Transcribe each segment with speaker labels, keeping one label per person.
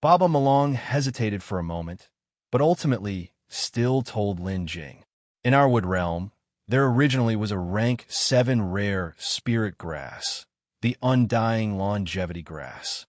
Speaker 1: Babamulang hesitated for a moment, but ultimately still told Lin Jing. In our wood realm, there originally was a rank 7 rare spirit grass, the Undying longevity grass.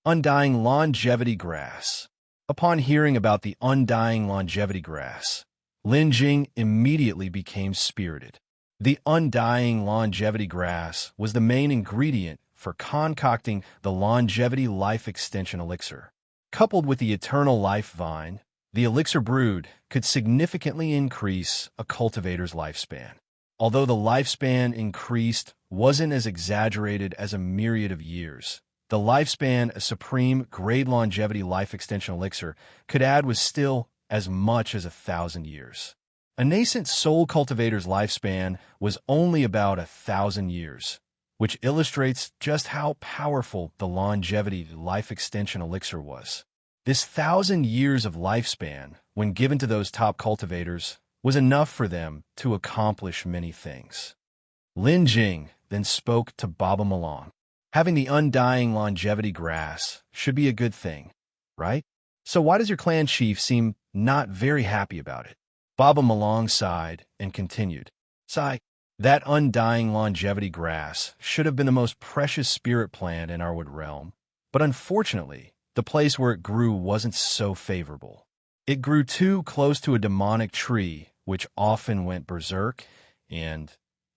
Speaker 1: Undying longevity grass. Upon hearing about the Undying longevity grass, Lin Jing immediately became spirited. The Undying longevity grass was the main ingredient for concocting the longevity life extension elixir. Coupled with the eternal life vine, the elixir brewed could significantly increase a cultivator's lifespan. Although the lifespan increased wasn't as exaggerated as a myriad of years, the lifespan a supreme grade longevity life extension elixir could add was still as much as 1,000 years. A nascent soul cultivator's lifespan was only about 1,000 years, which illustrates just how powerful the longevity life extension elixir was. This 1,000 years of lifespan, when given to those top cultivators, was enough for them to accomplish many things. Lin Jing then spoke to Babamulang. Having the Undying longevity grass should be a good thing, right? So why does your clan chief seem not very happy about it? Babamulang sighed and continued. Sigh, that Undying longevity grass should have been the most precious spirit plant in our wood realm, but unfortunately, the place where it grew wasn't so favorable. It grew too close to a demonic tree, which often went berserk, and,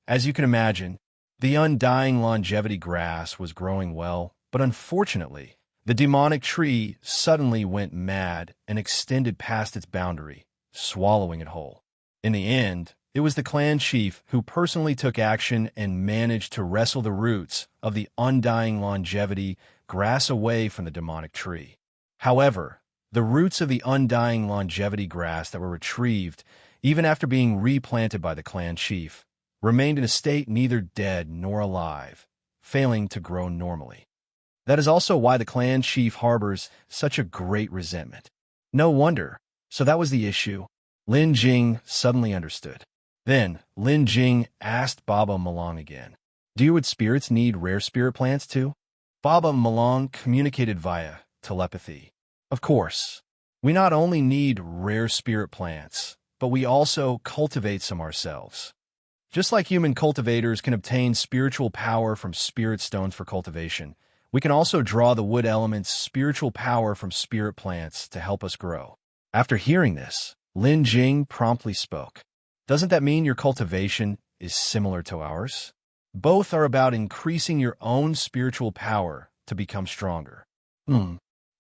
Speaker 1: as you can imagine, the Undying longevity grass was growing well, but unfortunately, the demonic tree suddenly went mad and extended past its boundary, swallowing it whole. In the end, it was the clan chief who personally took action and managed to wrestle the roots of the Undying longevity grass away from the demonic tree. However, the roots of the Undying longevity grass that were retrieved, even after being replanted by the clan chief, remained in a state neither dead nor alive, failing to grow normally. That is also why the clan chief harbors such a great resentment. No wonder. So that was the issue. Lin Jing suddenly understood. Then, Lin Jing asked Babamulang again, "Do your wood spirits need rare spirit plants too?" Babamulang communicated via telepathy. Of course, we not only need rare spirit plants, but we also cultivate some ourselves. Just like human cultivators can obtain spiritual power from spirit stones for cultivation, we can also draw the wood element's spiritual power from spirit plants to help us grow. After hearing this, Lin Jing promptly spoke. Doesn't that mean your cultivation is similar to ours? Both are about increasing your own spiritual power to become stronger.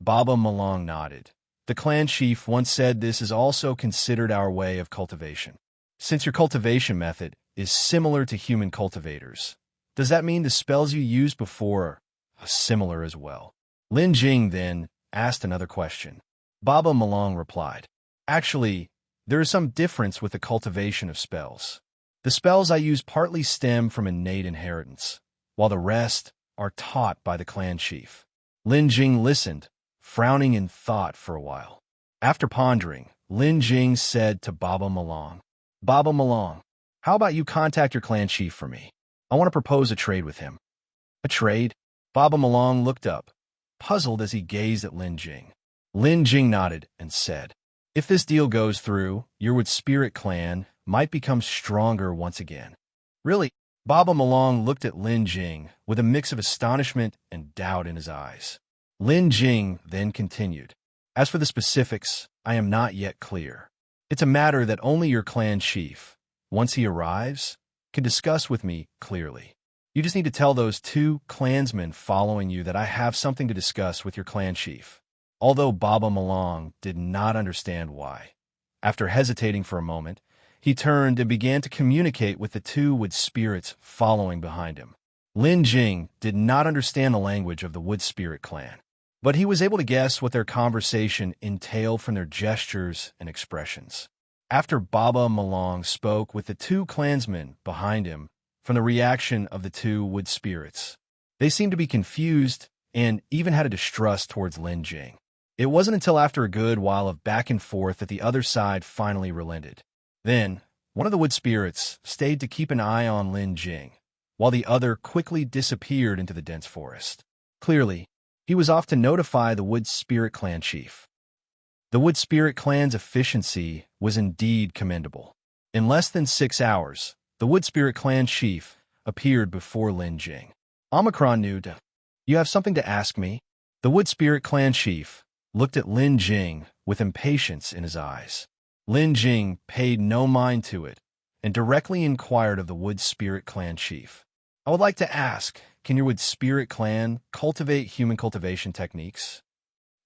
Speaker 1: Babamulang nodded. The clan chief once said this is also considered our way of cultivation. Since your cultivation method is similar to human cultivators, does that mean the spells you used before are similar as well? Lin Jing then asked another question. Babamulang replied, "Actually, there is some difference with the cultivation of spells. The spells I use partly stem from innate inheritance, while the rest are taught by the clan chief." Lin Jing listened, frowning in thought for a while. After pondering, Lin Jing said to Babamulang, "Babamulang, how about you contact your clan chief for me? I want to propose a trade with him." "A trade?" Babamulang looked up, puzzled as he gazed at Lin Jing. Lin Jing nodded and said, "If this deal goes through, your wood spirit clan might become stronger once again." "Really?" Babamulang looked at Lin Jing with a mix of astonishment and doubt in his eyes. Lin Jing then continued, "As for the specifics, I am not yet clear. It's a matter that only your clan chief, once he arrives, can discuss with me clearly. You just need to tell those 2 clansmen following you that I have something to discuss with your clan chief." Although Babamulang did not understand why, after hesitating for a moment, he turned and began to communicate with the 2 wood spirits following behind him. Lin Jing did not understand the language of the wood spirit clan, but he was able to guess what their conversation entailed from their gestures and expressions. After Babamulang spoke with the 2 clansmen behind him, from the reaction of the 2 wood spirits, they seemed to be confused and even had a distrust towards Lin Jing. It wasn't until after a good while of back and forth that the other side finally relented. Then, one of the wood spirits stayed to keep an eye on Lin Jing, while the other quickly disappeared into the dense forest. Clearly, he was off to notify the Wood Spirit Clan chief. The Wood Spirit Clan's efficiency was indeed commendable. In less than 6 hours, the Wood Spirit Clan chief appeared before Lin Jing. Omicron knew. You have something to ask me? The Wood Spirit Clan chief looked at Lin Jing with impatience in his eyes. Lin Jing paid no mind to it and directly inquired of the Wood Spirit Clan chief. I would like to ask, can your Wood Spirit Clan cultivate human cultivation techniques?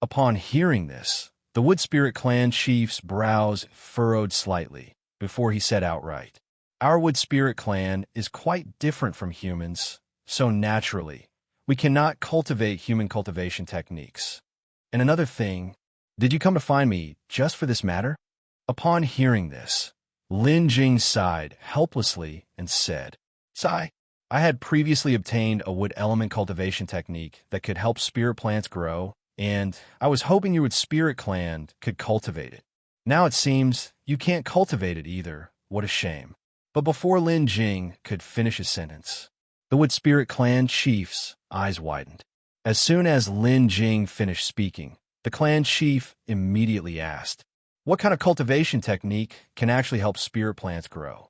Speaker 1: Upon hearing this, the Wood Spirit Clan chief's brows furrowed slightly before he said outright, Our Wood Spirit Clan is quite different from humans, so naturally, we cannot cultivate human cultivation techniques. And another thing, did you come to find me just for this matter? Upon hearing this, Lin Jing sighed helplessly and said, Sigh, I had previously obtained a wood element cultivation technique that could help spirit plants grow, and I was hoping your Wood Spirit Clan could cultivate it. Now it seems you can't cultivate it either. What a shame. But before Lin Jing could finish his sentence, the Wood Spirit Clan chief's eyes widened. As soon as Lin Jing finished speaking, the clan chief immediately asked, What kind of cultivation technique can actually help spirit plants grow?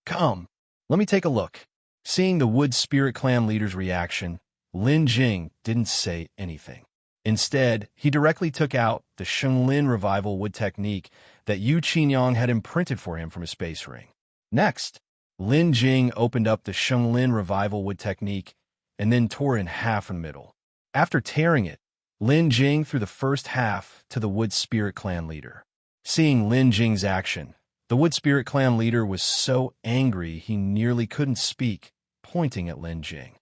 Speaker 1: Come, let me take a look. Seeing the Wood Spirit Clan leader's reaction, Lin Jing didn't say anything. Instead, he directly took out the Changyun revival wood technique that Yu Qingyong had imprinted for him from his space ring. Next, Lin Jing opened up the Changyun revival wood technique and then tore it in half in the middle. After tearing it, Lin Jing threw the first half to the Wood Spirit Clan leader. Seeing Lin Jing's action, the Wood Spirit Clan leader was so angry he nearly couldn't speak, pointing at Lin Jing.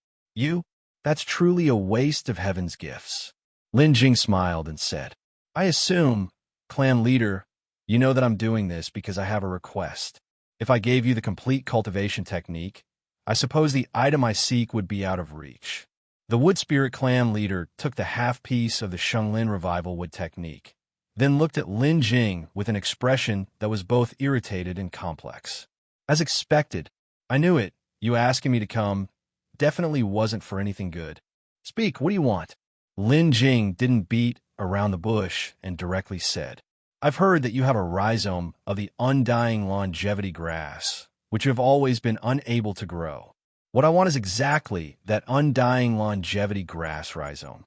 Speaker 1: That's truly a waste of heaven's gifts. Lin Jing smiled and said, I assume, clan leader, you know that I'm doing this because I have a request. If I gave you the complete cultivation technique, I suppose the item I seek would be out of reach. The Wood Spirit Clan leader took the half piece of the Changyun revival wood technique, then looked at Lin Jing with an expression that was both irritated and complex. As expected, I knew it. You asking me to come definitely wasn't for anything good. Speak, what do you want? Lin Jing didn't beat around the bush and directly said, I've heard that you have a rhizome of the Undying longevity grass, which you have always been unable to grow. What I want is exactly that Undying longevity grass rhizome.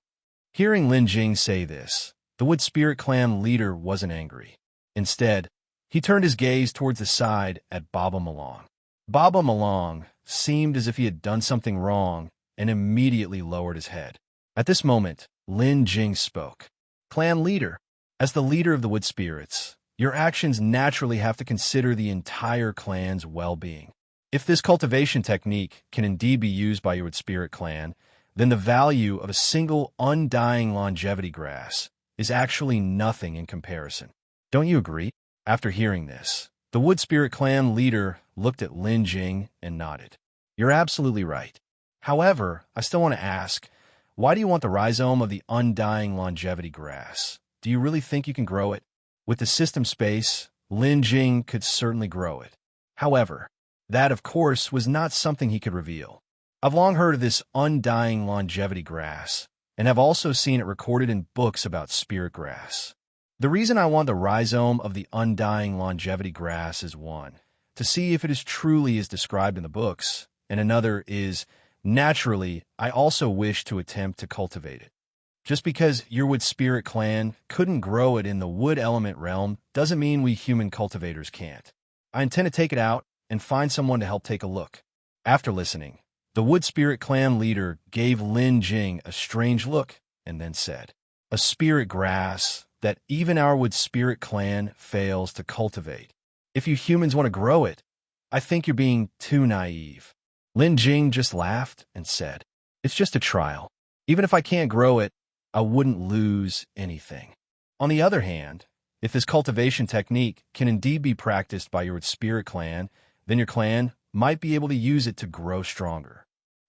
Speaker 1: Hearing Lin Jing say this, the Wood Spirit Clan leader wasn't angry. Instead, he turned his gaze towards the side at Babamulang. Babamulang seemed as if he had done something wrong and immediately lowered his head. At this moment, Lin Jing spoke. Clan leader, as the leader of the Wood Spirits, your actions naturally have to consider the entire clan's well-being. If this cultivation technique can indeed be used by your Wood Spirit Clan, then the value of a single Undying longevity grass is actually nothing in comparison. Don't you agree? After hearing this, the Wood Spirit Clan leader looked at Lin Jing and nodded. You're absolutely right. However, I still want to ask, why do you want the rhizome of the Undying longevity grass? Do you really think you can grow it? With the system space, Lin Jing could certainly grow it. However, that, of course, was not something he could reveal. I've long heard of this Undying longevity grass, and have also seen it recorded in books about spirit grass. The reason I want the rhizome of the Undying longevity grass is one, to see if it is truly as described in the books, and another is, naturally, I also wish to attempt to cultivate it. Just because your Wood Spirit Clan couldn't grow it in the wood element realm doesn't mean we human cultivators can't. I intend to take it out and find someone to help take a look. After listening, the Wood Spirit Clan leader gave Lin Jing a strange look and then said, A spirit grass that even our Wood Spirit Clan fails to cultivate. If you humans want to grow it, I think you're being too naive. Lin Jing just laughed and said, It's just a trial. Even if I can't grow it, I wouldn't lose anything. On the other hand, if this cultivation technique can indeed be practiced by your Wood Spirit Clan, then your clan might be able to use it to grow stronger.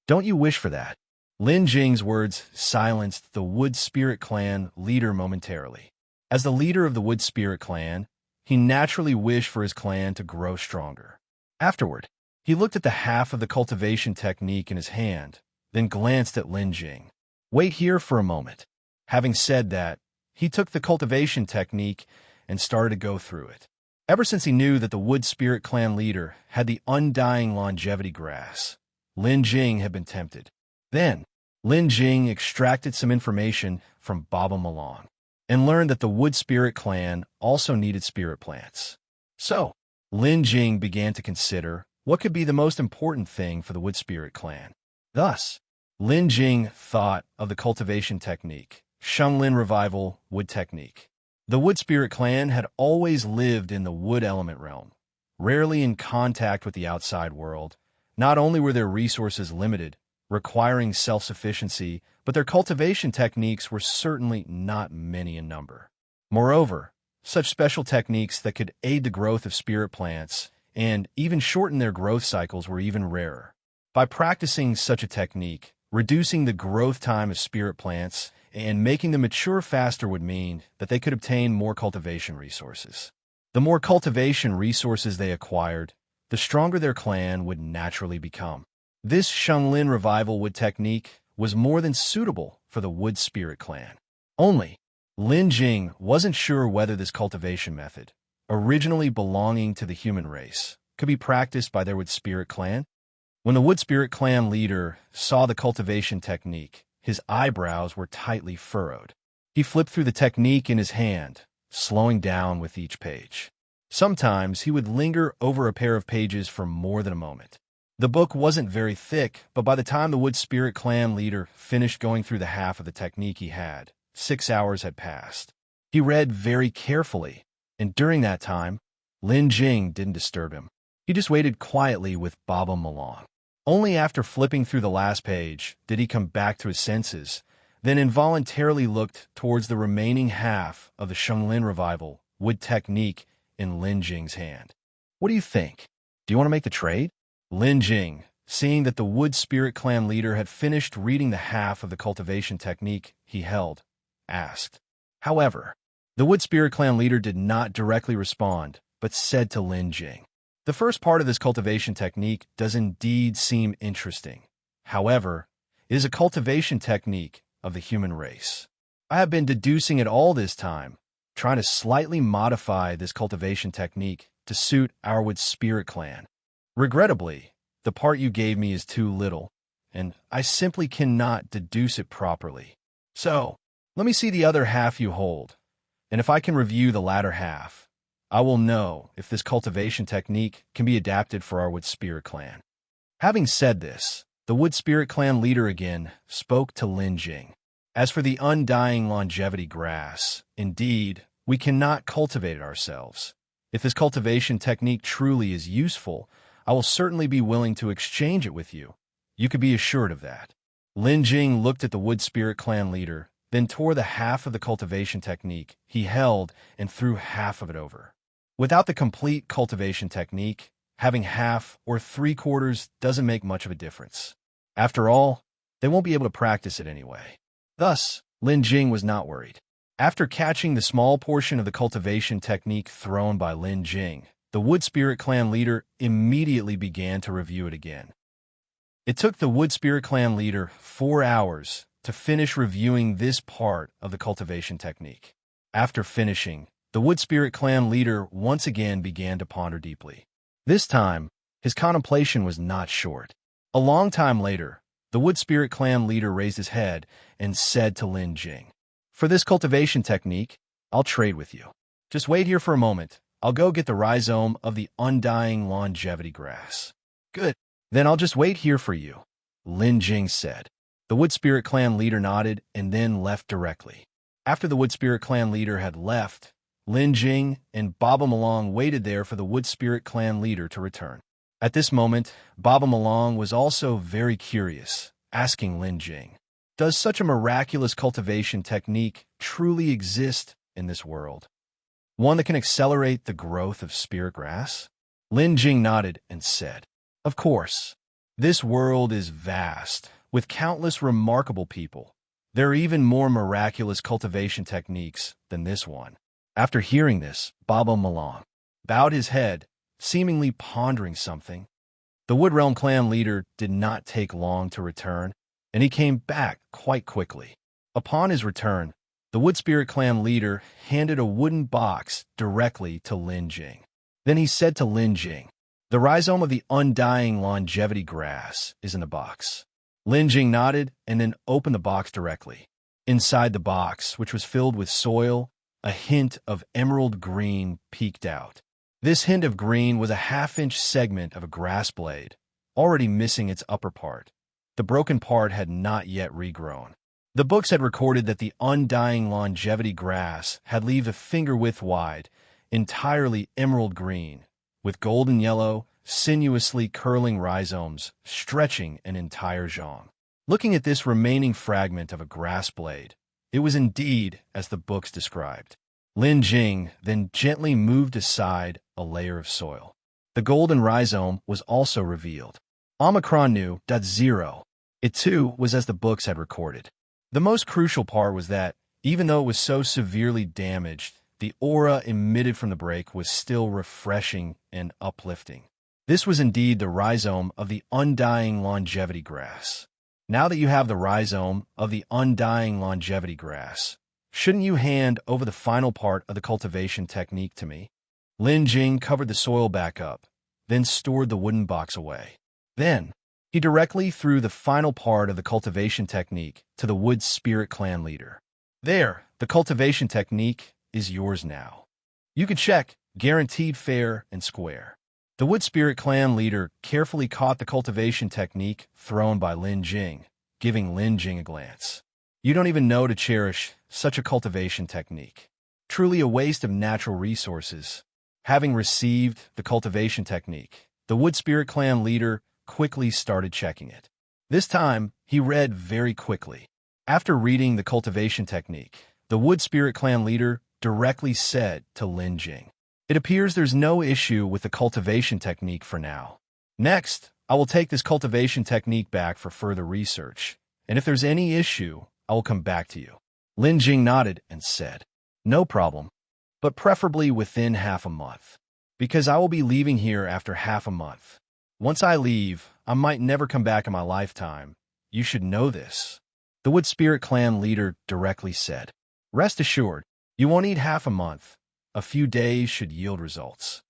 Speaker 1: Don't you wish for that? Lin Jing's words silenced the Wood Spirit Clan leader momentarily. As the leader of the Wood Spirit Clan, he naturally wished for his clan to grow stronger. Afterward, he looked at the half of the cultivation technique in his hand, then glanced at Lin Jing. wait here for a moment. Having said that, he took the cultivation technique and started to go through it. Ever since he knew that the Wood Spirit clan leader had the Undying longevity grass, Lin Jing had been tempted. Then, Lin Jing extracted some information from Babamulang and learned that the Wood Spirit clan also needed spirit plants. So, Lin Jing began to consider what could be the most important thing for the Wood Spirit clan. Thus, Lin Jing thought of the cultivation technique, Changyun Revival Wood Technique. The Wood Spirit clan had always lived in the wood element realm, rarely in contact with the outside world. Not only were their resources limited, requiring self-sufficiency, but their cultivation techniques were certainly not many in number. Moreover, such special techniques that could aid the growth of spirit plants and even shorten their growth cycles were even rarer. By practicing such a technique, reducing the growth time of spirit plants and making them mature faster would mean that they could obtain more cultivation resources. The more cultivation resources they acquired, the stronger their clan would naturally become. This Changyun Revival Wood Technique was more than suitable for the Wood Spirit clan. Only, Lin Jing wasn't sure whether this cultivation method, originally belonging to the human race, could be practiced by their Wood Spirit clan. When the Wood Spirit clan leader saw the cultivation technique, his eyebrows were tightly furrowed. He flipped through the technique in his hand, slowing down with each page. Sometimes he would linger over a pair of pages for more than a moment. The book wasn't very thick, but by the time the Wood Spirit clan leader finished going through the half of the technique he had, 6 hours had passed. He read very carefully, and during that time, Lin Jing didn't disturb him. He just waited quietly with Babamulang. Only after flipping through the last page did he come back to his senses, then involuntarily looked towards the remaining half of the Changyun Revival Wood Technique in Lin Jing's hand. What do you think? Do you want to make the trade? Lin Jing, seeing that the Wood Spirit clan leader had finished reading the half of the cultivation technique he held, asked. However, the Wood Spirit clan leader did not directly respond, but said to Lin Jing, "The first part of this cultivation technique does indeed seem interesting. However, it is a cultivation technique of the human race. I have been deducing it all this time, trying to slightly modify this cultivation technique to suit our Wood Spirit clan. Regrettably, the part you gave me is too little, and I simply cannot deduce it properly. So, let me see the other half you hold, and if I can review the latter half, I will know if this cultivation technique can be adapted for our Wood Spirit clan." Having said this, the Wood Spirit clan leader again spoke to Lin Jing. "As for the Undying longevity grass, indeed, we cannot cultivate it ourselves. If this cultivation technique truly is useful, I will certainly be willing to exchange it with you. You could be assured of that." Lin Jing looked at the Wood Spirit clan leader, then tore the half of the cultivation technique he held and threw half of it over. Without the complete cultivation technique, having half or 3/4 doesn't make much of a difference. After all, they won't be able to practice it anyway. Thus, Lin Jing was not worried. After catching the small portion of the cultivation technique thrown by Lin Jing, the Wood Spirit clan leader immediately began to review it again. It took the Wood Spirit clan leader 4 hours to finish reviewing this part of the cultivation technique. After finishing, the Wood Spirit clan leader once again began to ponder deeply. This time, his contemplation was not short. A long time later, the Wood Spirit clan leader raised his head and said to Lin Jing, "For this cultivation technique, I'll trade with you. Just wait here for a moment. I'll go get the rhizome of the Undying longevity grass." "Good. Then I'll just wait here for you," Lin Jing said. The Wood Spirit clan leader nodded and then left directly. After the Wood Spirit clan leader had left, Lin Jing and Babamulang waited there for the Wood Spirit clan leader to return. At this moment, Babamulang was also very curious, asking Lin Jing, "Does such a miraculous cultivation technique truly exist in this world? One that can accelerate the growth of spirit grass?" Lin Jing nodded and said, "Of course. This world is vast, with countless remarkable people. There are even more miraculous cultivation techniques than this one." After hearing this, Babamulang bowed his head, seemingly pondering something. The Wood Realm clan leader did not take long to return. and he came back quite quickly. Upon his return, the Wood Spirit Clan leader handed a wooden box directly to Lin Jing. Then he said to Lin Jing, "The rhizome of the Undying longevity grass is in the box." Lin Jing nodded and then opened the box directly. Inside the box, which was filled with soil, a hint of emerald green peeked out. This hint of green was a half-inch segment of a grass blade, already missing its upper part. The broken part had not yet regrown. The books had recorded that the Undying longevity grass had leaves a finger-width wide, entirely emerald green, with golden yellow, sinuously curling rhizomes stretching an entire zhang. Looking at this remaining fragment of a grass blade, it was indeed as the books described. Lin Jing then gently moved aside a layer of soil. The golden rhizome was also revealed. Omicron knew .0. It too was as the books had recorded. The most crucial part was that, even though it was so severely damaged, the aura emitted from the break was still refreshing and uplifting. This was indeed the rhizome of the Undying longevity grass. Now that you have the rhizome of the Undying longevity grass, shouldn't you hand over the final part of the cultivation technique to me? Lin Jing covered the soil back up, then stored the wooden box away. Then, he directly threw the final part of the cultivation technique to the Wood Spirit Clan leader. There, the cultivation technique is yours now. You can check, guaranteed fair and square. The Wood Spirit Clan leader carefully caught the cultivation technique thrown by Lin Jing, giving Lin Jing a glance. You don't even know to cherish such a cultivation technique. Truly a waste of natural resources. Having received the cultivation technique, the Wood Spirit Clan leader quickly started checking it. This time, he read very quickly. After reading the cultivation technique, the Wood Spirit Clan leader directly said to Lin Jing, "It appears there's no issue with the cultivation technique for now. Next, I will take this cultivation technique back for further research, and if there's any issue, I will come back to you." Lin Jing nodded and said, "No problem, but preferably within half a month, because I will be leaving here after half a month. Once I leave, I might never come back in my lifetime. You should know this." The Wood Spirit Clan leader directly said, "Rest assured, you won't need half a month. A few days should yield results."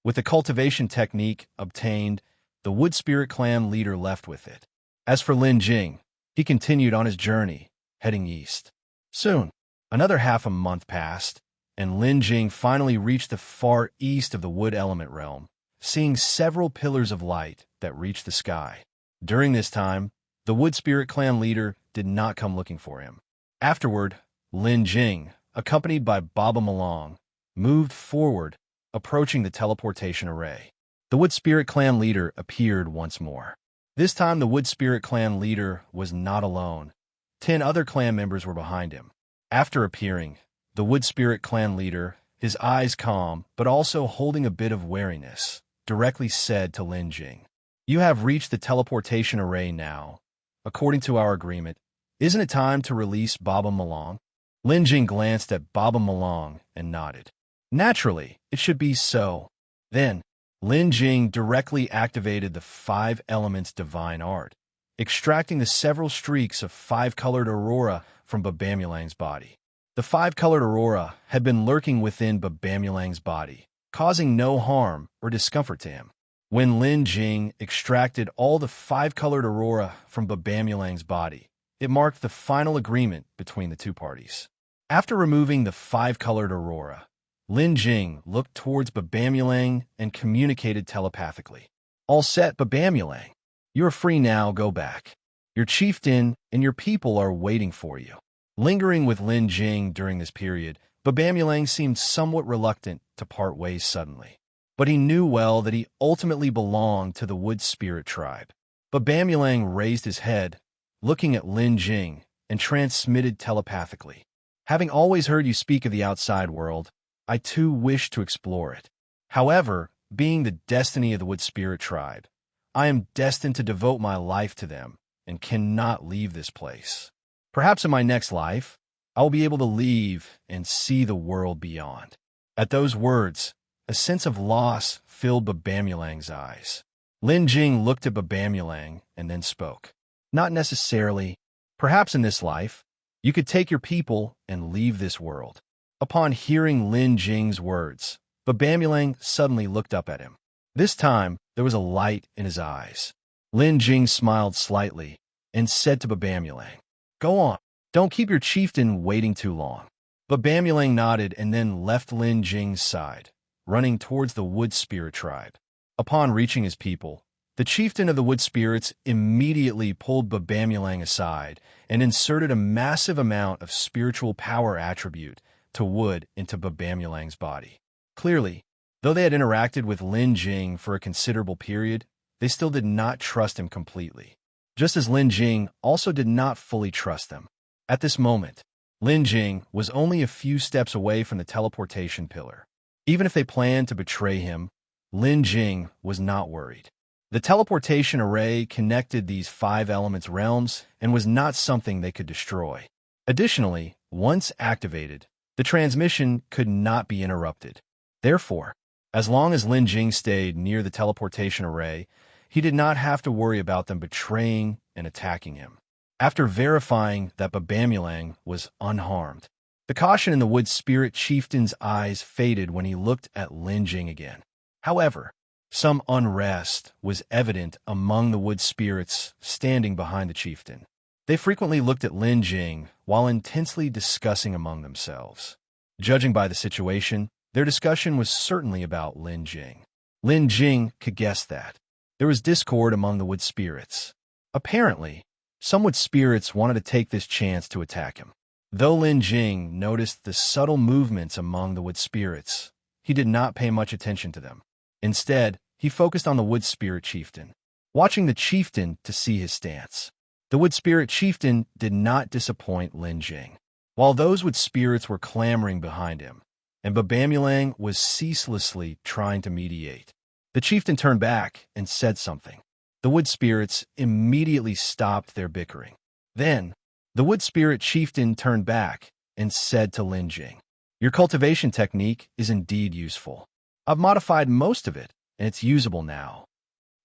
Speaker 1: With the cultivation technique obtained, the Wood Spirit Clan leader left with it. As for Lin Jing, he continued on his journey, heading east. Soon, another half a month passed, and Lin Jing finally reached the far east of the wood element realm, seeing several pillars of light that reached the sky. During this time, the Wood Spirit Clan leader did not come looking for him. Afterward, Lin Jing, accompanied by Babamulang, moved forward, approaching the teleportation array. The Wood Spirit Clan leader appeared once more. This time the Wood Spirit Clan leader was not alone. 10 other clan members were behind him. After appearing, the Wood Spirit Clan leader, his eyes calm but also holding a bit of wariness, directly said to Lin Jing, "You have reached the teleportation array now. According to our agreement, isn't it time to release Babamulang?" Lin Jing glanced at Babamulang and nodded. "Naturally, it should be so." Then, Lin Jing directly activated the 5 elements divine art, extracting the several streaks of 5-colored aurora from Babamulang's body. The 5-colored aurora had been lurking within Babamulang's body, causing no harm or discomfort to him. When Lin Jing extracted all the 5-colored aurora from Babamulang's body, it marked the final agreement between the two parties. After removing the 5-colored aurora, Lin Jing looked towards Babamulang and communicated telepathically. "All set, Babamulang. You are free now, go back. Your chieftain and your people are waiting for you." Lingering with Lin Jing during this period, Babamulang seemed somewhat reluctant to part ways suddenly. But he knew well that he ultimately belonged to the Wood Spirit tribe. Babamulang raised his head, looking at Lin Jing, and transmitted telepathically. "Having always heard you speak of the outside world, I too wish to explore it. However, being the destiny of the Wood Spirit tribe, I am destined to devote my life to them and cannot leave this place. Perhaps in my next life, I will be able to leave and see the world beyond." At those words, a sense of loss filled Babamulang's eyes. Lin Jing looked at Babamulang and then spoke. Not necessarily. Perhaps in this life, you could take your people and leave this world. Upon hearing Lin Jing's words, Babamulang suddenly looked up at him. This time, there was a light in his eyes. Lin Jing smiled slightly and said to Babamulang, "Go on. Don't keep your chieftain waiting too long." Babamulang nodded and then left Lin Jing's side, running towards the wood spirit tribe. Upon reaching his people, the chieftain of the wood spirits immediately pulled Babamulang aside and inserted a massive amount of spiritual power attribute to wood into Babamulang's body. Clearly, though they had interacted with Lin Jing for a considerable period, they still did not trust him completely, just as Lin Jing also did not fully trust them. At this moment, Lin Jing was only a few steps away from the teleportation pillar. Even if they planned to betray him, Lin Jing was not worried. The teleportation array connected these 5 elements realms and was not something they could destroy. Additionally, once activated, the transmission could not be interrupted. Therefore, as long as Lin Jing stayed near the teleportation array, he did not have to worry about them betraying and attacking him. After verifying that Babamulang was unharmed, the caution in the wood spirit chieftain's eyes faded when he looked at Lin Jing again. However, some unrest was evident among the wood spirits standing behind the chieftain. They frequently looked at Lin Jing while intensely discussing among themselves. Judging by the situation, their discussion was certainly about Lin Jing. Lin Jing could guess that. There was discord among the wood spirits. Apparently, some wood spirits wanted to take this chance to attack him. Though Lin Jing noticed the subtle movements among the wood spirits, he did not pay much attention to them. Instead, he focused on the wood spirit chieftain, watching the chieftain to see his stance. The wood spirit chieftain did not disappoint Lin Jing. While those wood spirits were clamoring behind him, and Babamulang was ceaselessly trying to mediate, the chieftain turned back and said something. The wood spirits immediately stopped their bickering. Then, the wood spirit chieftain turned back and said to Lin Jing, "Your cultivation technique is indeed useful. I've modified most of it, and it's usable now.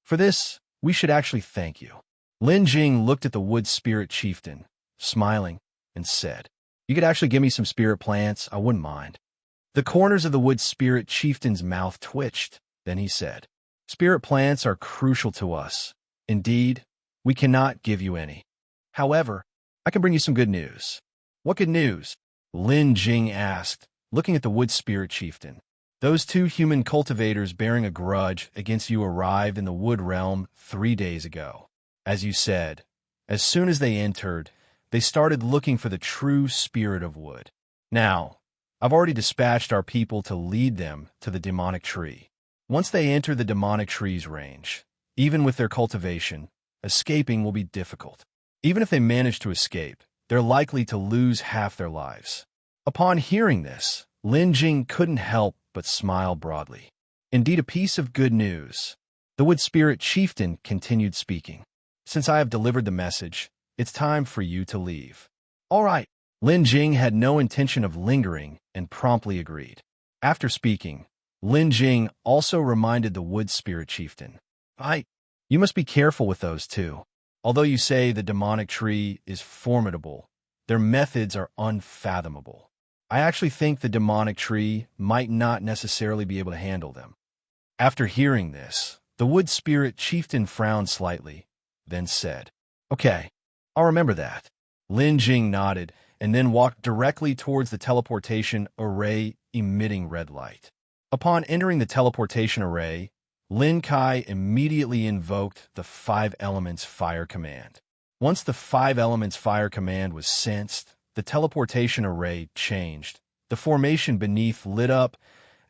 Speaker 1: For this, we should actually thank you." Lin Jing looked at the wood spirit chieftain, smiling, and said, "You could actually give me some spirit plants, I wouldn't mind." The corners of the wood spirit chieftain's mouth twitched. Then he said, "Spirit plants are crucial to us. Indeed, we cannot give you any. However, I can bring you some good news." "What good news?" Lin Jing asked, looking at the wood spirit chieftain. "Those 2 human cultivators bearing a grudge against you arrived in the wood realm 3 days ago. As you said, as soon as they entered, they started looking for the true spirit of wood. Now, I've already dispatched our people to lead them to the demonic tree. Once they enter the demonic tree's range, even with their cultivation, escaping will be difficult. Even if they manage to escape, they're likely to lose half their lives." Upon hearing this, Lin Jing couldn't help but smile broadly. "Indeed, a piece of good news." The wood spirit chieftain continued speaking. "Since I have delivered the message, it's time for you to leave." "All right." Lin Jing had no intention of lingering and promptly agreed. After speaking, Lin Jing also reminded the wood spirit chieftain, You must be careful with those 2. Although you say the demonic tree is formidable, their methods are unfathomable. I actually think the demonic tree might not necessarily be able to handle them." After hearing this, the wood spirit chieftain frowned slightly, then said, "Okay, I'll remember that." Lin Jing nodded and then walked directly towards the teleportation array emitting red light. Upon entering the teleportation array, Lin Kai immediately invoked the 5 elements fire command. Once the 5 elements fire command was sensed, the teleportation array changed. The formation beneath lit up,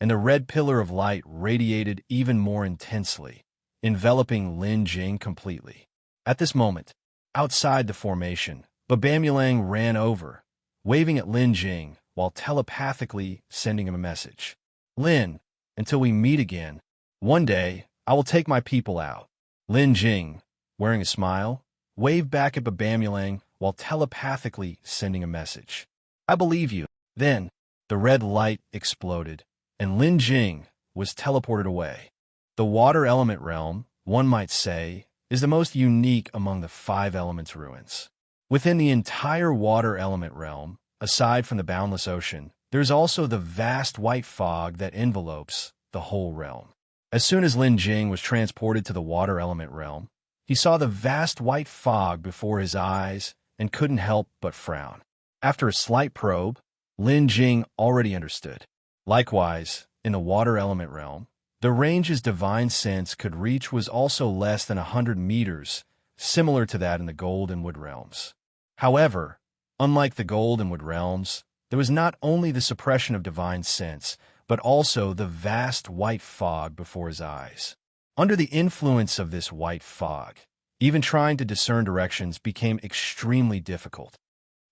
Speaker 1: and the red pillar of light radiated even more intensely, enveloping Lin Jing completely. At this moment, outside the formation, Babamulang ran over, waving at Lin Jing while telepathically sending him a message. "Lin, until we meet again, one day I will take my people out." Lin Jing, wearing a smile, waved back at Babamulang while telepathically sending a message. "I believe you." Then, the red light exploded, and Lin Jing was teleported away. The water element realm, one might say, is the most unique among the five elements ruins. Within the entire water element realm, aside from the boundless ocean, there's also the vast white fog that envelopes the whole realm. As soon as Lin Jing was transported to the water element realm, he saw the vast white fog before his eyes and couldn't help but frown. After a slight probe, Lin Jing already understood. Likewise, in the water element realm, the range his divine sense could reach was also less than 100 meters, similar to that in the gold and wood realms. However, unlike the gold and wood realms, there was not only the suppression of divine sense, but also the vast white fog before his eyes. Under the influence of this white fog, even trying to discern directions became extremely difficult.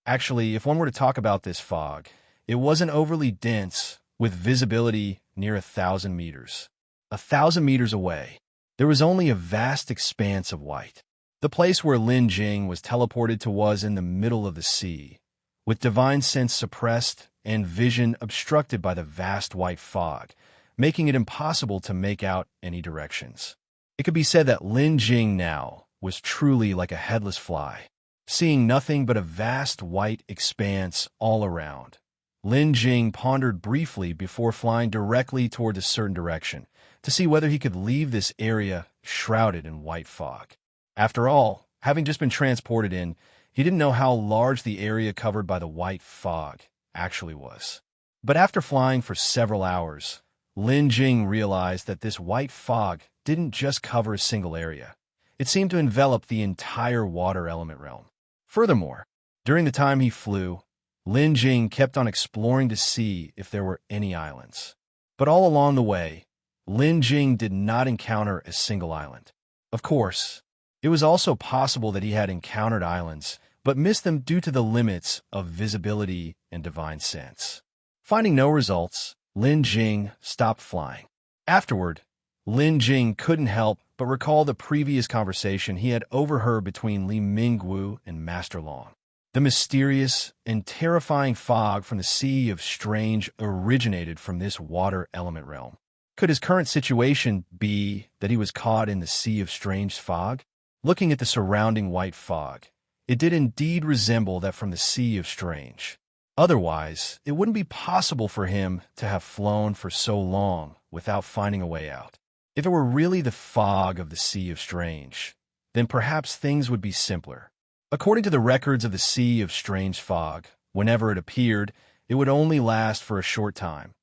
Speaker 1: Actually, if one were to talk about this fog, it wasn't overly dense, with visibility near 1,000 meters. 1,000 meters away, there was only a vast expanse of white. The place where Lin Jing was teleported to was in the middle of the sea, with divine sense suppressed and vision obstructed by the vast white fog, making it impossible to make out any directions. It could be said that Lin Jing now was truly like a headless fly, seeing nothing but a vast white expanse all around. Lin Jing pondered briefly before flying directly toward a certain direction to see whether he could leave this area shrouded in white fog. After all, having just been transported in, he didn't know how large the area covered by the white fog actually was. But after flying for several hours, Lin Jing realized that this white fog didn't just cover a single area. It seemed to envelop the entire water element realm. Furthermore, during the time he flew, Lin Jing kept on exploring to see if there were any islands. But all along the way, Lin Jing did not encounter a single island. Of course, it was also possible that he had encountered islands, but missed them due to the limits of visibility and divine sense. Finding no results, Lin Jing stopped flying. Afterward, Lin Jing couldn't help but recall the previous conversation he had overheard between Li Mingwu and Master Long. The mysterious and terrifying fog from the Sea of Strange originated from this water element realm. Could his current situation be that he was caught in the Sea of Strange fog? Looking at the surrounding white fog, it did indeed resemble that from the Sea of Strange. Otherwise, it wouldn't be possible for him to have flown for so long without finding a way out. If it were really the fog of the Sea of Strange, then perhaps things would be simpler. According to the records of the Sea of Strange fog, whenever it appeared, it would only last for a short time,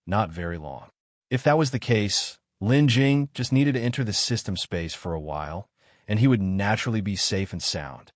Speaker 1: not very long. If that was the case, Lin Jing just needed to enter the system space for a while, and he would naturally be safe and sound.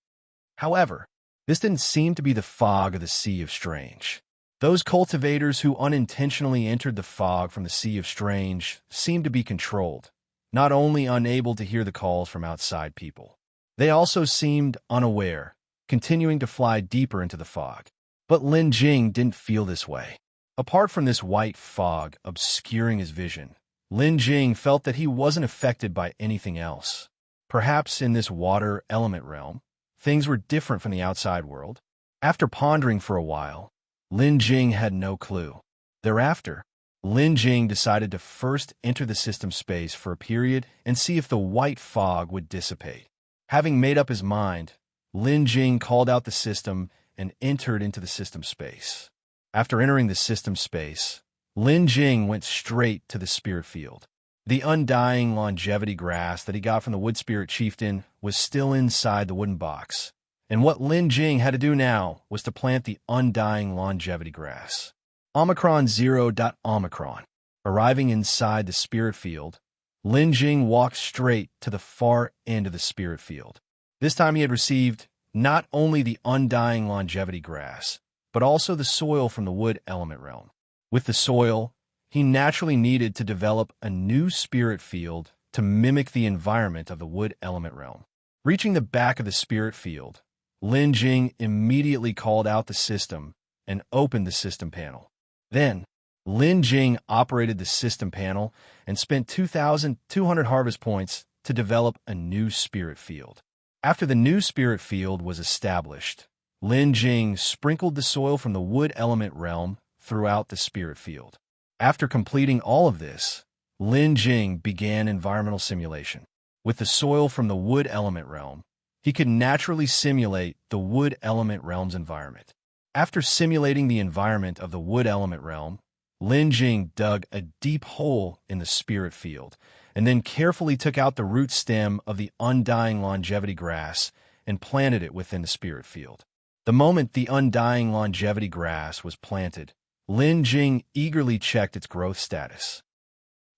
Speaker 1: However, this didn't seem to be the fog of the Sea of Strange. Those cultivators who unintentionally entered the fog from the Sea of Strange seemed to be controlled, not only unable to hear the calls from outside people. They also seemed unaware, continuing to fly deeper into the fog. But Lin Jing didn't feel this way. Apart from this white fog obscuring his vision, Lin Jing felt that he wasn't affected by anything else. Perhaps in this water element realm, things were different from the outside world. After pondering for a while, Lin Jing had no clue. Thereafter, Lin Jing decided to first enter the system space for a period and see if the white fog would dissipate. Having made up his mind, Lin Jing called out the system and entered into the system space. After entering the system space, Lin Jing went straight to the spirit field. The Undying longevity grass that he got from the wood spirit chieftain was still inside the wooden box, and what Lin Jing had to do now was to plant the Undying longevity grass. Omicron 0. Omicron. Arriving inside the spirit field, Lin Jing walked straight to the far end of the spirit field. This time he had received not only the Undying longevity grass, but also the soil from the wood element realm. With the soil, he naturally needed to develop a new spirit field to mimic the environment of the wood element realm. Reaching the back of the spirit field, Lin Jing immediately called out the system and opened the system panel. Then, Lin Jing operated the system panel and spent 2,200 harvest points to develop a new spirit field. After the new spirit field was established, Lin Jing sprinkled the soil from the wood element realm throughout the spirit field. After completing all of this, Lin Jing began environmental simulation. With the soil from the wood element realm, he could naturally simulate the wood element realm's environment. After simulating the environment of the wood element realm, Lin Jing dug a deep hole in the spirit field and then carefully took out the root stem of the Undying longevity grass and planted it within the spirit field. The moment the Undying longevity grass was planted, Lin Jing eagerly checked its growth status.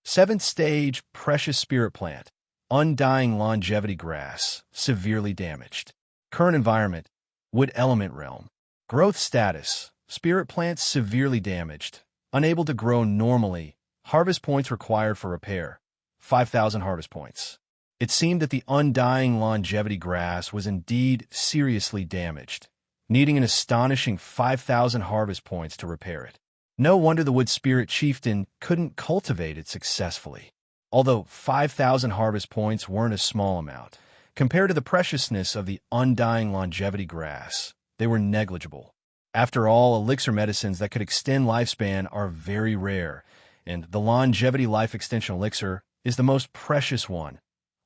Speaker 1: 7th stage precious spirit plant, Undying longevity grass, severely damaged. Current environment, wood element realm. Growth status, spirit plant severely damaged, unable to grow normally. Harvest points required for repair, 5,000 harvest points. It seemed that the Undying longevity grass was indeed seriously damaged, needing an astonishing 5,000 harvest points to repair it. No wonder the wood spirit chieftain couldn't cultivate it successfully. Although 5,000 harvest points weren't a small amount, compared to the preciousness of the Undying longevity grass, they were negligible. After all, elixir medicines that could extend lifespan are very rare, and the longevity life extension elixir is the most precious one,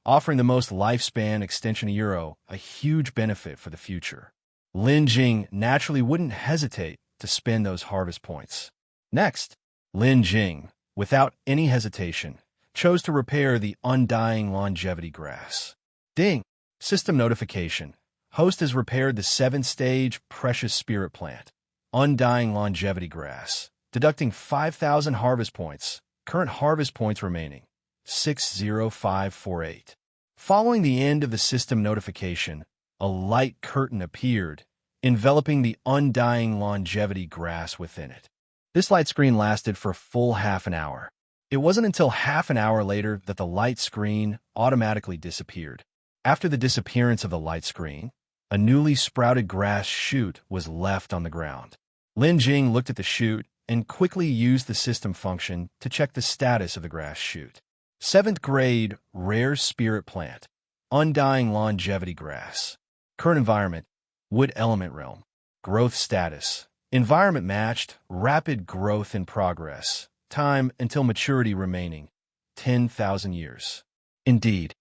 Speaker 1: offering the most lifespan extension euro, a huge benefit for the future. Lin Jing naturally wouldn't hesitate to spend those harvest points. Next, Lin Jing, without any hesitation, chose to repair the Undying longevity grass. Ding! System notification. Host has repaired the 7th stage precious spirit plant, Undying longevity grass, deducting 5,000 harvest points. Current harvest points remaining, 60548. Following the end of the system notification, a light curtain appeared, enveloping the Undying longevity grass within it. This light screen lasted for a full half an hour. It wasn't until half an hour later that the light screen automatically disappeared. After the disappearance of the light screen, a newly sprouted grass shoot was left on the ground. Lin Jing looked at the shoot and quickly used the system function to check the status of the grass shoot. 7th grade rare spirit plant, Undying longevity grass. Current environment, wood element realm. Growth status, environment matched, rapid growth in progress. Time until maturity remaining, 10,000 years. Indeed,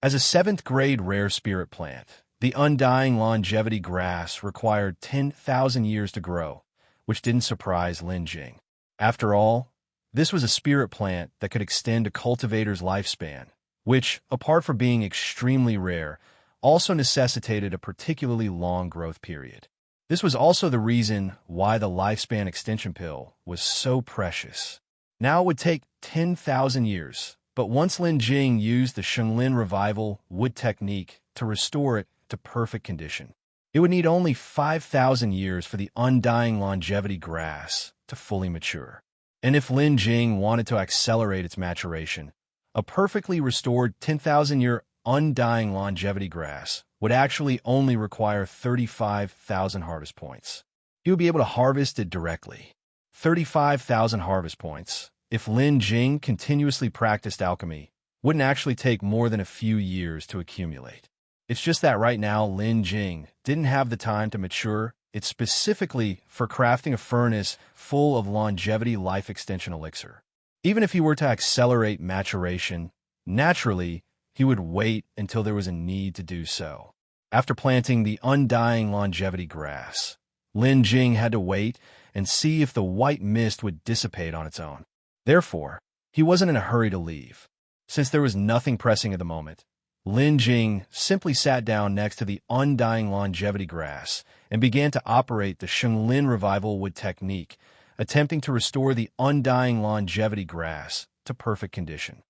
Speaker 1: as a 7th grade rare spirit plant, the Undying longevity grass required 10,000 years to grow, which didn't surprise Lin Jing. After all, this was a spirit plant that could extend a cultivator's lifespan, which, apart from being extremely rare, also necessitated a particularly long growth period. This was also the reason why the lifespan extension pill was so precious. Now it would take 10,000 years, but once Lin Jing used the Changyun revival wood technique to restore it to perfect condition, it would need only 5,000 years for the Undying longevity grass to fully mature. And if Lin Jing wanted to accelerate its maturation, a perfectly restored 10,000-year Undying longevity grass would actually only require 35,000 harvest points. He would be able to harvest it directly. 35,000 harvest points, if Lin Jing continuously practiced alchemy, wouldn't actually take more than a few years to accumulate. It's just that right now Lin Jing didn't have the time to mature it specifically for crafting a furnace full of longevity life extension elixir. Even if he were to accelerate maturation, naturally, he would wait until there was a need to do so. After planting the Undying longevity grass, Lin Jing had to wait and see if the white mist would dissipate on its own. Therefore, he wasn't in a hurry to leave. Since there was nothing pressing at the moment, Lin Jing simply sat down next to the Undying longevity grass and began to operate the Changyun revival wood technique, attempting to restore the Undying longevity grass to perfect condition.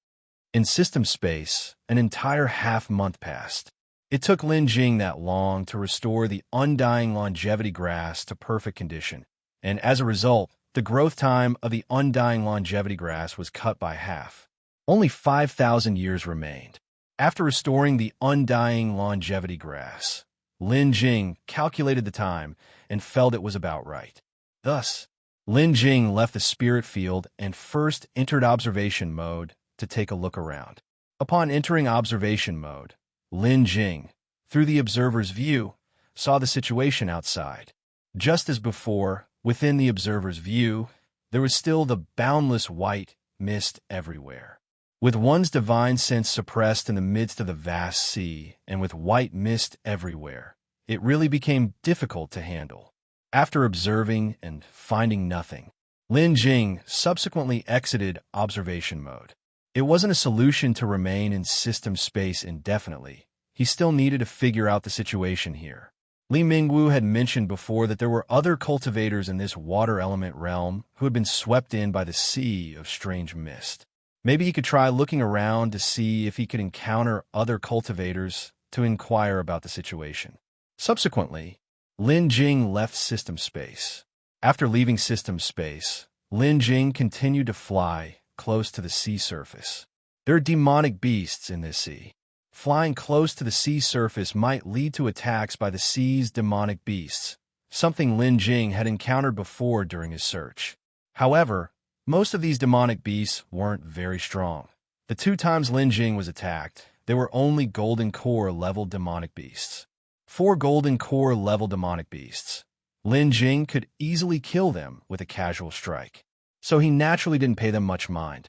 Speaker 1: In system space, an entire half-month passed. It took Lin Jing that long to restore the Undying longevity grass to perfect condition, and as a result, the growth time of the Undying longevity grass was cut by half. Only 5,000 years remained. After restoring the Undying longevity grass, Lin Jing calculated the time and felt it was about right. Thus, Lin Jing left the spirit field and first entered observation mode to take a look around. Upon entering observation mode, Lin Jing, through the observer's view, saw the situation outside. Just as before, within the observer's view, there was still the boundless white mist everywhere. With one's divine sense suppressed in the midst of the vast sea, and with white mist everywhere, it really became difficult to handle. After observing and finding nothing, Lin Jing subsequently exited observation mode. It wasn't a solution to remain in system space indefinitely. He still needed to figure out the situation here. Li Mingwu had mentioned before that there were other cultivators in this water element realm who had been swept in by the sea of strange mist. Maybe he could try looking around to see if he could encounter other cultivators to inquire about the situation. Subsequently, Lin Jing left system space. After leaving system space, Lin Jing continued to fly close to the sea surface. There are demonic beasts in this sea. Flying close to the sea surface might lead to attacks by the sea's demonic beasts, something Lin Jing had encountered before during his search. However, most of these demonic beasts weren't very strong. The 2 times Lin Jing was attacked, they were only golden core level demonic beasts. 4 golden core level demonic beasts. Lin Jing could easily kill them with a casual strike, so he naturally didn't pay them much mind.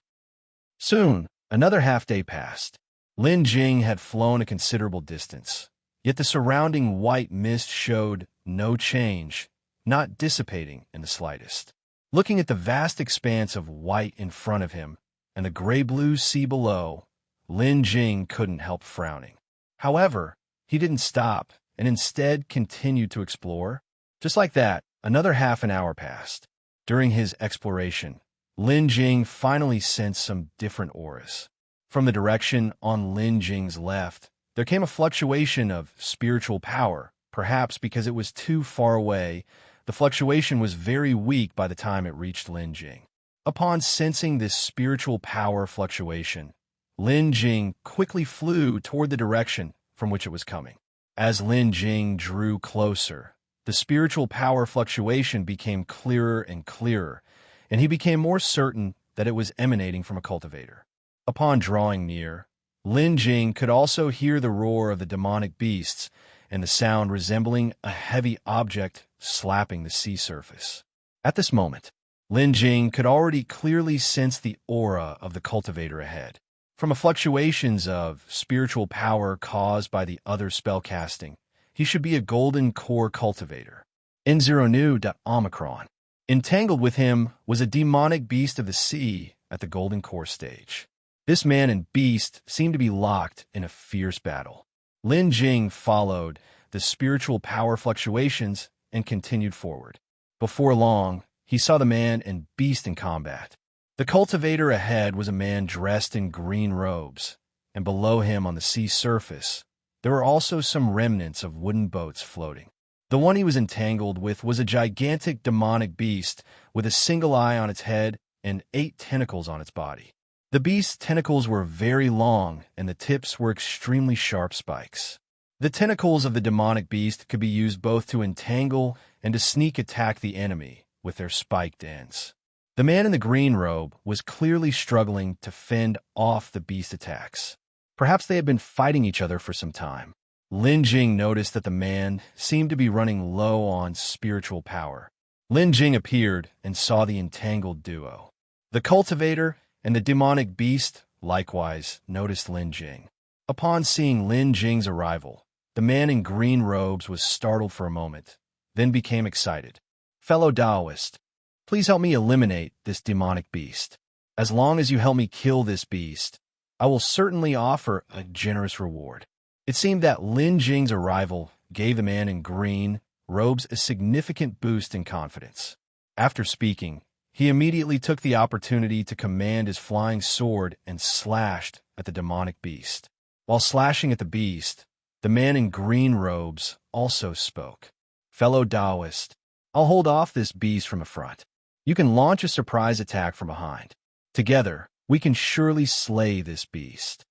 Speaker 1: Soon, another half-day passed. Lin Jing had flown a considerable distance, yet the surrounding white mist showed no change, not dissipating in the slightest. Looking at the vast expanse of white in front of him and the gray-blue sea below, Lin Jing couldn't help frowning. However, he didn't stop and instead continued to explore. Just like that, another half an hour passed. During his exploration, Lin Jing finally sensed some different auras. From the direction on Lin Jing's left, there came a fluctuation of spiritual power. Perhaps because it was too far away, the fluctuation was very weak by the time it reached Lin Jing. Upon sensing this spiritual power fluctuation, Lin Jing quickly flew toward the direction from which it was coming. As Lin Jing drew closer, the spiritual power fluctuation became clearer and clearer, and he became more certain that it was emanating from a cultivator. Upon drawing near, Lin Jing could also hear the roar of the demonic beasts and the sound resembling a heavy object slapping the sea surface. At this moment, Lin Jing could already clearly sense the aura of the cultivator ahead. From the fluctuations of spiritual power caused by the other spellcasting, he should be a golden core cultivator. N0 knew that Omicron. Entangled with him was a demonic beast of the sea at the golden core stage. This man and beast seemed to be locked in a fierce battle. Lin Jing followed the spiritual power fluctuations and continued forward. Before long, he saw the man and beast in combat. The cultivator ahead was a man dressed in green robes, and below him on the sea surface, there were also some remnants of wooden boats floating. The one he was entangled with was a gigantic demonic beast with a single eye on its head and 8 tentacles on its body. The beast's tentacles were very long, and the tips were extremely sharp spikes. The tentacles of the demonic beast could be used both to entangle and to sneak attack the enemy with their spiked ends. The man in the green robe was clearly struggling to fend off the beast attacks. Perhaps they had been fighting each other for some time. Lin Jing noticed that the man seemed to be running low on spiritual power. Lin Jing appeared and saw the entangled duo. The cultivator and the demonic beast likewise noticed Lin Jing. Upon seeing Lin Jing's arrival, the man in green robes was startled for a moment, then became excited. "Fellow Taoist, please help me eliminate this demonic beast. As long as you help me kill this beast, I will certainly offer a generous reward." It seemed that Lin Jing's arrival gave the man in green robes a significant boost in confidence. After speaking, he immediately took the opportunity to command his flying sword and slashed at the demonic beast. While slashing at the beast, the man in green robes also spoke. "Fellow Taoist, I'll hold off this beast from the front. You can launch a surprise attack from behind. Together, we can surely slay this beast."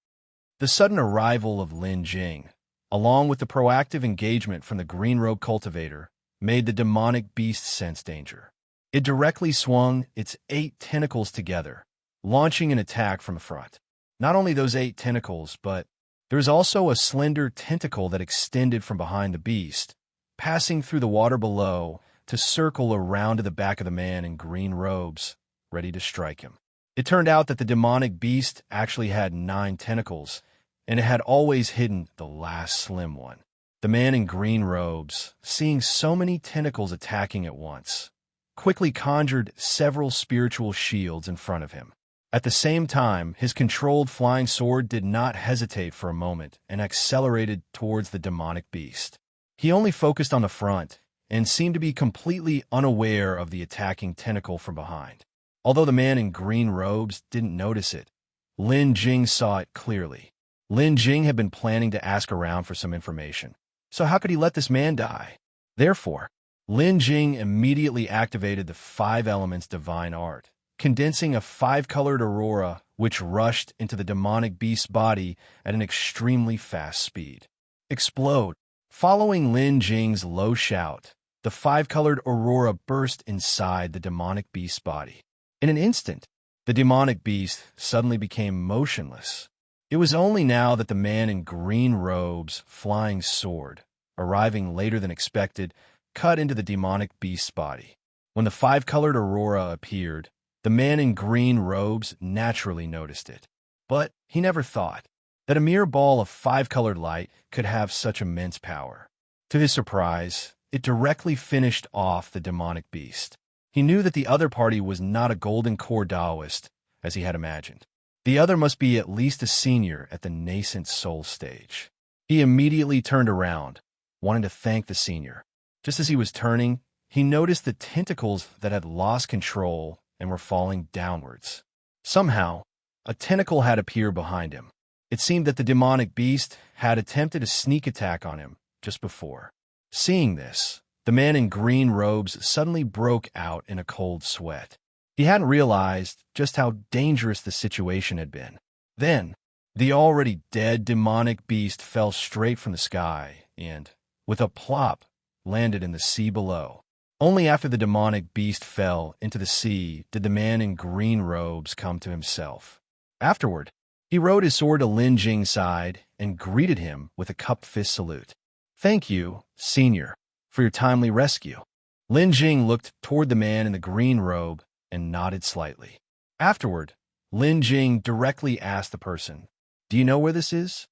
Speaker 1: The sudden arrival of Lin Jing, along with the proactive engagement from the green robe cultivator, made the demonic beast sense danger. It directly swung its 8 tentacles together, launching an attack from the front. Not only those 8 tentacles, but there was also a slender tentacle that extended from behind the beast, passing through the water below to circle around to the back of the man in green robes, ready to strike him. It turned out that the demonic beast actually had 9 tentacles, and it had always hidden the last slim one. The man in green robes, seeing so many tentacles attacking at once, quickly conjured several spiritual shields in front of him. At the same time, his controlled flying sword did not hesitate for a moment and accelerated towards the demonic beast. He only focused on the front and seemed to be completely unaware of the attacking tentacle from behind. Although the man in green robes didn't notice it, Lin Jing saw it clearly. Lin Jing had been planning to ask around for some information. So how could he let this man die? Therefore, Lin Jing immediately activated the 5 elements divine art, condensing a 5-colored aurora which rushed into the demonic beast's body at an extremely fast speed. Explode! Following Lin Jing's low shout, the 5-colored aurora burst inside the demonic beast's body. In an instant, the demonic beast suddenly became motionless. It was only now that the man in green robes' flying sword, arriving later than expected, cut into the demonic beast's body. When the 5-colored aurora appeared, the man in green robes naturally noticed it. But he never thought that a mere ball of 5-colored light could have such immense power. To his surprise, it directly finished off the demonic beast. He knew that the other party was not a golden core Taoist, as he had imagined. The other must be at least a senior at the nascent soul stage. He immediately turned around, wanting to thank the senior. Just as he was turning, he noticed the tentacles that had lost control and were falling downwards. Somehow, a tentacle had appeared behind him. It seemed that the demonic beast had attempted a sneak attack on him just before. Seeing this, the man in green robes suddenly broke out in a cold sweat. He hadn't realized just how dangerous the situation had been. Then, the already dead demonic beast fell straight from the sky and, with a plop, landed in the sea below. Only after the demonic beast fell into the sea did the man in green robes come to himself. Afterward, he rode his sword to Lin Jing's side and greeted him with a cupped fist salute. "Thank you, senior, for your timely rescue." Lin Jing looked toward the man in the green robe and nodded slightly. Afterward, Lin Jing directly asked the person, "Do you know where this is?"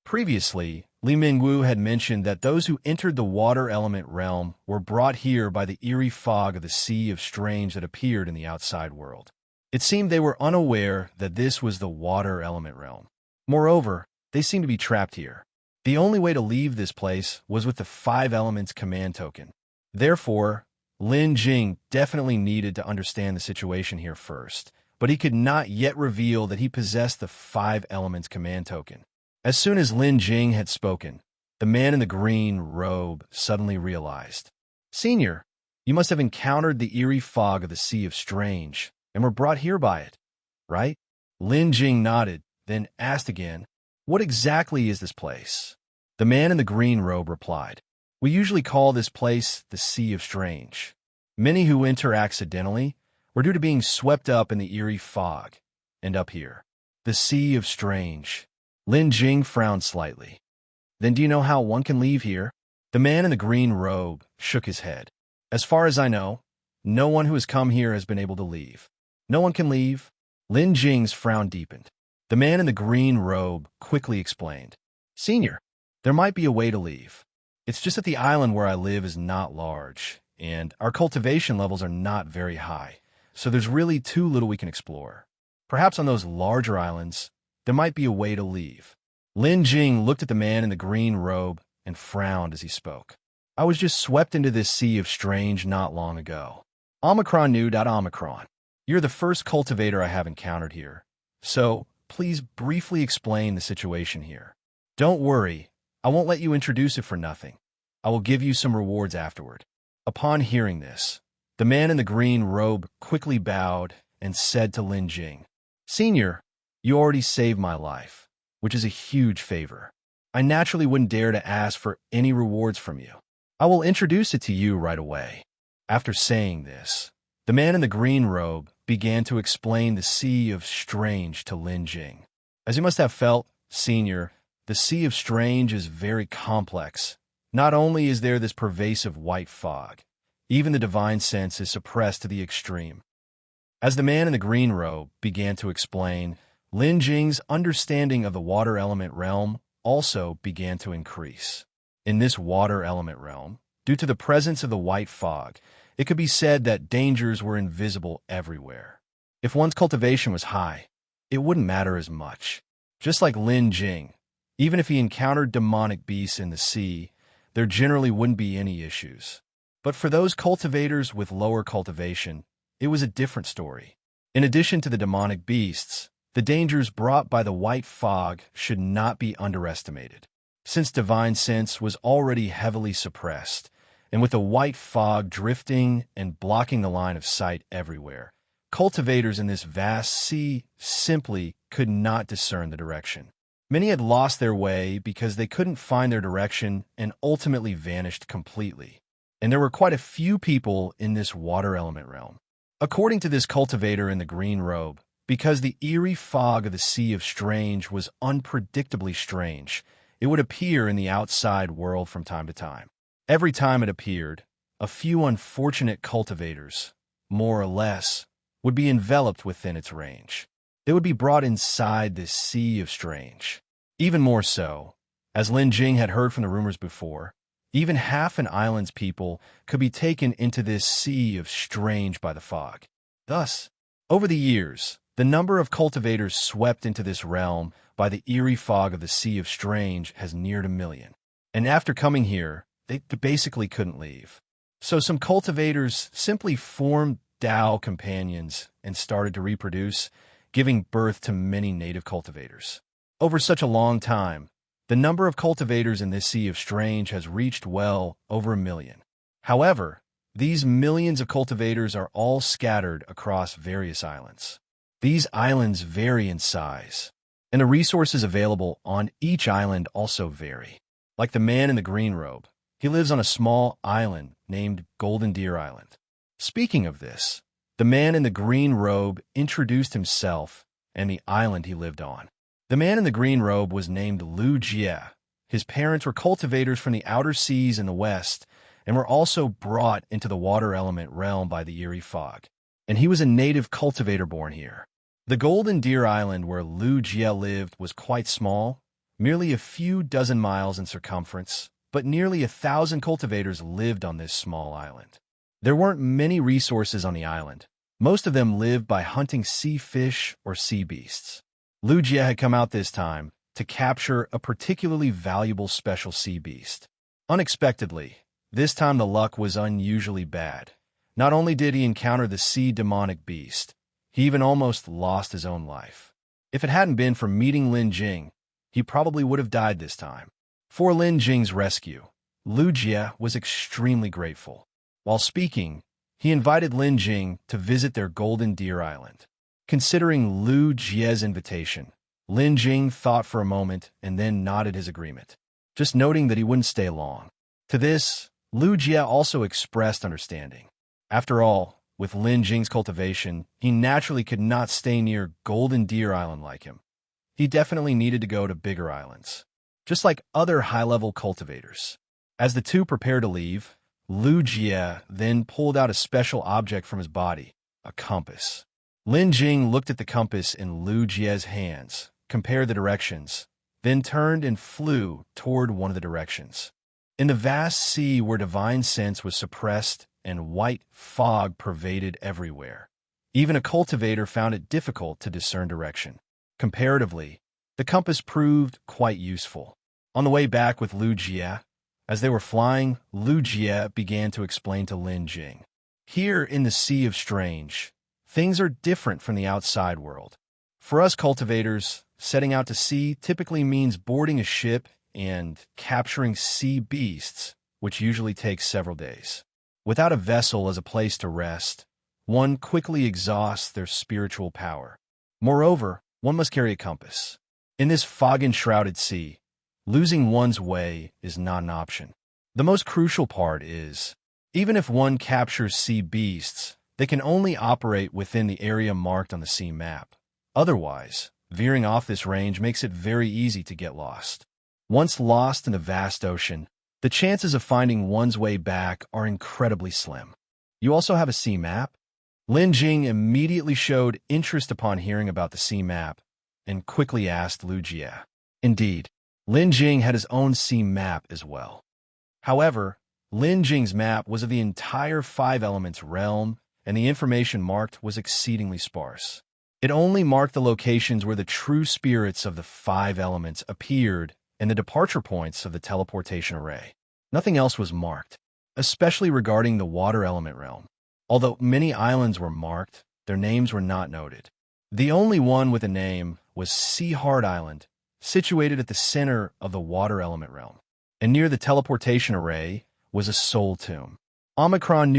Speaker 1: Previously, Li Mingwu had mentioned that those who entered the water element realm were brought here by the eerie fog of the Sea of Strange that appeared in the outside world. It seemed they were unaware that this was the water element realm. Moreover, they seemed to be trapped here. The only way to leave this place was with the 5 elements command token. Therefore, Lin Jing definitely needed to understand the situation here first, but he could not yet reveal that he possessed the 5 elements command token. As soon as Lin Jing had spoken, the man in the green robe suddenly realized. "Senior, you must have encountered the eerie fog of the Sea of Strange and were brought here by it, right?" Lin Jing nodded, then asked again, "What exactly is this place?" The man in the green robe replied, "We usually call this place the Sea of Strange. Many who enter accidentally were due to being swept up in the eerie fog, and up here. The Sea of Strange." Lin Jing frowned slightly. "Then do you know how one can leave here?" The man in the green robe shook his head. "As far as I know, no one who has come here has been able to leave." "No one can leave?" Lin Jing's frown deepened. The man in the green robe quickly explained, "Senior, there might be a way to leave. It's just that the island where I live is not large, and our cultivation levels are not very high, so there's really too little we can explore. Perhaps on those larger islands, there might be a way to leave." Lin Jing looked at the man in the green robe and frowned as he spoke. "I was just swept into this Sea of Strange not long ago. Omicron knew. Omicron. You're the first cultivator I have encountered here, so please briefly explain the situation here. Don't worry, I won't let you introduce it for nothing. I will give you some rewards afterward." Upon hearing this, the man in the green robe quickly bowed and said to Lin Jing, "Senior, you already saved my life, which is a huge favor. I naturally wouldn't dare to ask for any rewards from you. I will introduce it to you right away." After saying this, the man in the green robe began to explain the Sea of Strange to Lin Jing. As you must have felt, Senior, the Sea of Strange is very complex. Not only is there this pervasive white fog, even the divine sense is suppressed to the extreme. As the man in the green robe began to explain, Lin Jing's understanding of the water element realm also began to increase. In this water element realm, due to the presence of the white fog, it could be said that dangers were invisible everywhere. If one's cultivation was high, it wouldn't matter as much. Just like Lin Jing, even if he encountered demonic beasts in the sea, there generally wouldn't be any issues. But for those cultivators with lower cultivation, it was a different story. In addition to the demonic beasts, the dangers brought by the white fog should not be underestimated. Since divine sense was already heavily suppressed, and with the white fog drifting and blocking the line of sight everywhere, cultivators in this vast sea simply could not discern the direction. Many had lost their way because they couldn't find their direction and ultimately vanished completely. And there were quite a few people in this water element realm. According to this cultivator in the green robe, because the eerie fog of the Sea of Strange was unpredictably strange, it would appear in the outside world from time to time. Every time it appeared, a few unfortunate cultivators, more or less, would be enveloped within its range. They would be brought inside this Sea of Strange. Even more so, as Lin Jing had heard from the rumors before, even half an island's people could be taken into this Sea of Strange by the fog. Thus, over the years, the number of cultivators swept into this realm by the eerie fog of the Sea of Strange has neared 1 million. And after coming here, they basically couldn't leave. So some cultivators simply formed Dao companions and started to reproduce, giving birth to many native cultivators. Over such a long time, the number of cultivators in this Sea of Strange has reached well over 1 million. However, these millions of cultivators are all scattered across various islands. These islands vary in size, and the resources available on each island also vary. Like the man in the green robe, he lives on a small island named Golden Deer Island. Speaking of this, the man in the green robe introduced himself and the island he lived on. The man in the green robe was named Lu Jie. His parents were cultivators from the outer seas in the west and were also brought into the water element realm by the eerie fog. And he was a native cultivator born here. The Golden Deer Island where Lu Jie lived was quite small, merely a few dozen miles in circumference, but nearly 1,000 cultivators lived on this small island. There weren't many resources on the island. Most of them lived by hunting sea fish or sea beasts. Lu Jie had come out this time to capture a particularly valuable special sea beast. Unexpectedly, this time the luck was unusually bad. Not only did he encounter the sea demonic beast, he even almost lost his own life. If it hadn't been for meeting Lin Jing, he probably would have died this time. For Lin Jing's rescue, Lu Jie was extremely grateful. While speaking, he invited Lin Jing to visit their Golden Deer Island. Considering Lu Jie's invitation, Lin Jing thought for a moment and then nodded his agreement, just noting that he wouldn't stay long. To this, Lu Jie also expressed understanding. After all, with Lin Jing's cultivation, he naturally could not stay near Golden Deer Island like him. He definitely needed to go to bigger islands, just like other high-level cultivators. As the two prepared to leave, Lu Jie then pulled out a special object from his body, a compass. Lin Jing looked at the compass in Lu Jie's hands, compared the directions, then turned and flew toward one of the directions. In the vast sea where divine sense was suppressed and white fog pervaded everywhere, even a cultivator found it difficult to discern direction. Comparatively, the compass proved quite useful. On the way back with Lu Jie, as they were flying, Lu Jie began to explain to Lin Jing. Here in the Sea of Strange, things are different from the outside world. For us cultivators, setting out to sea typically means boarding a ship and capturing sea beasts, which usually takes several days. Without a vessel as a place to rest, one quickly exhausts their spiritual power. Moreover, one must carry a compass. In this fog-enshrouded sea, losing one's way is not an option. The most crucial part is, even if one captures sea beasts, they can only operate within the area marked on the sea map. Otherwise, veering off this range makes it very easy to get lost. Once lost in the vast ocean, the chances of finding one's way back are incredibly slim. You also have a sea map? Lin Jing immediately showed interest upon hearing about the sea map and quickly asked Lu Jie. Indeed, Lin Jing had his own sea map as well. However, Lin Jing's map was of the entire five elements realm, and the information marked was exceedingly sparse. It only marked the locations where the true spirits of the five elements appeared and the departure points of the teleportation array. Nothing else was marked, especially regarding the water element realm. Although many islands were marked, their names were not noted. The only one with a name was Seaheart Island, situated at the center of the water element realm. And near the teleportation array was a soul tomb. Omicron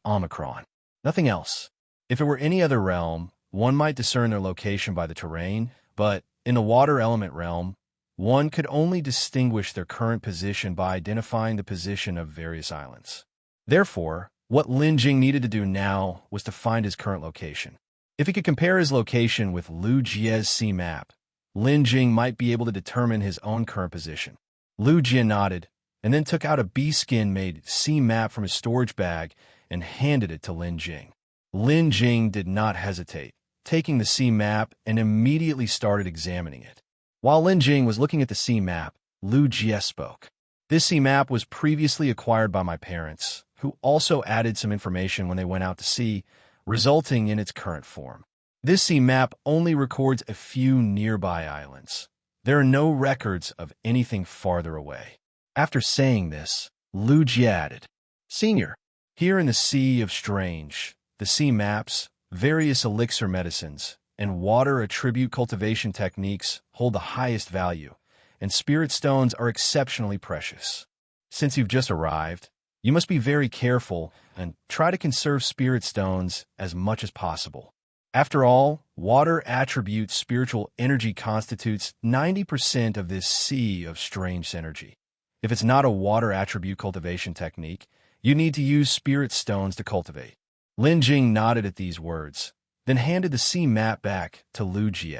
Speaker 1: Omicron. Nothing else. If it were any other realm, one might discern their location by the terrain, but in the water element realm, one could only distinguish their current position by identifying the position of various islands. Therefore, what Lin Jing needed to do now was to find his current location. If he could compare his location with Lu Jie's sea map, Lin Jing might be able to determine his own current position. Lu Jie nodded, and then took out a bee-skin-made sea map from his storage bag and handed it to Lin Jing. Lin Jing did not hesitate, taking the sea map and immediately started examining it. While Lin Jing was looking at the sea map, Lu Jie spoke. This sea map was previously acquired by my parents, who also added some information when they went out to sea, resulting in its current form. This sea map only records a few nearby islands. There are no records of anything farther away. After saying this, Lu Jie added, Senior, here in the Sea of Strange, the sea maps, various elixir medicines, and water attribute cultivation techniques hold the highest value, and spirit stones are exceptionally precious. Since you've just arrived, you must be very careful and try to conserve spirit stones as much as possible. After all, water attribute spiritual energy constitutes 90% of this sea of strange energy. If it's not a water attribute cultivation technique, you need to use spirit stones to cultivate. Lin Jing nodded at these words, then handed the sea map back to Lu Jie.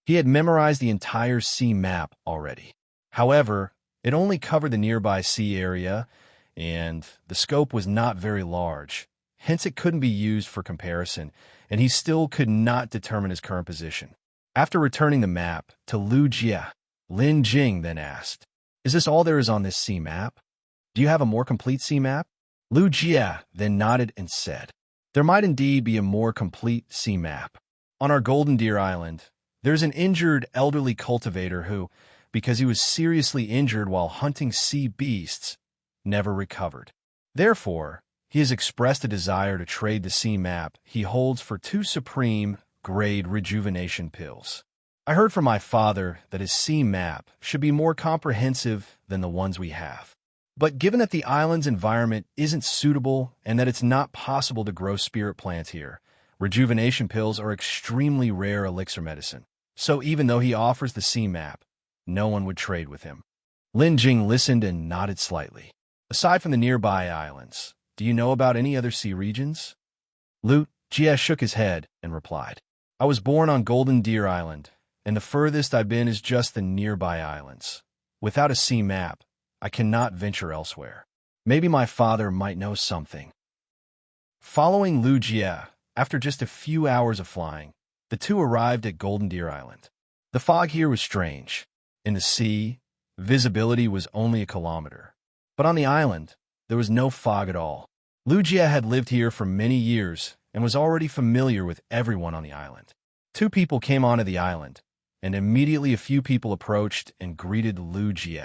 Speaker 1: He had memorized the entire sea map already. However, it only covered the nearby sea area, and the scope was not very large. Hence, it couldn't be used for comparison, and he still could not determine his current position. After returning the map to Lu Jie, Lin Jing then asked, Is this all there is on this sea map? Do you have a more complete sea map? Lu Jie then nodded and said, There might indeed be a more complete sea map. On our Golden Deer Island, there's an injured elderly cultivator who, because he was seriously injured while hunting sea beasts, never recovered. Therefore, he has expressed a desire to trade the sea map he holds for 2 supreme-grade rejuvenation pills. I heard from my father that his sea map should be more comprehensive than the ones we have. But given that the island's environment isn't suitable and that it's not possible to grow spirit plants here, rejuvenation pills are extremely rare elixir medicine. So even though he offers the sea map, no one would trade with him. Lin Jing listened and nodded slightly. Aside from the nearby islands, do you know about any other sea regions? Lu Jie shook his head and replied, I was born on Golden Deer Island, and the furthest I've been is just the nearby islands. Without a sea map, I cannot venture elsewhere. Maybe my father might know something. Following Lu Jie, after just a few hours of flying, the two arrived at Golden Deer Island. The fog here was strange. In the sea, visibility was only a kilometer. But on the island, there was no fog at all. Lu Jie had lived here for many years and was already familiar with everyone on the island. 2 people came onto the island, and immediately a few people approached and greeted Lu Jie.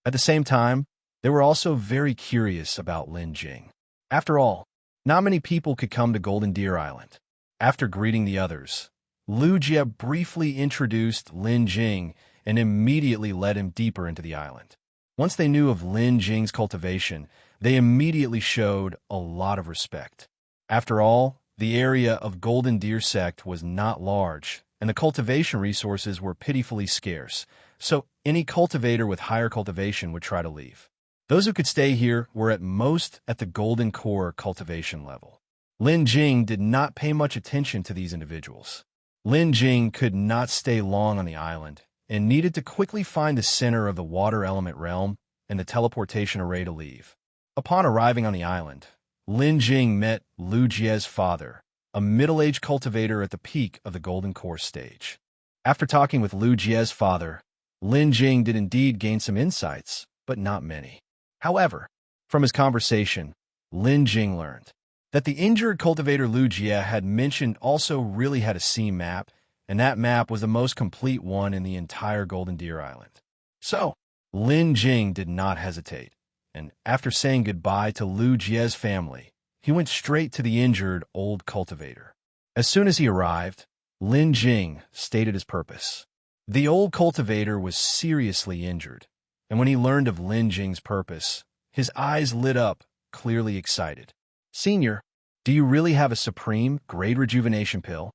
Speaker 1: At the same time, they were also very curious about Lin Jing. After all, not many people could come to Golden Deer Island. After greeting the others, Lu Jie briefly introduced Lin Jing and immediately led him deeper into the island. Once they knew of Lin Jing's cultivation, they immediately showed a lot of respect. After all, the area of Golden Deer Sect was not large, and the cultivation resources were pitifully scarce, so any cultivator with higher cultivation would try to leave. Those who could stay here were at most at the Golden Core cultivation level. Lin Jing did not pay much attention to these individuals. Lin Jing could not stay long on the island and needed to quickly find the center of the water element realm and the teleportation array to leave. Upon arriving on the island, Lin Jing met Lu Jie's father, a middle-aged cultivator at the peak of the Golden Core stage. After talking with Lu Jie's father, Lin Jing did indeed gain some insights, but not many. However, from his conversation, Lin Jing learned that the injured cultivator Lu Jie had mentioned also really had a sea map, and that map was the most complete one in the entire Golden Deer Island. So, Lin Jing did not hesitate, and after saying goodbye to Lu Jie's family, he went straight to the injured old cultivator. As soon as he arrived, Lin Jing stated his purpose. The old cultivator was seriously injured, and when he learned of Lin Jing's purpose, his eyes lit up, clearly excited. "Senior, do you really have a supreme grade rejuvenation pill?"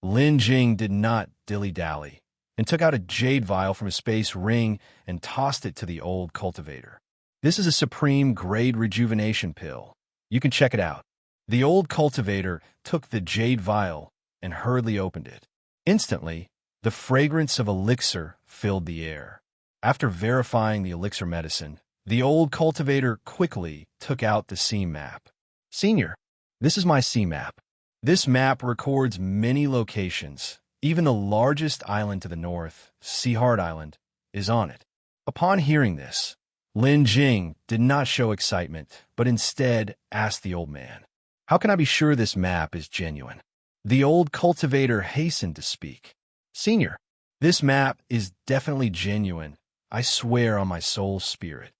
Speaker 1: Lin Jing did not dilly-dally and took out a jade vial from his space ring and tossed it to the old cultivator. "This is a supreme grade rejuvenation pill. You can check it out." The old cultivator took the jade vial and hurriedly opened it. Instantly, the fragrance of elixir filled the air. After verifying the elixir medicine, the old cultivator quickly took out the sea map. "Senior, this is my sea map. This map records many locations. Even the largest island to the north, Seaheart Island, is on it." Upon hearing this, Lin Jing did not show excitement, but instead asked the old man, "How can I be sure this map is genuine?" The old cultivator hastened to speak. "Senior, this map is definitely genuine. I swear on my soul's spirit."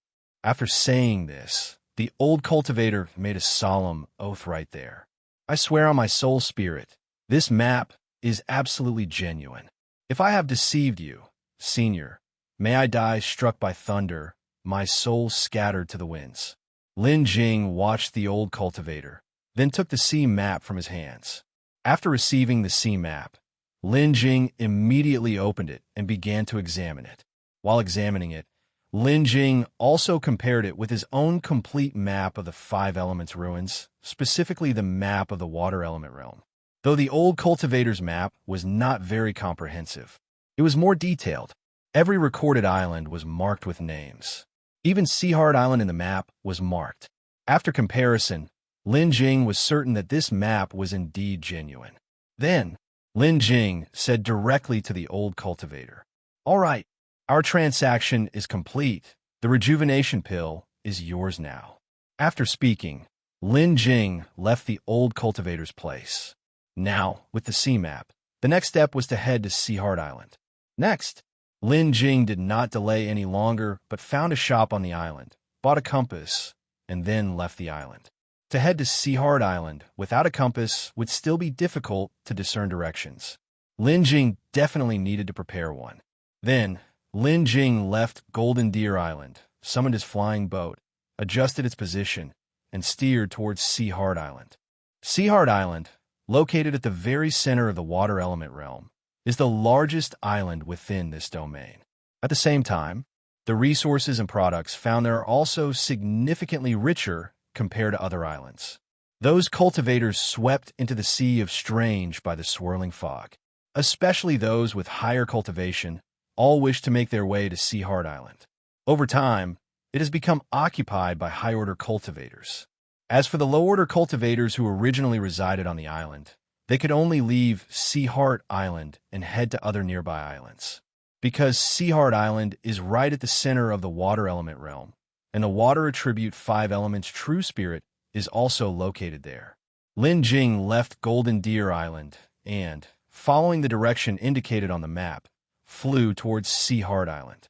Speaker 1: After saying this, the old cultivator made a solemn oath right there. "I swear on my soul's spirit, this map is absolutely genuine. If I have deceived you, Senior, may I die struck by thunder, my soul scattered to the winds." Lin Jing watched the old cultivator, then took the sea map from his hands. After receiving the sea map, Lin Jing immediately opened it and began to examine it. While examining it, Lin Jing also compared it with his own complete map of the 5 Elements ruins, specifically the map of the water element realm. Though the old cultivator's map was not very comprehensive, it was more detailed. Every recorded island was marked with names. Even Seaheart Island in the map was marked. After comparison, Lin Jing was certain that this map was indeed genuine. Then, Lin Jing said directly to the old cultivator, "All right, our transaction is complete. The rejuvenation pill is yours now." After speaking, Lin Jing left the old cultivator's place. Now, with the sea map, the next step was to head to Seaheart Island. Next, Lin Jing did not delay any longer, but found a shop on the island, bought a compass, and then left the island. To head to Seaheart Island without a compass would still be difficult to discern directions. Lin Jing definitely needed to prepare one. Then, Lin Jing left Golden Deer Island, summoned his flying boat, adjusted its position, and steered towards Seaheart Island. Seaheart Island, located at the very center of the water element realm, is the largest island within this domain. At the same time, the resources and products found there are also significantly richer compared to other islands. Those cultivators swept into the sea of strange by the swirling fog. Especially those with higher cultivation, all wish to make their way to Seaheart Island. Over time, it has become occupied by high-order cultivators. As for the low-order cultivators who originally resided on the island, they could only leave Seaheart Island and head to other nearby islands. Because Seaheart Island is right at the center of the water element realm, and the water attribute 5 Elements true spirit is also located there. Lin Jing left Golden Deer Island and, following the direction indicated on the map, flew towards Seaheart Island.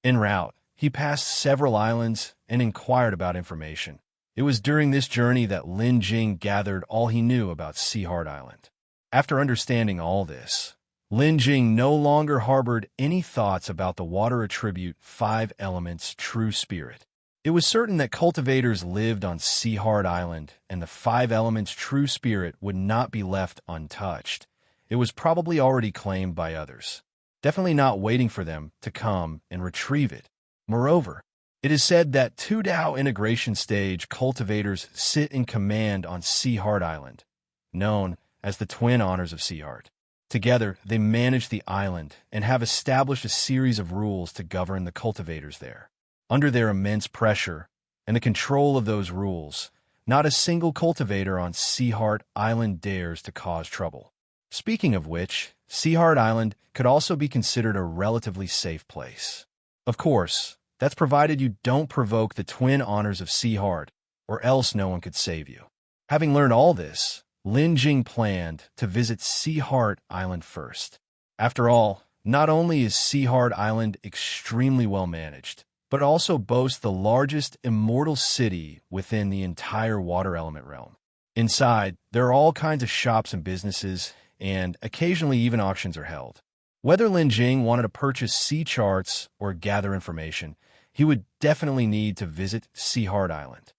Speaker 1: En route, he passed several islands and inquired about information. It was during this journey that Lin Jing gathered all he knew about Seaheart Island. After understanding all this, Lin Jing no longer harbored any thoughts about the water attribute 5 Elements true spirit. It was certain that cultivators lived on Seaheart Island, and the 5 Elements true spirit would not be left untouched. It was probably already claimed by others, definitely not waiting for them to come and retrieve it. Moreover, it is said that 2 Dao integration stage cultivators sit in command on Seaheart Island, known as the Twin Honors of Seaheart. Together, they manage the island and have established a series of rules to govern the cultivators there. Under their immense pressure and the control of those rules, not a single cultivator on Seaheart Island dares to cause trouble. Speaking of which, Seaheart Island could also be considered a relatively safe place. Of course, that's provided you don't provoke the twin honors of Seaheart, or else no one could save you. Having learned all this, Lin Jing planned to visit Seaheart Island first. After all, not only is Seaheart Island extremely well managed, but also boasts the largest immortal city within the entire water element realm. Inside, there are all kinds of shops and businesses, and occasionally even auctions are held. Whether Lin Jing wanted to purchase sea charts or gather information, he would definitely need to visit Seaheart Island.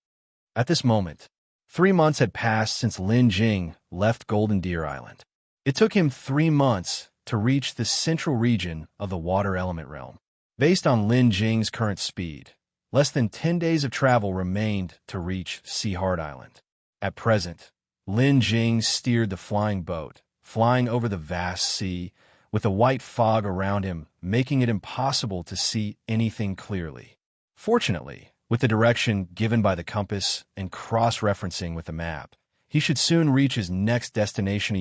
Speaker 1: At this moment, 3 months had passed since Lin Jing left Golden Deer Island. It took him 3 months to reach the central region of the water element realm. Based on Lin Jing's current speed, less than 10 days of travel remained to reach Seaheart Island. At present, Lin Jing steered the flying boat, flying over the vast sea, with a white fog around him, making it impossible to see anything clearly. Fortunately, with the direction given by the compass and cross-referencing with the map, he should soon reach his next destination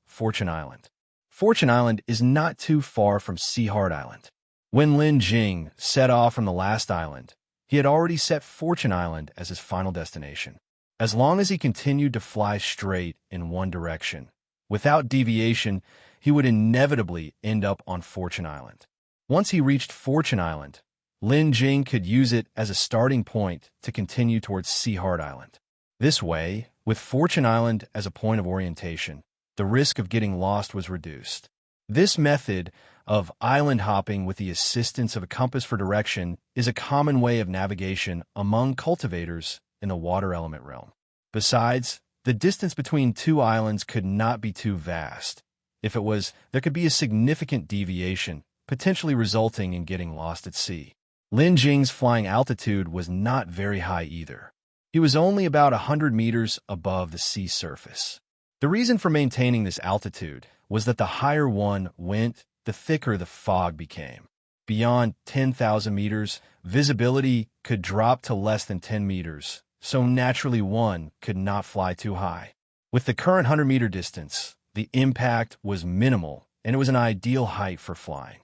Speaker 1: Fortune Island. Fortune Island is not too far from Seaheart Island. When Lin Jing set off from the last island, he had already set Fortune Island as his final destination. As long as he continued to fly straight in one direction, without deviation, he would inevitably end up on Fortune Island. Once he reached Fortune Island, Lin Jing could use it as a starting point to continue towards Seaheart Island. This way, with Fortune Island as a point of orientation, the risk of getting lost was reduced. This method of island hopping with the assistance of a compass for direction is a common way of navigation among cultivators in the water element realm. Besides, the distance between two islands could not be too vast. If it was, there could be a significant deviation, potentially resulting in getting lost at sea. Lin Jing's flying altitude was not very high either. He was only about 100 meters above the sea surface. The reason for maintaining this altitude was that the higher one went, the thicker the fog became. Beyond 10,000 meters, visibility could drop to less than 10 meters, so naturally one could not fly too high. With the current 100-meter distance, the impact was minimal, and it was an ideal height for flying.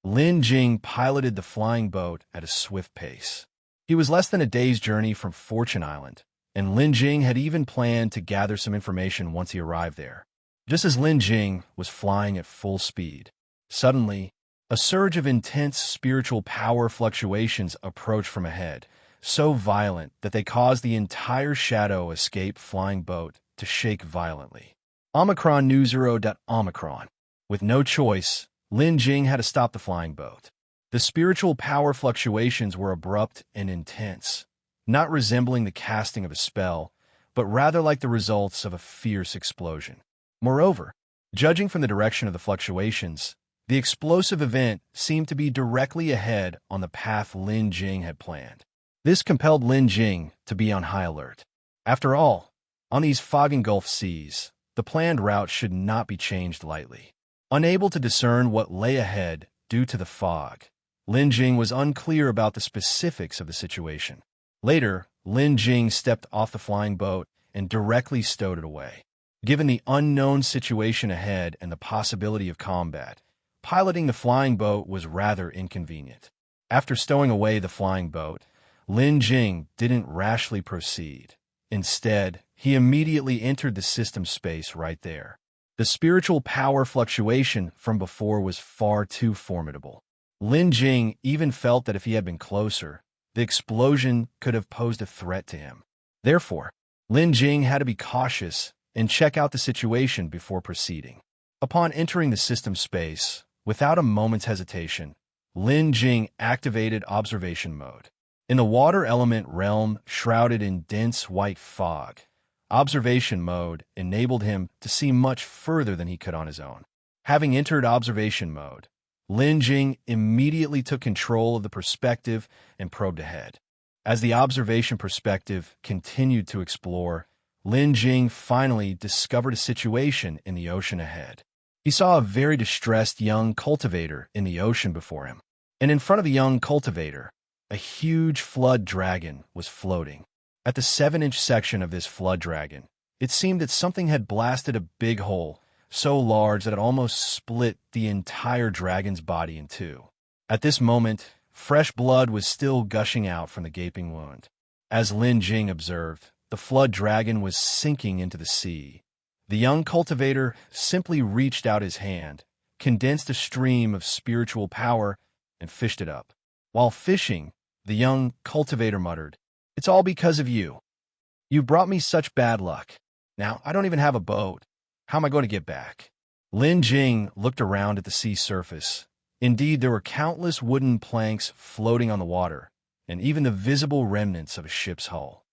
Speaker 1: Lin Jing piloted the flying boat at a swift pace. He was less than a day's journey from Fortune Island, and Lin Jing had even planned to gather some information once he arrived there. Just as Lin Jing was flying at full speed, suddenly, a surge of intense spiritual power fluctuations approached from ahead, so violent that they caused the entire Shadow Escape flying boat to shake violently. Omicron New Zero. Omicron. With no choice, Lin Jing had to stop the flying boat. The spiritual power fluctuations were abrupt and intense, not resembling the casting of a spell, but rather like the results of a fierce explosion. Moreover, judging from the direction of the fluctuations, the explosive event seemed to be directly ahead on the path Lin Jing had planned. This compelled Lin Jing to be on high alert. After all, on these fog-engulfed seas, the planned route should not be changed lightly. Unable to discern what lay ahead due to the fog, Lin Jing was unclear about the specifics of the situation. Later, Lin Jing stepped off the flying boat and directly stowed it away. Given the unknown situation ahead and the possibility of combat, piloting the flying boat was rather inconvenient. After stowing away the flying boat, Lin Jing didn't rashly proceed. Instead, he immediately entered the system space right there. The spiritual power fluctuation from before was far too formidable. Lin Jing even felt that if he had been closer, the explosion could have posed a threat to him. Therefore, Lin Jing had to be cautious and check out the situation before proceeding. Upon entering the system space, without a moment's hesitation, Lin Jing activated observation mode. In the water element realm shrouded in dense white fog, observation mode enabled him to see much further than he could on his own. Having entered observation mode, Lin Jing immediately took control of the perspective and probed ahead. As the observation perspective continued to explore, Lin Jing finally discovered a situation in the ocean ahead. He saw a very distressed young cultivator in the ocean before him, and in front of the young cultivator, a huge flood dragon was floating. At the 7-inch section of this flood dragon, it seemed that something had blasted a big hole, so large that it almost split the entire dragon's body in two. At this moment, fresh blood was still gushing out from the gaping wound. As Lin Jing observed, the flood dragon was sinking into the sea. The young cultivator simply reached out his hand, condensed a stream of spiritual power, and fished it up. While fishing, the young cultivator muttered, "It's all because of you. You brought me such bad luck. Now, I don't even have a boat. How am I going to get back?" Lin Jing looked around at the sea surface. Indeed, there were countless wooden planks floating on the water, and even the visible remnants of a ship's hull.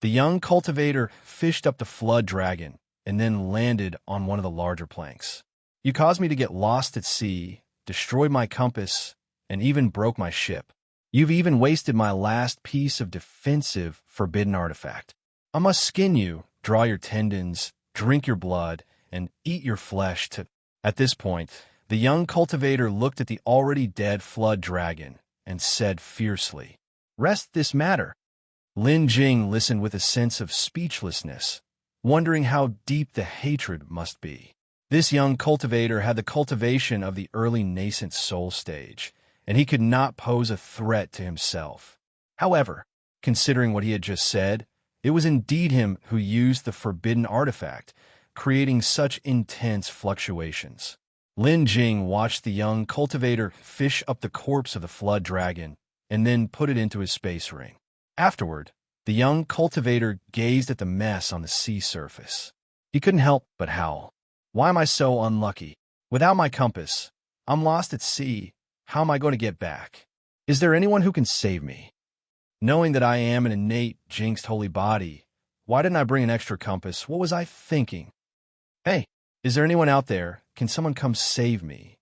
Speaker 1: The young cultivator fished up the flood dragon and then landed on one of the larger planks. "You caused me to get lost at sea, destroyed my compass, and even broke my ship. You've even wasted my last piece of defensive forbidden artifact. I must skin you, draw your tendons, drink your blood, and eat your flesh to—" At this point, the young cultivator looked at the already dead flood dragon and said fiercely, "Rest this matter." Lin Jing listened with a sense of speechlessness, wondering how deep the hatred must be. This young cultivator had the cultivation of the early nascent soul stage, and he could not pose a threat to himself. However, considering what he had just said, it was indeed him who used the forbidden artifact, creating such intense fluctuations. Lin Jing watched the young cultivator fish up the corpse of the flood dragon and then put it into his space ring. Afterward, the young cultivator gazed at the mess on the sea surface. He couldn't help but howl. "Why am I so unlucky? Without my compass, I'm lost at sea. How am I going to get back? Is there anyone who can save me? Knowing that I am an innate, jinxed holy body, why didn't I bring an extra compass? What was I thinking? Hey, is there anyone out there? Can someone come save me?"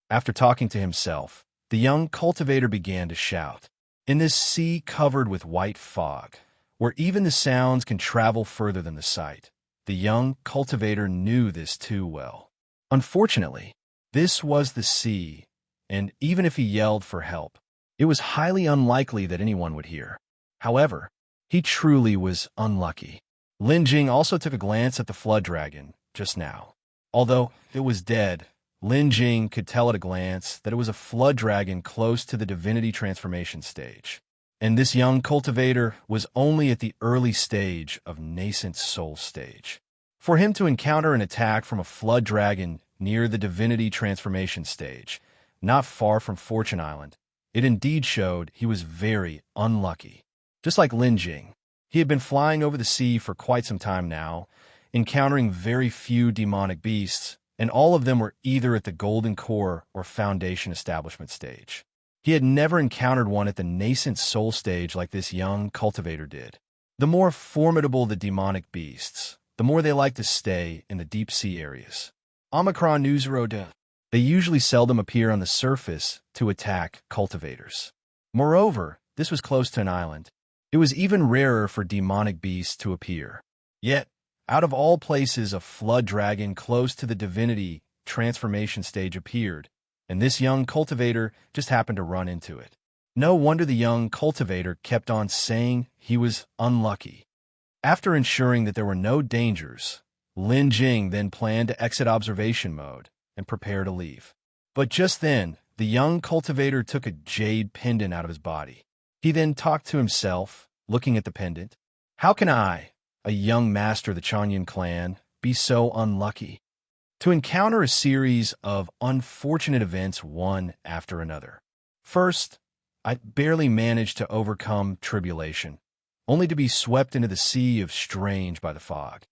Speaker 1: After talking to himself, the young cultivator began to shout. In this sea covered with white fog, where even the sounds can travel further than the sight, the young cultivator knew this too well. Unfortunately, this was the sea, and even if he yelled for help, it was highly unlikely that anyone would hear. However, he truly was unlucky. Lin Jing also took a glance at the flood dragon just now. Although it was dead, Lin Jing could tell at a glance that it was a flood dragon close to the divinity transformation stage. And this young cultivator was only at the early stage of nascent soul stage. For him to encounter an attack from a flood dragon near the divinity transformation stage, not far from Fortune Island, it indeed showed he was very unlucky. Just like Lin Jing, he had been flying over the sea for quite some time now, encountering very few demonic beasts, and all of them were either at the golden core or foundation establishment stage. He had never encountered one at the nascent soul stage like this young cultivator did. The more formidable the demonic beasts, the more they like to stay in the deep sea areas. Omicron Newsroda. They usually seldom appear on the surface to attack cultivators. Moreover, this was close to an island. It was even rarer for demonic beasts to appear. Yet, out of all places, a flood dragon close to the divinity transformation stage appeared, and this young cultivator just happened to run into it. No wonder the young cultivator kept on saying he was unlucky. After ensuring that there were no dangers, Lin Jing then planned to exit observation mode and prepare to leave. But just then, the young cultivator took a jade pendant out of his body. He then talked to himself, looking at the pendant. How can I, a young master of the Changyun clan, be so unlucky? To encounter a series of unfortunate events one after another. First, I barely managed to overcome tribulation, only to be swept into the sea of strange by the fog.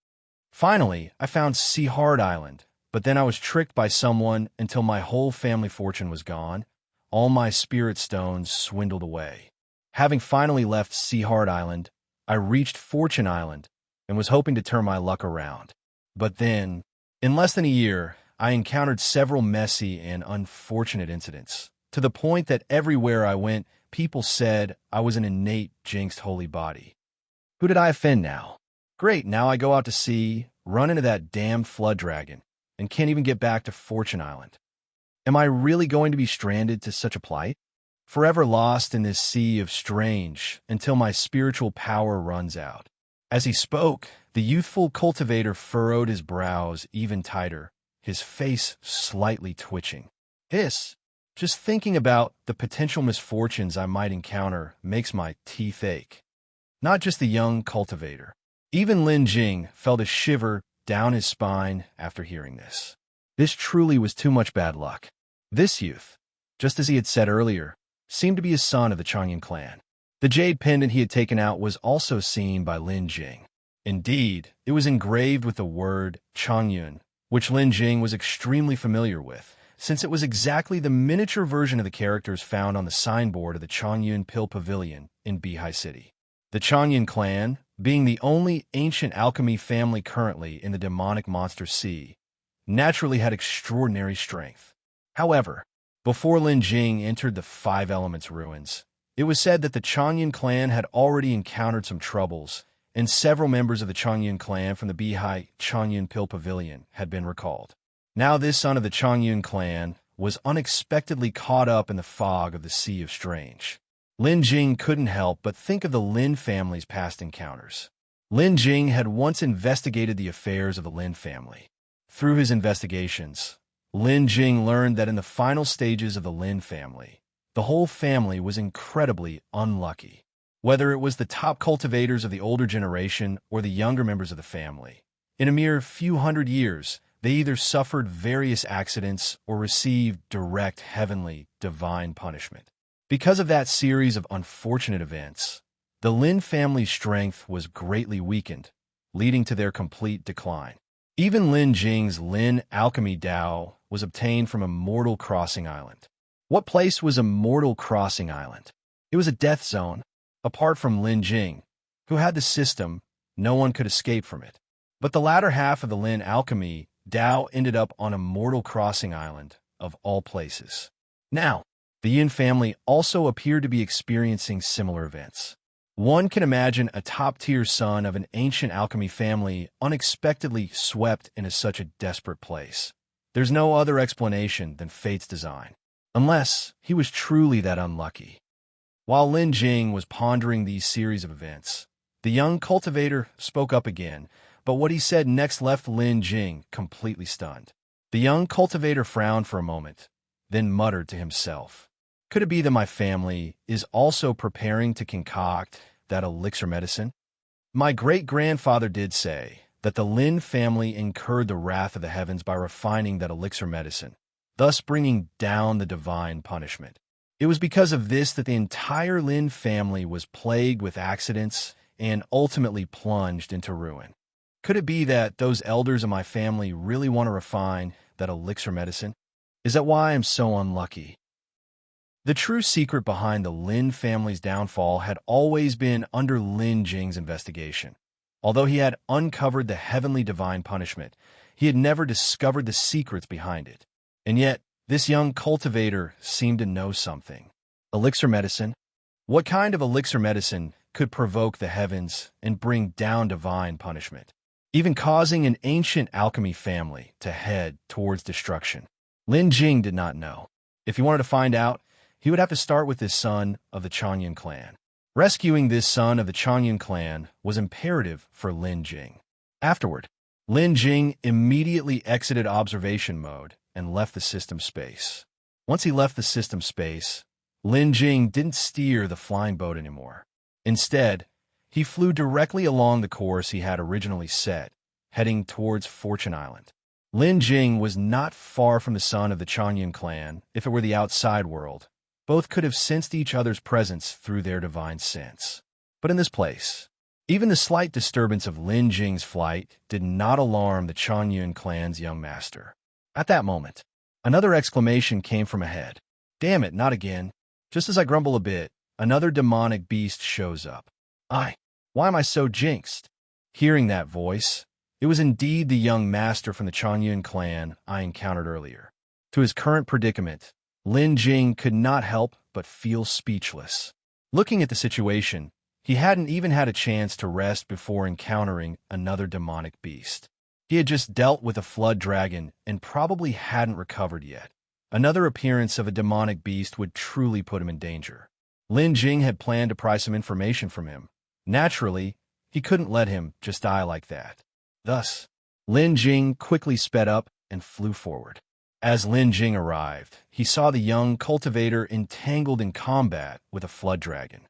Speaker 1: Finally, I found Seaheart Island, but then I was tricked by someone until my whole family fortune was gone. All my spirit stones swindled away. Having finally left Seaheart Island, I reached Fortune Island and was hoping to turn my luck around. But then, in less than a year, I encountered several messy and unfortunate incidents, to the point that everywhere I went, people said I was an innate, jinxed holy body. Who did I offend now? Great, now I go out to sea, run into that damned flood dragon, and can't even get back to Fortune Island. Am I really going to be stranded to such a plight? forever lost in this sea of strange until my spiritual power runs out." As he spoke, the youthful cultivator furrowed his brows even tighter, his face slightly twitching. Just thinking about the potential misfortunes I might encounter makes my teeth ache." Not just the young cultivator. Even Lin Jing felt a shiver down his spine after hearing this. This truly was too much bad luck. This youth, just as he had said earlier, seemed to be a son of the Changyun clan. The jade pendant he had taken out was also seen by Lin Jing. Indeed, it was engraved with the word Changyun, which Lin Jing was extremely familiar with, since it was exactly the miniature version of the characters found on the signboard of the Changyun Pill Pavilion in Bihai City. The Changyun clan, being the only ancient alchemy family currently in the demonic monster sea, naturally had extraordinary strength. However, before Lin Jing entered the Five Elements ruins, it was said that the Changyun clan had already encountered some troubles, and several members of the Changyun clan from the Bihai Changyun Pill Pavilion had been recalled. Now this son of the Changyun clan was unexpectedly caught up in the fog of the Sea of Strange. Lin Jing couldn't help but think of the Lin family's past encounters. Lin Jing had once investigated the affairs of the Lin family. Through his investigations, Lin Jing learned that in the final stages of the Lin family, the whole family was incredibly unlucky. Whether it was the top cultivators of the older generation or the younger members of the family, in a mere few hundred years, they either suffered various accidents or received direct heavenly, divine punishment. Because of that series of unfortunate events, the Lin family's strength was greatly weakened, leading to their complete decline. Even Lin Jing's Lin alchemy Dao was obtained from Immortal Crossing Island. What place was Immortal Crossing Island? It was a death zone. Apart from Lin Jing, who had the system, no one could escape from it. But the latter half of the Lin alchemy Dao ended up on Immortal Crossing Island, of all places. Now, the Yin family also appeared to be experiencing similar events. One can imagine a top-tier son of an ancient alchemy family unexpectedly swept into such a desperate place. There's no other explanation than fate's design, unless he was truly that unlucky. While Lin Jing was pondering these series of events, the young cultivator spoke up again, but what he said next left Lin Jing completely stunned. The young cultivator frowned for a moment, then muttered to himself, "Could it be that my family is also preparing to concoct that elixir medicine? My great-grandfather did say that the Lin family incurred the wrath of the heavens by refining that elixir medicine, thus bringing down the divine punishment. It was because of this that the entire Lin family was plagued with accidents and ultimately plunged into ruin. Could it be that those elders of my family really want to refine that elixir medicine? Is that why I'm so unlucky?" The true secret behind the Lin family's downfall had always been under Lin Jing's investigation. Although he had uncovered the heavenly divine punishment, he had never discovered the secrets behind it. And yet, this young cultivator seemed to know something. Elixir medicine? What kind of elixir medicine could provoke the heavens and bring down divine punishment, even causing an ancient alchemy family to head towards destruction? Lin Jing did not know. If he wanted to find out, he would have to start with this son of the Changyun clan. Rescuing this son of the Changyun clan was imperative for Lin Jing. Afterward, Lin Jing immediately exited observation mode and left the system space. Once he left the system space, Lin Jing didn't steer the flying boat anymore. Instead, he flew directly along the course he had originally set, heading towards Fortune Island. Lin Jing was not far from the son of the Changyun clan. If it were the outside world, both could have sensed each other's presence through their divine sense. But in this place, even the slight disturbance of Lin Jing's flight did not alarm the Changyun clan's young master. At that moment, another exclamation came from ahead. "Damn it, not again." Just as I grumble a bit, another demonic beast shows up. Why am I so jinxed? Hearing that voice, it was indeed the young master from the Changyun clan I encountered earlier. To his current predicament, Lin Jing could not help but feel speechless. Looking at the situation, he hadn't even had a chance to rest before encountering another demonic beast. He had just dealt with a flood dragon and probably hadn't recovered yet. Another appearance of a demonic beast would truly put him in danger. Lin Jing had planned to pry some information from him. Naturally, he couldn't let him just die like that. Thus, Lin Jing quickly sped up and flew forward. As Lin Jing arrived, he saw the young cultivator entangled in combat with a flood dragon.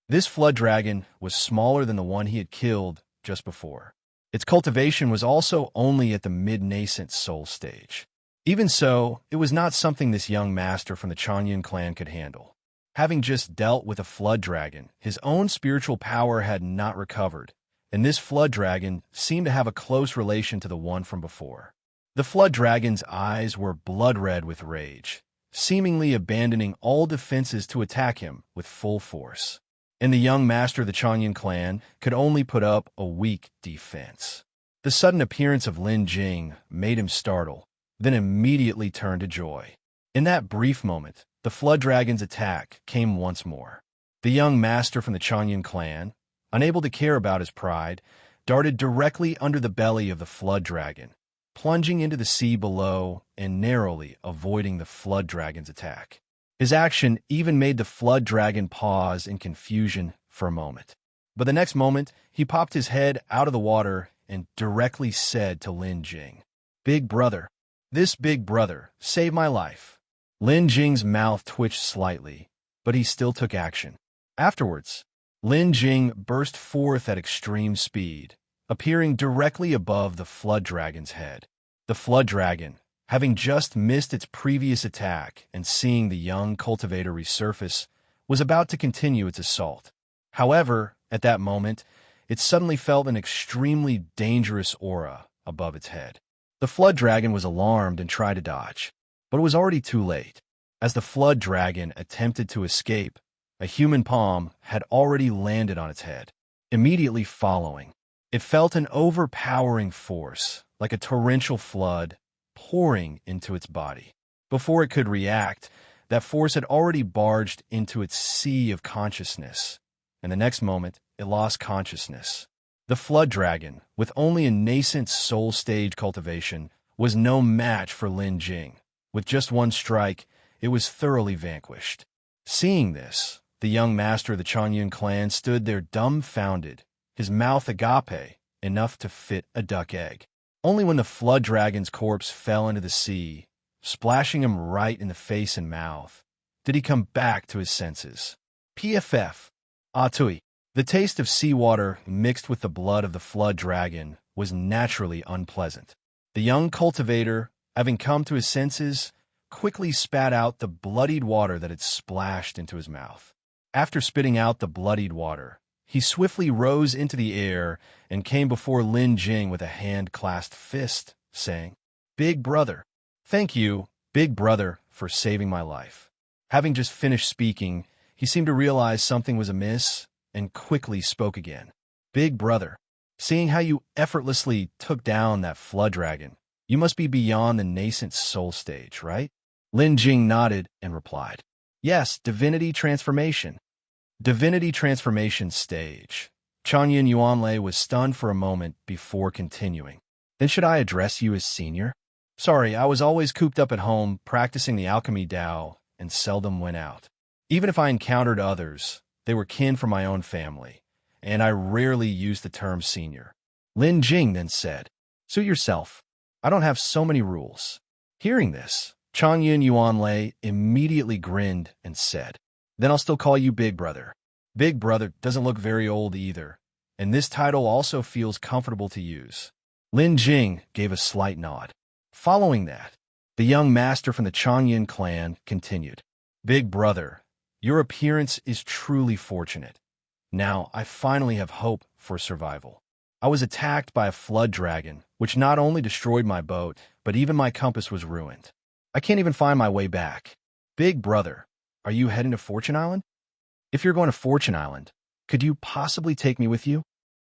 Speaker 1: This flood dragon was smaller than the one he had killed just before. Its cultivation was also only at the mid-nascent soul stage. Even so, it was not something this young master from the Changyun clan could handle. Having just dealt with a flood dragon, his own spiritual power had not recovered, and this flood dragon seemed to have a close relation to the one from before. The flood dragon's eyes were blood-red with rage, seemingly abandoning all defenses to attack him with full force. And the young master of the Changyun clan could only put up a weak defense. The sudden appearance of Lin Jing made him startle, then immediately turn to joy. In that brief moment, the flood dragon's attack came once more. The young master from the Changyun clan, unable to care about his pride, darted directly under the belly of the flood dragon, plunging into the sea below and narrowly avoiding the flood dragon's attack. His action even made the flood dragon pause in confusion for a moment. But the next moment, he popped his head out of the water and directly said to Lin Jing, "Big brother, this big brother saved my life." Lin Jing's mouth twitched slightly, but he still took action. Afterwards, Lin Jing burst forth at extreme speed, appearing directly above the flood dragon's head. The flood dragon, having just missed its previous attack and seeing the young cultivator resurface, was about to continue its assault. However, at that moment, it suddenly felt an extremely dangerous aura above its head. The flood dragon was alarmed and tried to dodge, but it was already too late. As the flood dragon attempted to escape, a human palm had already landed on its head. Immediately following, it felt an overpowering force, like a torrential flood, pouring into its body. Before it could react, that force had already barged into its sea of consciousness, and the next moment, it lost consciousness. The flood dragon, with only a nascent soul stage cultivation, was no match for Lin Jing. With just one strike, it was thoroughly vanquished. Seeing this, the young master of the Changyun clan stood there dumbfounded, his mouth agape, enough to fit a duck egg. Only when the flood dragon's corpse fell into the sea, splashing him right in the face and mouth, did he come back to his senses. PFF. Atui. The taste of seawater mixed with the blood of the flood dragon was naturally unpleasant. The young cultivator, having come to his senses, quickly spat out the bloodied water that had splashed into his mouth. After spitting out the bloodied water, he swiftly rose into the air and came before Lin Jing with a hand-clasped fist, saying, "Big brother, thank you, big brother, for saving my life." Having just finished speaking, he seemed to realize something was amiss and quickly spoke again. "Big brother, seeing how you effortlessly took down that flood dragon, you must be beyond the nascent soul stage, right?" Lin Jing nodded and replied, "Yes, divinity transformation." Divinity transformation stage. Changyun Yuanlei was stunned for a moment before continuing. "Then should I address you as senior?" "Sorry, I was always cooped up at home practicing the alchemy Tao and seldom went out. Even if I encountered others, they were kin from my own family, and I rarely used the term senior." Lin Jing then said, "Suit yourself. I don't have so many rules." Hearing this, Changyun Yuanlei immediately grinned and said, "Then I'll still call you Big Brother. Big Brother doesn't look very old either, and this title also feels comfortable to use." Lin Jing gave a slight nod. Following that, the young master from the Changyun clan continued, "Big Brother, your appearance is truly fortunate. Now I finally have hope for survival. I was attacked by a flood dragon, which not only destroyed my boat, but even my compass was ruined. I can't even find my way back. Big Brother, are you heading to Fortune Island? If you're going to Fortune Island, could you possibly take me with you?"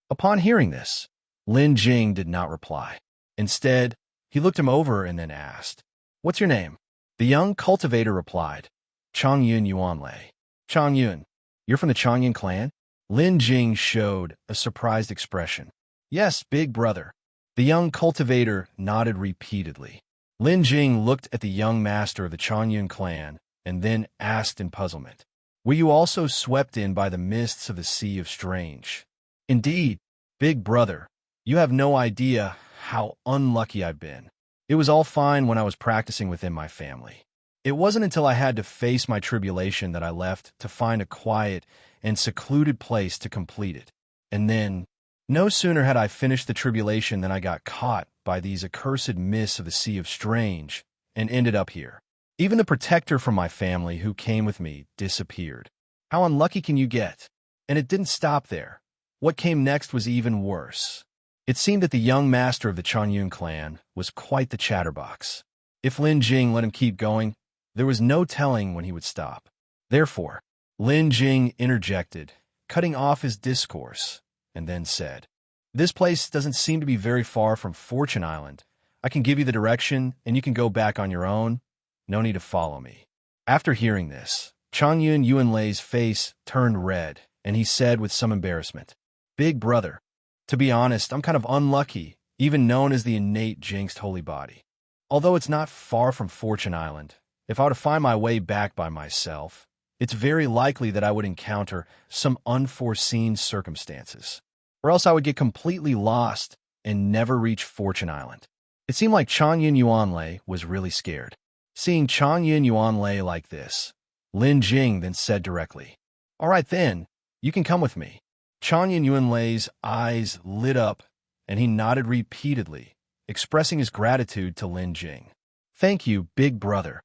Speaker 1: Upon hearing this, Lin Jing did not reply. Instead, he looked him over and then asked, "What's your name?" The young cultivator replied, "Changyun Yuanlei." "Changyun, you're from the Changyun clan?" Lin Jing showed a surprised expression. "Yes, Big Brother." The young cultivator nodded repeatedly. Lin Jing looked at the young master of the Changyun clan and then asked in puzzlement, "Were you also swept in by the mists of the Sea of Strange?" "Indeed, big brother. You have no idea how unlucky I've been. It was all fine when I was practicing within my family. It wasn't until I had to face my tribulation that I left to find a quiet and secluded place to complete it. And then, no sooner had I finished the tribulation than I got caught by these accursed mists of the Sea of Strange and ended up here. Even the protector from my family who came with me disappeared. How unlucky can you get?" And it didn't stop there. What came next was even worse. It seemed that the young master of the Changyun clan was quite the chatterbox. If Lin Jing let him keep going, there was no telling when he would stop. Therefore, Lin Jing interjected, cutting off his discourse, and then said, "This place doesn't seem to be very far from Fortune Island. I can give you the direction, and you can go back on your own. No need to follow me." After hearing this, Changyun Yuanlei's face turned red, and he said with some embarrassment, "Big brother, to be honest, I'm kind of unlucky, even known as the Innate Jinxed Holy Body. Although it's not far from Fortune Island, if I were to find my way back by myself, it's very likely that I would encounter some unforeseen circumstances, or else I would get completely lost and never reach Fortune Island." It seemed like Changyun Yuanlei was really scared. Seeing Changyun Yuanlei like this, Lin Jing then said directly, "All right then, you can come with me." Changyun Yuanlei's eyes lit up, and he nodded repeatedly, expressing his gratitude to Lin Jing. "Thank you, big brother."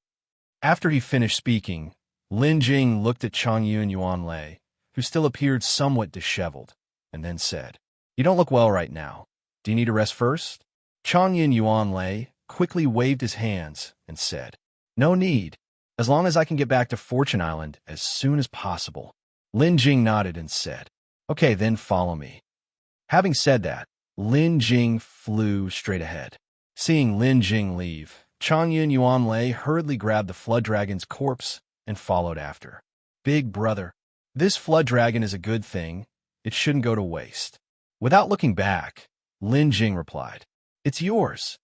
Speaker 1: After he finished speaking, Lin Jing looked at Changyun Yuanlei, who still appeared somewhat disheveled, and then said, "You don't look well right now. Do you need a rest first?" Changyun Yuanlei quickly waved his hands and said, "No need, as long as I can get back to Fortune Island as soon as possible." Lin Jing nodded and said, "Okay, then follow me." Having said that, Lin Jing flew straight ahead. Seeing Lin Jing leave, Changyun Yuanlei hurriedly grabbed the flood dragon's corpse and followed after. "Big brother, this flood dragon is a good thing. It shouldn't go to waste." Without looking back, Lin Jing replied, "It's yours."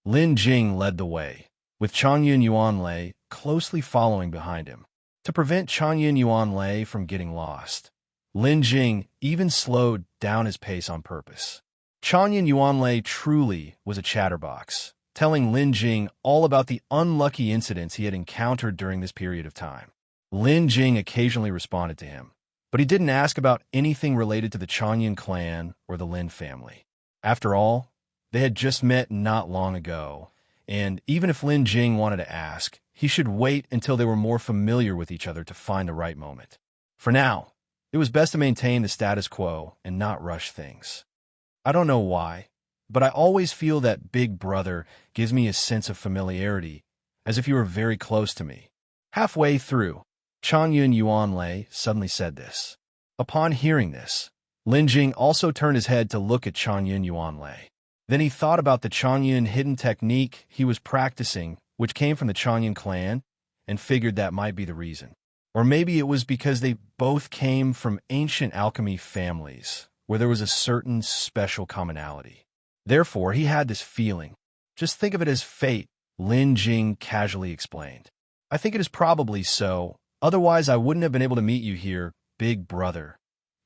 Speaker 1: Lin Jing led the way, with Changyun Yuanlei closely following behind him. To prevent Changyun Yuanlei from getting lost, Lin Jing even slowed down his pace on purpose. Changyun Yuanlei truly was a chatterbox, telling Lin Jing all about the unlucky incidents he had encountered during this period of time. Lin Jing occasionally responded to him, but he didn't ask about anything related to the Changyun clan or the Lin family. After all, they had just met not long ago, and even if Lin Jing wanted to ask, he should wait until they were more familiar with each other to find the right moment. For now, it was best to maintain the status quo and not rush things. I don't know why, but I always feel that Big Brother gives me a sense of familiarity, as if you were very close to me. Halfway through, Changyun Yuanlei suddenly said this. Upon hearing this, Lin Jing also turned his head to look at Changyun Yuanlei. Then he thought about the Changyun hidden technique he was practicing, which came from the Changyun clan, and figured that might be the reason. Or maybe it was because they both came from ancient alchemy families, where there was a certain special commonality. Therefore, he had this feeling. Just think of it as fate, Lin Jing casually explained. I think it is probably so, otherwise I wouldn't have been able to meet you here, Big Brother,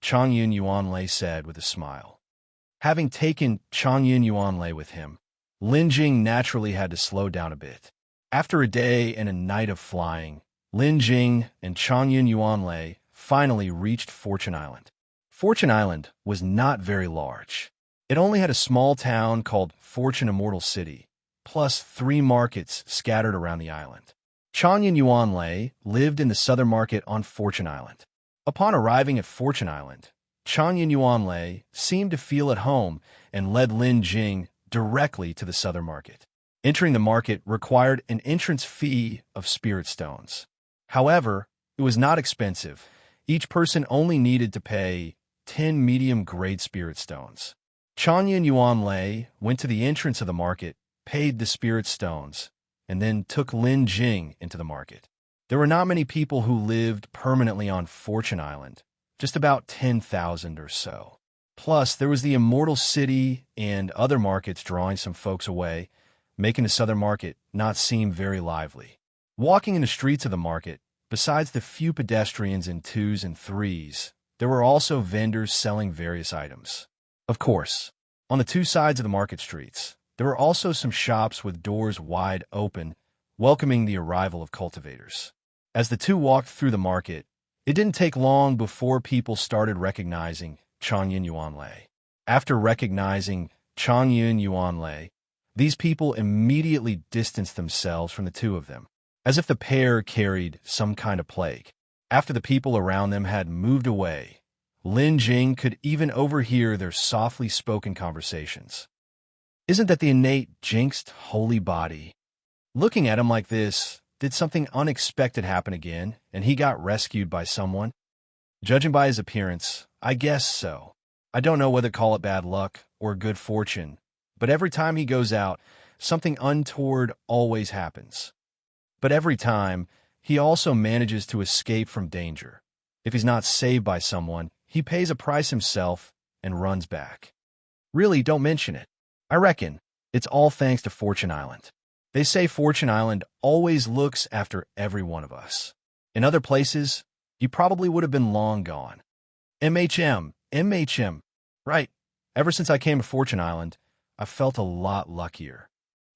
Speaker 1: Changyun Yuanlei said with a smile. Having taken Changyun Yuanlei with him, Lin Jing naturally had to slow down a bit. After a day and a night of flying, Lin Jing and Changyun Yuanlei finally reached Fortune Island. Fortune Island was not very large. It only had a small town called Fortune Immortal City, plus 3 markets scattered around the island. Changyun Yuanlei lived in the southern market on Fortune Island. Upon arriving at Fortune Island, Changyun Yuanlei seemed to feel at home and led Lin Jing directly to the southern market. Entering the market required an entrance fee of spirit stones. However, it was not expensive. Each person only needed to pay 10 medium-grade spirit stones. Changyun Yuanlei went to the entrance of the market, paid the spirit stones, and then took Lin Jing into the market. There were not many people who lived permanently on Fortune Island, just about 10,000 or so. Plus, there was the Immortal City and other markets drawing some folks away, making the southern market not seem very lively. Walking in the streets of the market, besides the few pedestrians in twos and threes, there were also vendors selling various items. Of course, on the two sides of the market streets, there were also some shops with doors wide open, welcoming the arrival of cultivators. As the two walked through the market, it didn't take long before people started recognizing Changyun Yuanlei. After recognizing Changyun Yuanlei, these people immediately distanced themselves from the two of them, as if the pair carried some kind of plague. After the people around them had moved away, Lin Jing could even overhear their softly spoken conversations. Isn't that the innate Jinxed holy body? Looking at him like this, did something unexpected happen again, and he got rescued by someone? Judging by his appearance, I guess so. I don't know whether to call it bad luck or good fortune, but every time he goes out, something untoward always happens. But every time, he also manages to escape from danger. If he's not saved by someone, he pays a price himself and runs back. Really, don't mention it. I reckon it's all thanks to Fortune Island. They say Fortune Island always looks after every one of us. In other places, you probably would have been long gone. MHM. Right. Ever since I came to Fortune Island, I felt a lot luckier.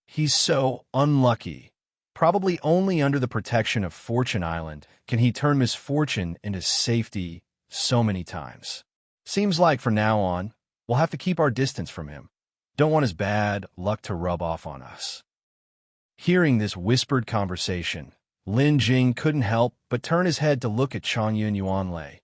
Speaker 1: He's so unlucky. Probably only under the protection of Fortune Island can he turn misfortune into safety so many times. Seems like from now on, we'll have to keep our distance from him. Don't want his bad luck to rub off on us. Hearing this whispered conversation, Lin Jing couldn't help but turn his head to look at Changyun Yuanlei,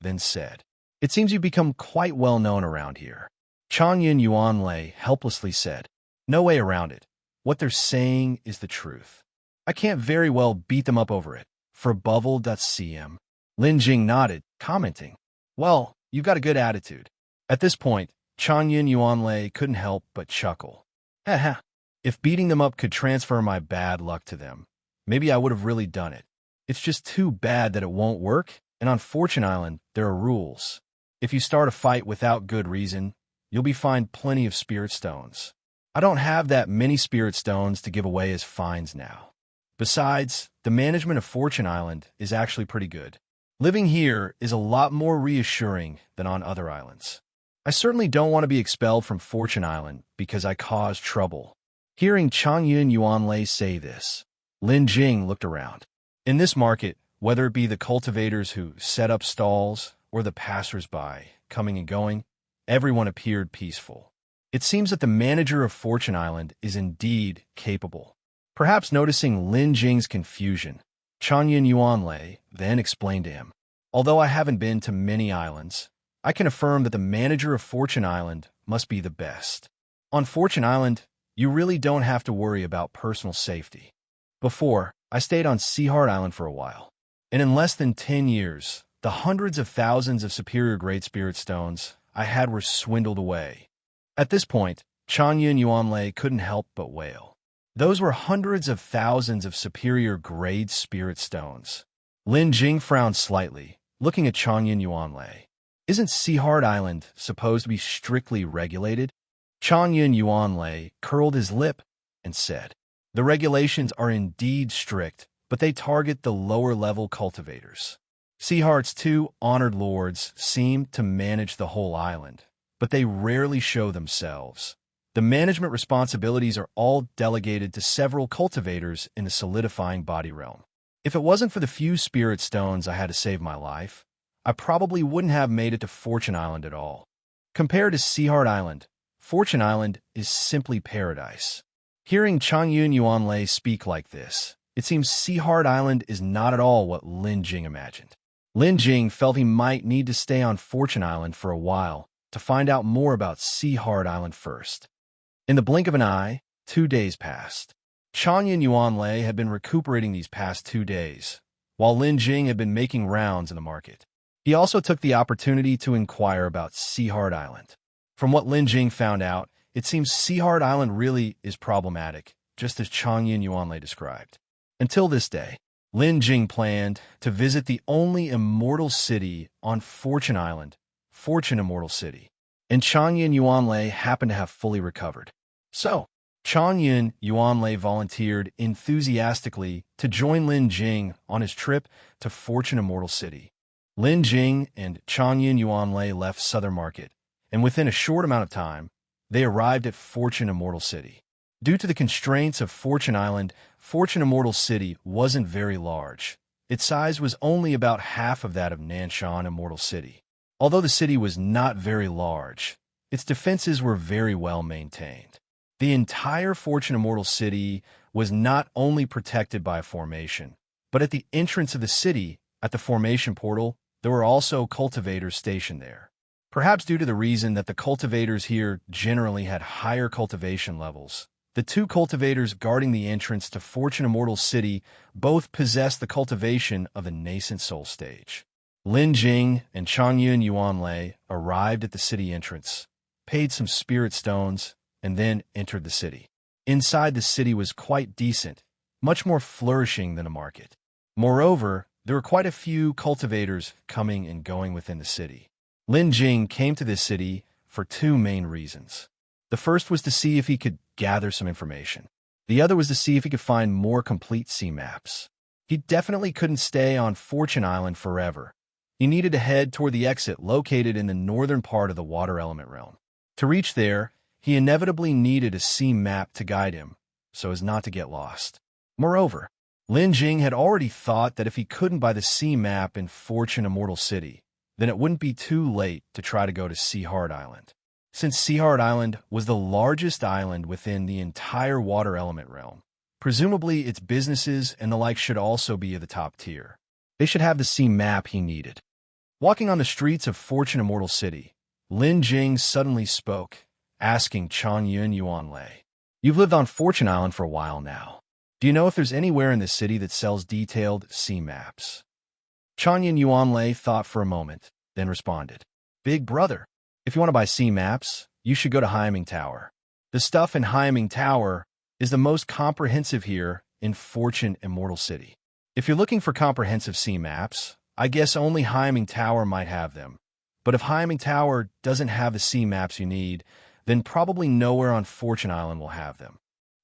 Speaker 1: then said, "It seems you've become quite well known around here." Changyun Yuanlei helplessly said, "No way around it. What they're saying is the truth. I can't very well beat them up over it. For Bubble.cm. Lin Jing nodded, commenting, "Well, you've got a good attitude." At this point, Changyun Yuanlei couldn't help but chuckle. Haha, if beating them up could transfer my bad luck to them, maybe I would have really done it. It's just too bad that it won't work, and on Fortune Island, there are rules. If you start a fight without good reason, you'll be fined plenty of spirit stones. I don't have that many spirit stones to give away as fines now. Besides, the management of Fortune Island is actually pretty good. Living here is a lot more reassuring than on other islands. I certainly don't want to be expelled from Fortune Island because I caused trouble. Hearing Changyun Yuanlei say this, Lin Jing looked around. In this market, whether it be the cultivators who set up stalls or the passers-by coming and going, everyone appeared peaceful. It seems that the manager of Fortune Island is indeed capable. Perhaps noticing Lin Jing's confusion, Changyun Yuanlei then explained to him, "Although I haven't been to many islands, I can affirm that the manager of Fortune Island must be the best. On Fortune Island, you really don't have to worry about personal safety. Before, I stayed on Seaheart Island for a while, and in less than 10 years, the hundreds of thousands of superior grade spirit stones I had were swindled away." At this point, Changyun Yuanlei couldn't help but wail. Those were hundreds of thousands of superior grade spirit stones. Lin Jing frowned slightly, looking at Changyun Yuanlei. Isn't Seaheart Island supposed to be strictly regulated? Changyun Yuanlei curled his lip and said, "The regulations are indeed strict, but they target the lower-level cultivators. Seaheart's two honored lords seem to manage the whole island, but they rarely show themselves. The management responsibilities are all delegated to several cultivators in the solidifying body realm. If it wasn't for the few spirit stones I had to save my life, I probably wouldn't have made it to Fortune Island at all. Compared to Seaheart Island, Fortune Island is simply paradise." Hearing Changyun Yuanlei speak like this, it seems Seaheart Island is not at all what Lin Jing imagined. Lin Jing felt he might need to stay on Fortune Island for a while to find out more about Seaheart Island first. In the blink of an eye, 2 days passed. Changyun Yuanlei had been recuperating these past 2 days, while Lin Jing had been making rounds in the market. He also took the opportunity to inquire about Seaheart Island. From what Lin Jing found out, it seems Seaheart Island really is problematic, just as Changyun Yuanlei described. Until this day, Lin Jing planned to visit the only immortal city on Fortune Island, Fortune Immortal City, and Changyun Yuanlei happened to have fully recovered. So, Changyun Yuanlei volunteered enthusiastically to join Lin Jing on his trip to Fortune Immortal City. Lin Jing and Changyun Yuanlei left Southern Market, and within a short amount of time, they arrived at Fortune Immortal City. Due to the constraints of Fortune Island, Fortune Immortal City wasn't very large. Its size was only about half of that of Nanshan Immortal City. Although the city was not very large, its defenses were very well maintained. The entire Fortune Immortal City was not only protected by a formation, but at the entrance of the city, at the formation portal, there were also cultivators stationed there. Perhaps due to the reason that the cultivators here generally had higher cultivation levels, the two cultivators guarding the entrance to Fortune Immortal City both possessed the cultivation of the nascent soul stage. Lin Jing and Changyun Yuanlei arrived at the city entrance, paid some spirit stones, and then entered the city. Inside the city was quite decent, much more flourishing than a market. Moreover, there were quite a few cultivators coming and going within the city. Lin Jing came to this city for two main reasons. The first was to see if he could gather some information. The other was to see if he could find more complete sea maps. He definitely couldn't stay on Fortune Island forever. He needed to head toward the exit located in the northern part of the water element realm. To reach there, he inevitably needed a sea map to guide him, so as not to get lost. Moreover, Lin Jing had already thought that if he couldn't buy the sea map in Fortune Immortal City, then it wouldn't be too late to try to go to Seaheart Island. Since Seaheart Island was the largest island within the entire water element realm, presumably its businesses and the like should also be of the top tier. They should have the sea map he needed. Walking on the streets of Fortune Immortal City, Lin Jing suddenly spoke, asking Changyun Yuanlei, "You've lived on Fortune Island for a while now. Do you know if there's anywhere in the city that sells detailed sea maps?" Changyun Yuanlei thought for a moment, then responded, "Big brother, if you want to buy sea maps, you should go to Hyaming Tower. The stuff in Hyaming Tower is the most comprehensive here in Fortune Immortal City. If you're looking for comprehensive sea maps, I guess only Hyaming Tower might have them. But if Hyaming Tower doesn't have the sea maps you need, then probably nowhere on Fortune Island will have them.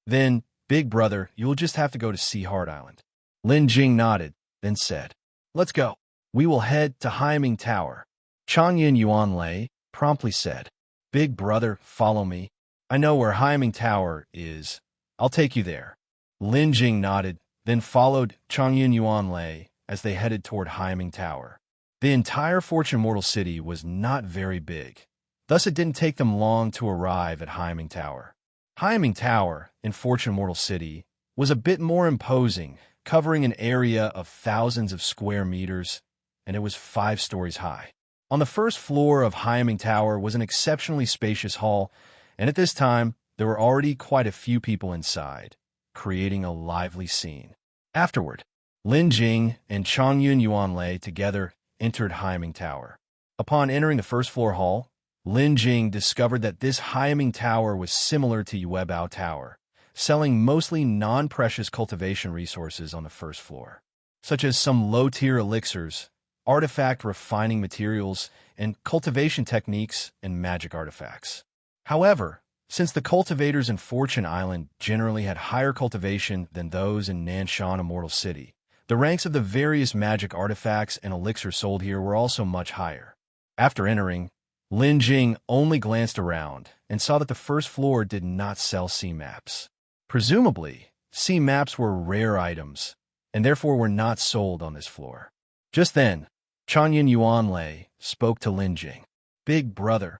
Speaker 1: Then, big brother, you'll just have to go to Seaheart Island." Lin Jing nodded, then said, "Let's go. We will head to Hyaming Tower." Changyun Yuanlei promptly said, "Big brother, follow me. I know where Hyaming Tower is. I'll take you there." Lin Jing nodded, then followed Changyun Yuanlei as they headed toward Hyaming Tower. The entire Fortune Immortal City was not very big. Thus, it didn't take them long to arrive at Hyaming Tower. Hyaming Tower, in Fortune Immortal City, was a bit more imposing, covering an area of thousands of square meters, and it was 5 stories high. On the first floor of Hyaming Tower was an exceptionally spacious hall, and at this time, there were already quite a few people inside, creating a lively scene. Afterward, Lin Jing and Changyun Yuanlei together entered Hyaming Tower. Upon entering the first floor hall, Lin Jing discovered that this Hyaming Tower was similar to Yuebao Tower, selling mostly non-precious cultivation resources on the first floor, such as some low-tier elixirs, artifact refining materials, and cultivation techniques and magic artifacts. However, since the cultivators in Fortune Island generally had higher cultivation than those in Nanshan Immortal City, the ranks of the various magic artifacts and elixirs sold here were also much higher. After entering, Lin Jing only glanced around and saw that the first floor did not sell sea maps. Presumably, sea maps were rare items, and therefore were not sold on this floor. Just then, Changyun Yuanlei spoke to Lin Jing. "Big brother,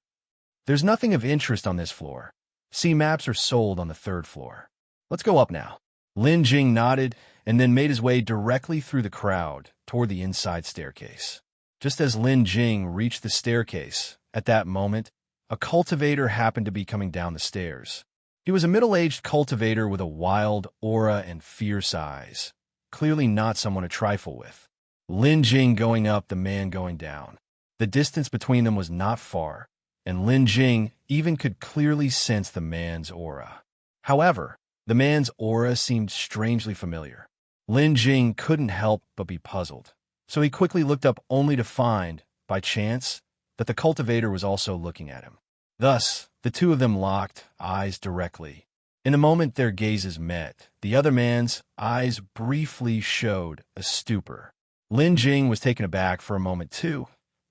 Speaker 1: there's nothing of interest on this floor. Sea maps are sold on the 3rd floor. Let's go up now." Lin Jing nodded and then made his way directly through the crowd toward the inside staircase. Just as Lin Jing reached the staircase, at that moment, a cultivator happened to be coming down the stairs. He was a middle-aged cultivator with a wild aura and fierce eyes, clearly not someone to trifle with. Lin Jing going up, the man going down. The distance between them was not far, and Lin Jing even could clearly sense the man's aura. However, the man's aura seemed strangely familiar. Lin Jing couldn't help but be puzzled, so he quickly looked up only to find, by chance, that the cultivator was also looking at him. Thus, the two of them locked eyes directly, In the moment their gazes met, the other man's eyes briefly showed a stupor. Lin Jing was taken aback for a moment too,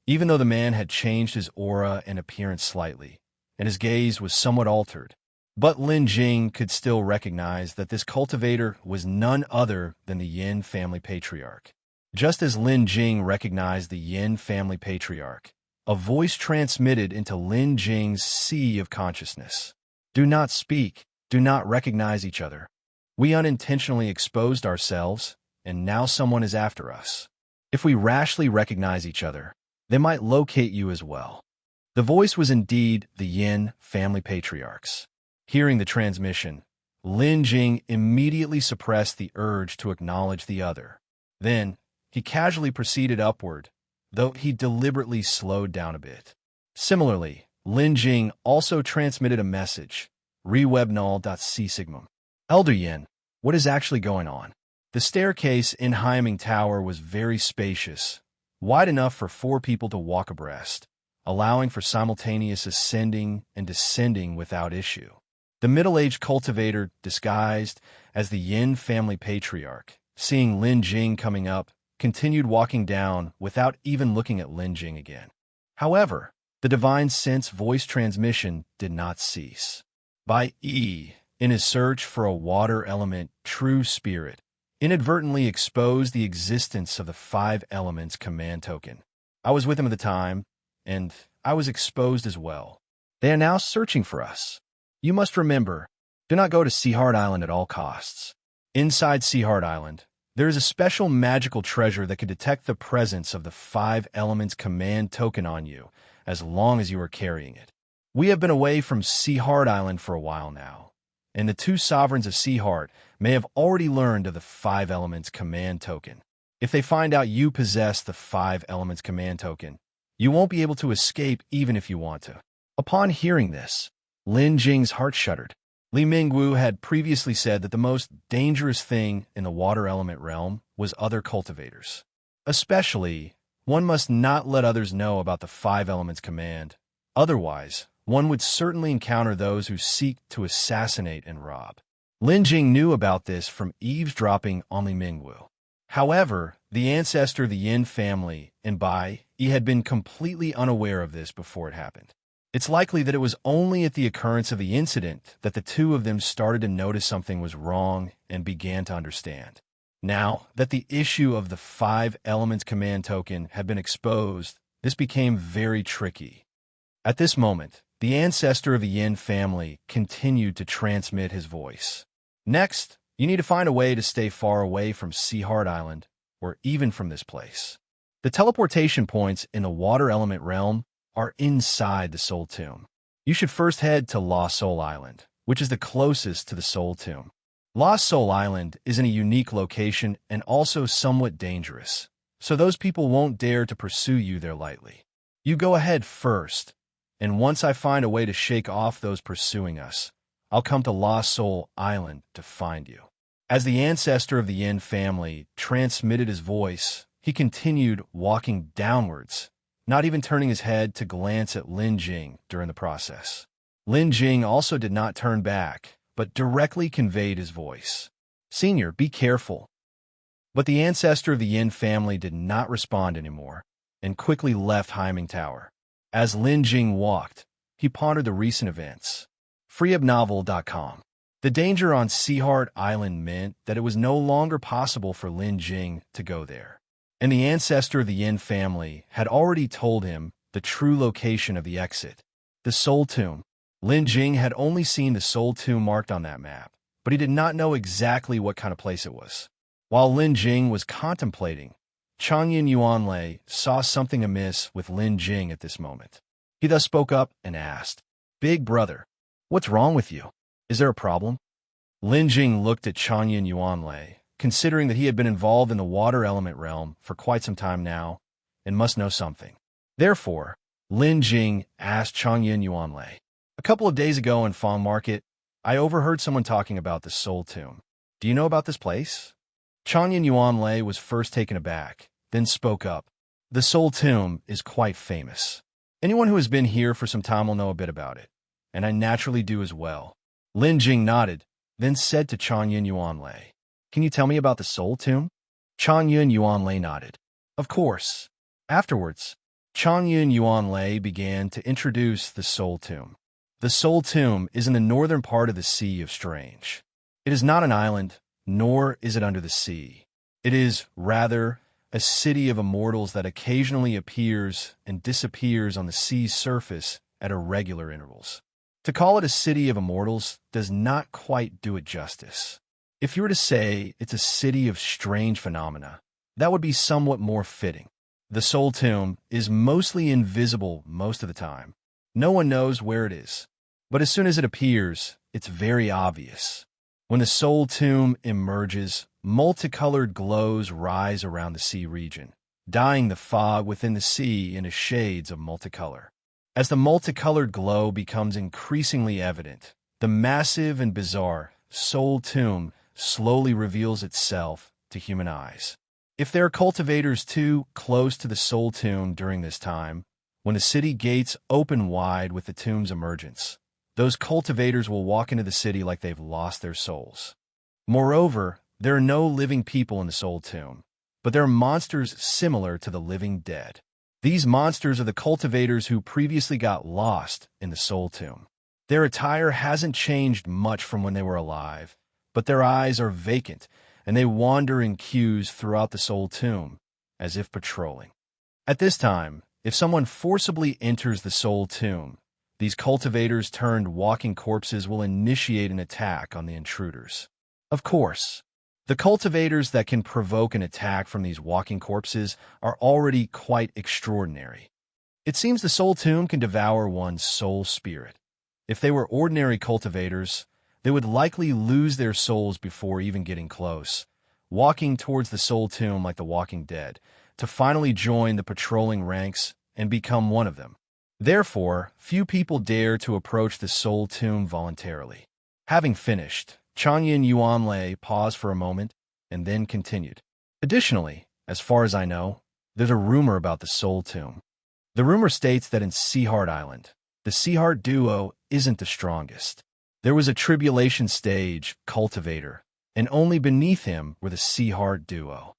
Speaker 1: even though the man had changed his aura and appearance slightly, and his gaze was somewhat altered. But Lin Jing could still recognize that this cultivator was none other than the Yin family patriarch. Just as Lin Jing recognized the Yin family patriarch, a voice transmitted into Lin Jing's sea of consciousness. Do not speak, do not recognize each other. We unintentionally exposed ourselves, and now someone is after us. If we rashly recognize each other, they might locate you as well. The voice was indeed the Yin family patriarchs. Hearing the transmission, Lin Jing immediately suppressed the urge to acknowledge the other. Then, he casually proceeded upward, though he deliberately slowed down a bit. Similarly, Lin Jing also transmitted a message, rewebnull.c sigmum. Elder Yin, what is actually going on? The staircase in Hyeming Tower was very spacious, wide enough for 4 people to walk abreast, allowing for simultaneous ascending and descending without issue. The middle-aged cultivator, disguised as the Yin family patriarch, seeing Lin Jing coming up, continued walking down without even looking at Lin Jing again. However, the divine sense voice transmission did not cease. By in his search for a water element true spirit, inadvertently exposed the existence of the 5 elements command token. I was with him at the time, and I was exposed as well. They are now searching for us. You must remember, do not go to Seaheart Island at all costs. Inside Seaheart Island, there is a special magical treasure that can detect the presence of the 5 elements command token on you, as long as you are carrying it. We have been away from Seaheart Island for a while now, and the 2 sovereigns of Seaheart may have already learned of the 5 elements command token. If they find out you possess the 5 elements command token, you won't be able to escape even if you want to. Upon hearing this, Lin Jing's heart shuddered. Li Mingwu had previously said that the most dangerous thing in the water element realm was other cultivators. Especially, one must not let others know about the 5 elements command. Otherwise, one would certainly encounter those who seek to assassinate and rob. Lin Jing knew about this from eavesdropping on Li Mingwu. However, the ancestor of the Yin family and he had been completely unaware of this before it happened. It's likely that it was only at the occurrence of the incident that the 2 of them started to notice something was wrong and began to understand. Now that the issue of the 5 elements command token had been exposed, this became very tricky. At this moment, the ancestor of the Yin family continued to transmit his voice. Next, you need to find a way to stay far away from Seaheart Island, or even from this place. The teleportation points in the water element realm are inside the Soul Tomb. You should first head to Lost Soul Island, which is the closest to the Soul Tomb. Lost Soul Island is in a unique location and also somewhat dangerous, so those people won't dare to pursue you there lightly. You go ahead first, and once I find a way to shake off those pursuing us, I'll come to Lost Soul Island to find you. As the ancestor of the Yin family transmitted his voice, he continued walking downwards, not even turning his head to glance at Lin Jing during the process. Lin Jing also did not turn back, but directly conveyed his voice. "Senior, be careful." But the ancestor of the Yin family did not respond anymore, and quickly left Hyeming Tower. As Lin Jing walked, he pondered the recent events. Freeupnovel.com. The danger on Seaheart Island meant that it was no longer possible for Lin Jing to go there. And the ancestor of the Yin family had already told him the true location of the exit, the Soul Tomb. Lin Jing had only seen the Soul Tomb marked on that map, but he did not know exactly what kind of place it was. While Lin Jing was contemplating, Changyun Yuanlei saw something amiss with Lin Jing at this moment. He thus spoke up and asked, "Big brother, what's wrong with you? Is there a problem?" Lin Jing looked at Changyun Yuanlei, considering that he had been involved in the water element realm for quite some time now and must know something. Therefore, Lin Jing asked Changyun Yuanlei, "A couple of days ago in Fong Market, I overheard someone talking about the Soul Tomb. Do you know about this place?" Changyun Yuanlei was first taken aback, then spoke up. "The Soul Tomb is quite famous. Anyone who has been here for some time will know a bit about it, and I naturally do as well. Lin Jing nodded, then said to Changyun Yuanlei, "Can you tell me about the soul tomb?" Changyun Yuanlei nodded. Of course. Afterwards, Changyun Yuanlei began to introduce the soul tomb. The soul tomb is in the northern part of the Sea of Strange. It is not an island, nor is it under the sea. It is, rather, a city of immortals that occasionally appears and disappears on the sea's surface at irregular intervals. To call it a city of immortals does not quite do it justice. If you were to say it's a city of strange phenomena, that would be somewhat more fitting. The soul tomb is mostly invisible most of the time. No one knows where it is. But as soon as it appears, it's very obvious. When the soul tomb emerges, multicolored glows rise around the sea region, dyeing the fog within the sea into shades of multicolor. As the multicolored glow becomes increasingly evident, the massive and bizarre soul tomb slowly reveals itself to human eyes. If there are cultivators too close to the soul tomb during this time, when the city gates open wide with the tomb's emergence, those cultivators will walk into the city like they've lost their souls. Moreover, there are no living people in the soul tomb, but there are monsters similar to the living dead. These monsters are the cultivators who previously got lost in the soul tomb. Their attire hasn't changed much from when they were alive, but their eyes are vacant, and they wander in queues throughout the soul tomb, as if patrolling. At this time, if someone forcibly enters the soul tomb, these cultivators turned walking corpses will initiate an attack on the intruders. Of course, the cultivators that can provoke an attack from these walking corpses are already quite extraordinary. It seems the soul tomb can devour one's soul spirit. If they were ordinary cultivators, they would likely lose their souls before even getting close, walking towards the soul tomb like the walking dead, to finally join the patrolling ranks and become one of them. Therefore, few people dare to approach the soul tomb voluntarily. Having finished, Changyun Yuanlei paused for a moment and then continued. Additionally, as far as I know, there's a rumor about the soul tomb. The rumor states that in Seaheart Island, the Seaheart duo isn't the strongest. There was a tribulation stage cultivator, and only beneath him were the Seaheart duo.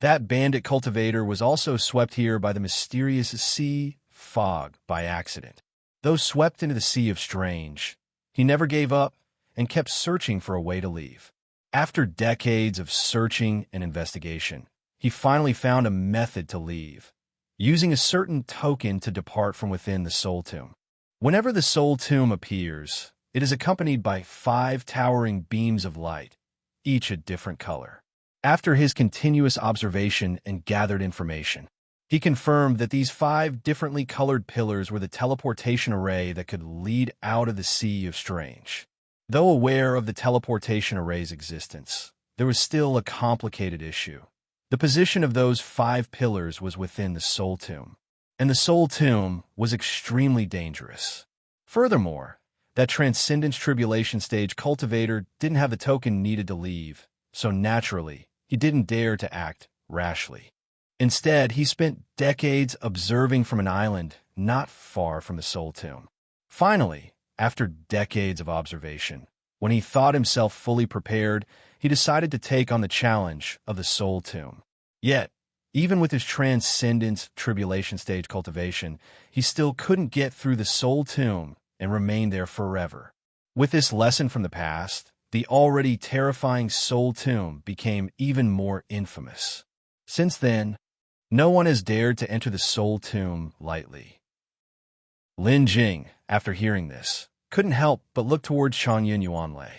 Speaker 1: That bandit cultivator was also swept here by the mysterious sea fog by accident. Though swept into the Sea of Strange, he never gave up and kept searching for a way to leave. After decades of searching and investigation, he finally found a method to leave, using a certain token to depart from within the soul tomb. Whenever the soul tomb appears, it is accompanied by 5 towering beams of light, each a different color. After his continuous observation and gathered information, he confirmed that these 5 differently colored pillars were the teleportation array that could lead out of the Sea of Strange. Though aware of the teleportation array's existence, there was still a complicated issue. The position of those 5 pillars was within the soul tomb, and the soul tomb was extremely dangerous. Furthermore, that Transcendence Tribulation Stage cultivator didn't have the token needed to leave, so naturally, he didn't dare to act rashly. Instead, he spent decades observing from an island not far from the soul tomb. Finally, after decades of observation, when he thought himself fully prepared, he decided to take on the challenge of the soul tomb. Yet, even with his Transcendence Tribulation Stage cultivation, he still couldn't get through the soul tomb and remain there forever. With this lesson from the past, the already terrifying soul tomb became even more infamous. Since then, no one has dared to enter the soul tomb lightly. Lin Jing, after hearing this, couldn't help but look towards Changyun Yuanlei.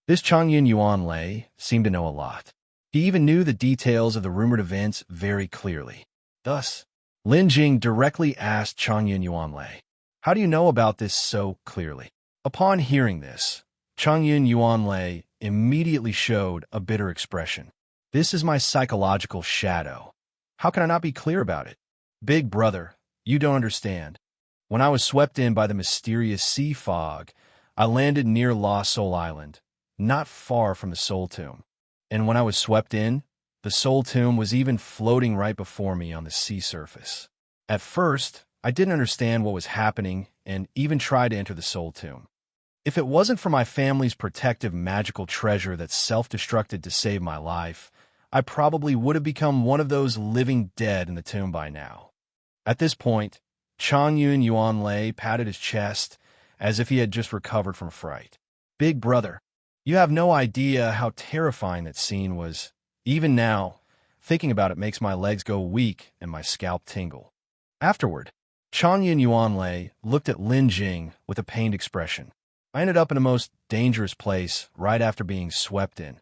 Speaker 1: This Changyun Yuanlei seemed to know a lot. He even knew the details of the rumored events very clearly. Thus, Lin Jing directly asked Changyun Yuanlei, "How do you know about this so clearly?" Upon hearing this, Changyun Yuanlei immediately showed a bitter expression. "This is my psychological shadow. How can I not be clear about it? Big brother, you don't understand. When I was swept in by the mysterious sea fog, I landed near Lost Soul Island, not far from the soul tomb. And when I was swept in, the soul tomb was even floating right before me on the sea surface. At first, I didn't understand what was happening and even tried to enter the soul tomb. If it wasn't for my family's protective magical treasure that self-destructed to save my life, I probably would have become one of those living dead in the tomb by now. At this point, Changyun Yuanlei patted his chest as if he had just recovered from fright. Big brother, you have no idea how terrifying that scene was. Even now, thinking about it makes my legs go weak and my scalp tingle. Afterward, Changyun Yuanlei looked at Lin Jing with a pained expression. I ended up in a most dangerous place right after being swept in.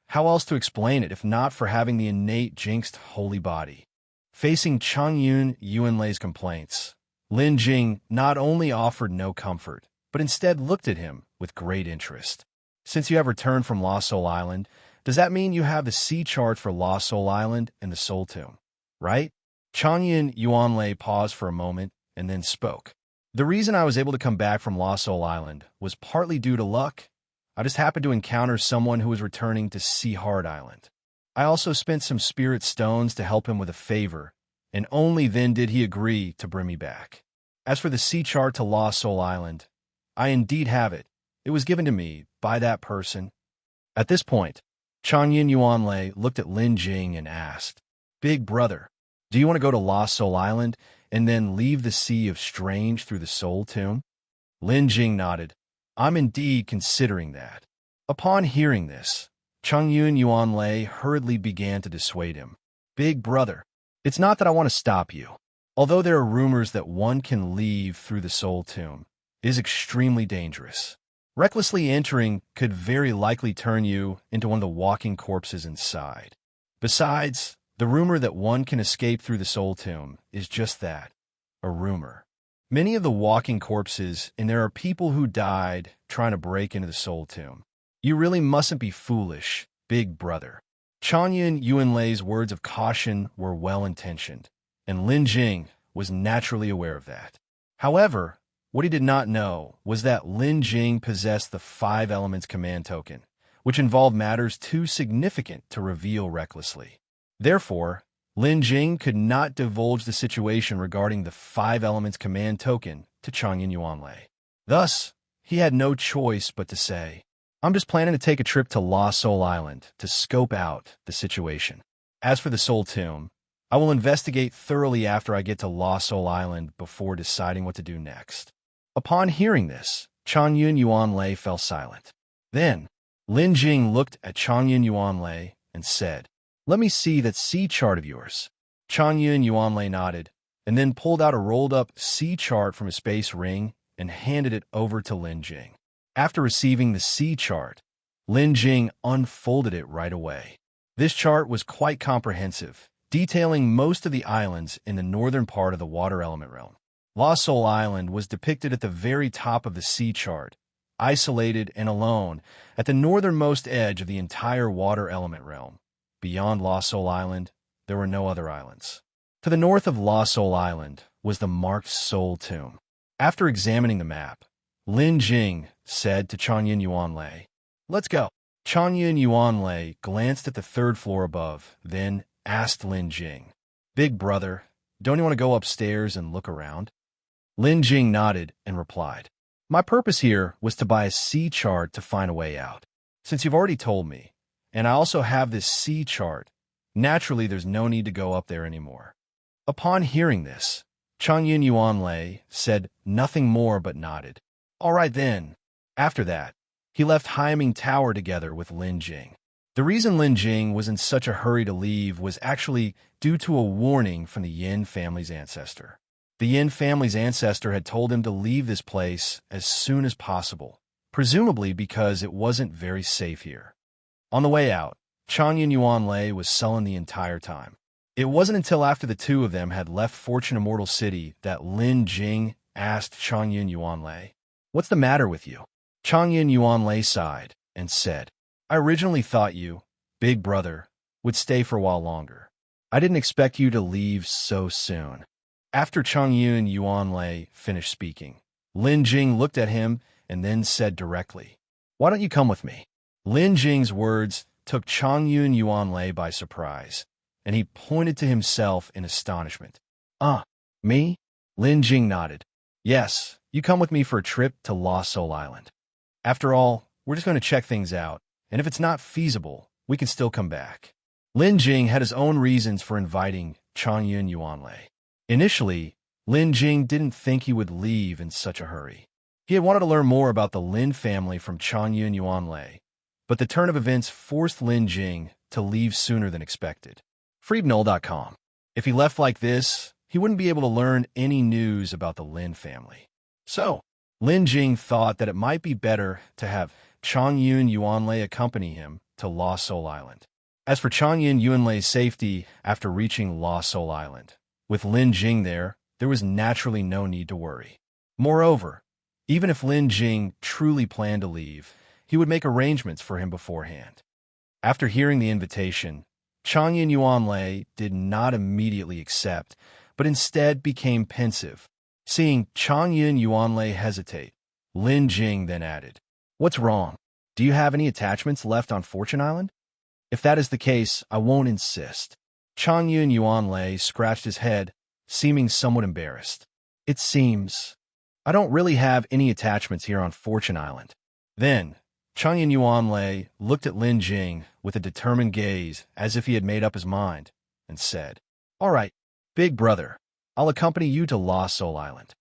Speaker 1: How else to explain it if not for having the innate jinxed holy body? Facing Changyun Yuanlei's complaints, Lin Jing not only offered no comfort, but instead looked at him with great interest. Since you have returned from Lost Soul Island, does that mean you have the sea chart for Lost Soul Island and the Soul Tomb, right? Changyun Yuanlei paused for a moment and then spoke. The reason I was able to come back from Lost Soul Island was partly due to luck. I just happened to encounter someone who was returning to Seaheart Island. I also spent some spirit stones to help him with a favor, and only then did he agree to bring me back. As for the sea chart to Lost Soul Island, I indeed have it. It was given to me by that person. At this point, Changyun Yuanlei looked at Lin Jing and asked, Big brother, do you want to go to Lost Soul Island and then leave the Sea of Strange through the Soul Tomb? Lin Jing nodded. I'm indeed considering that. Upon hearing this, Changyun Yuanlei hurriedly began to dissuade him. Big brother, it's not that I want to stop you. Although there are rumors that one can leave through the Soul Tomb, it is extremely dangerous. Recklessly entering could very likely turn you into one of the walking corpses inside. Besides, the rumor that one can escape through the Soul Tomb is just that, a rumor. Many of the walking corpses, and there are people who died trying to break into the Soul Tomb. You really mustn't be foolish, big brother. Changyun Yuanlei's words of caution were well-intentioned, and Lin Jing was naturally aware of that. However, what he did not know was that Lin Jing possessed the 5 Elements command token, which involved matters too significant to reveal recklessly. Therefore, Lin Jing could not divulge the situation regarding the 5 Elements command token to Changyun Yuanlei. Thus, he had no choice but to say, I'm just planning to take a trip to Lost Soul Island to scope out the situation. As for the Soul Tomb, I will investigate thoroughly after I get to Lost Soul Island before deciding what to do next. Upon hearing this, Changyun Yuanlei fell silent. Then, Lin Jing looked at Changyun Yuanlei and said, Let me see that sea chart of yours. Changyun Yuanlei nodded, and then pulled out a rolled-up sea chart from a space ring and handed it over to Lin Jing. After receiving the sea chart, Lin Jing unfolded it right away. This chart was quite comprehensive, detailing most of the islands in the northern part of the water element realm. Lost Soul Island was depicted at the very top of the sea chart, isolated and alone at the northernmost edge of the entire water element realm. Beyond Lost Soul Island, there were no other islands. To the north of Lost Soul Island was the marked Soul Tomb. After examining the map, Lin Jing said to Changyun Yuanlei, Let's go. Changyun Yuanlei glanced at the 3rd floor above, then asked Lin Jing, Big brother, don't you want to go upstairs and look around? Lin Jing nodded and replied, My purpose here was to buy a sea chart to find a way out. Since you've already told me, and I also have this sea chart, naturally there's no need to go up there anymore. Upon hearing this, Changyun Yuanlei said nothing more but nodded. All right then. After that, he left Haiming Tower together with Lin Jing. The reason Lin Jing was in such a hurry to leave was actually due to a warning from the Yin family's ancestor. The Yin family's ancestor had told him to leave this place as soon as possible, presumably because it wasn't very safe here. On the way out, Changyun Yuanlei was sullen the entire time. It wasn't until after the two of them had left Fortune Immortal City that Lin Jing asked Changyun Yuanlei, What's the matter with you? Changyun Yuanlei sighed and said, I originally thought you, big brother, would stay for a while longer. I didn't expect you to leave so soon. After Changyun Yuanlei finished speaking, Lin Jing looked at him and then said directly, Why don't you come with me? Lin Jing's words took Changyun Yuanlei by surprise, and he pointed to himself in astonishment. Me? Lin Jing nodded. Yes, you come with me for a trip to Lost Soul Island. After all, we're just going to check things out, and if it's not feasible, we can still come back. Lin Jing had his own reasons for inviting Changyun Yuanlei. Initially, Lin Jing didn't think he would leave in such a hurry. He had wanted to learn more about the Lin family from Changyun Yuanlei, but the turn of events forced Lin Jing to leave sooner than expected. Freebnull.com. If he left like this, he wouldn't be able to learn any news about the Lin family. So, Lin Jing thought that it might be better to have Changyun Yuanlei accompany him to Lost Soul Island. As for Changyun Yuanlei's safety after reaching Lost Soul Island, with Lin Jing there was naturally no need to worry. Moreover, even if Lin Jing truly planned to leave, he would make arrangements for him beforehand. After hearing the invitation, Changyun Yuanlei did not immediately accept, but instead became pensive. Seeing Changyun Yuanlei hesitate, Lin Jing then added, "What's wrong? Do you have any attachments left on Fortune Island? If that is the case, I won't insist." Changyun Yuanlei scratched his head, seeming somewhat embarrassed. "It seems I don't really have any attachments here on Fortune Island." Then, Changyun Yuanlei looked at Lin Jing with a determined gaze as if he had made up his mind, and said, "All right, big brother, I'll accompany you to Lost Soul Island."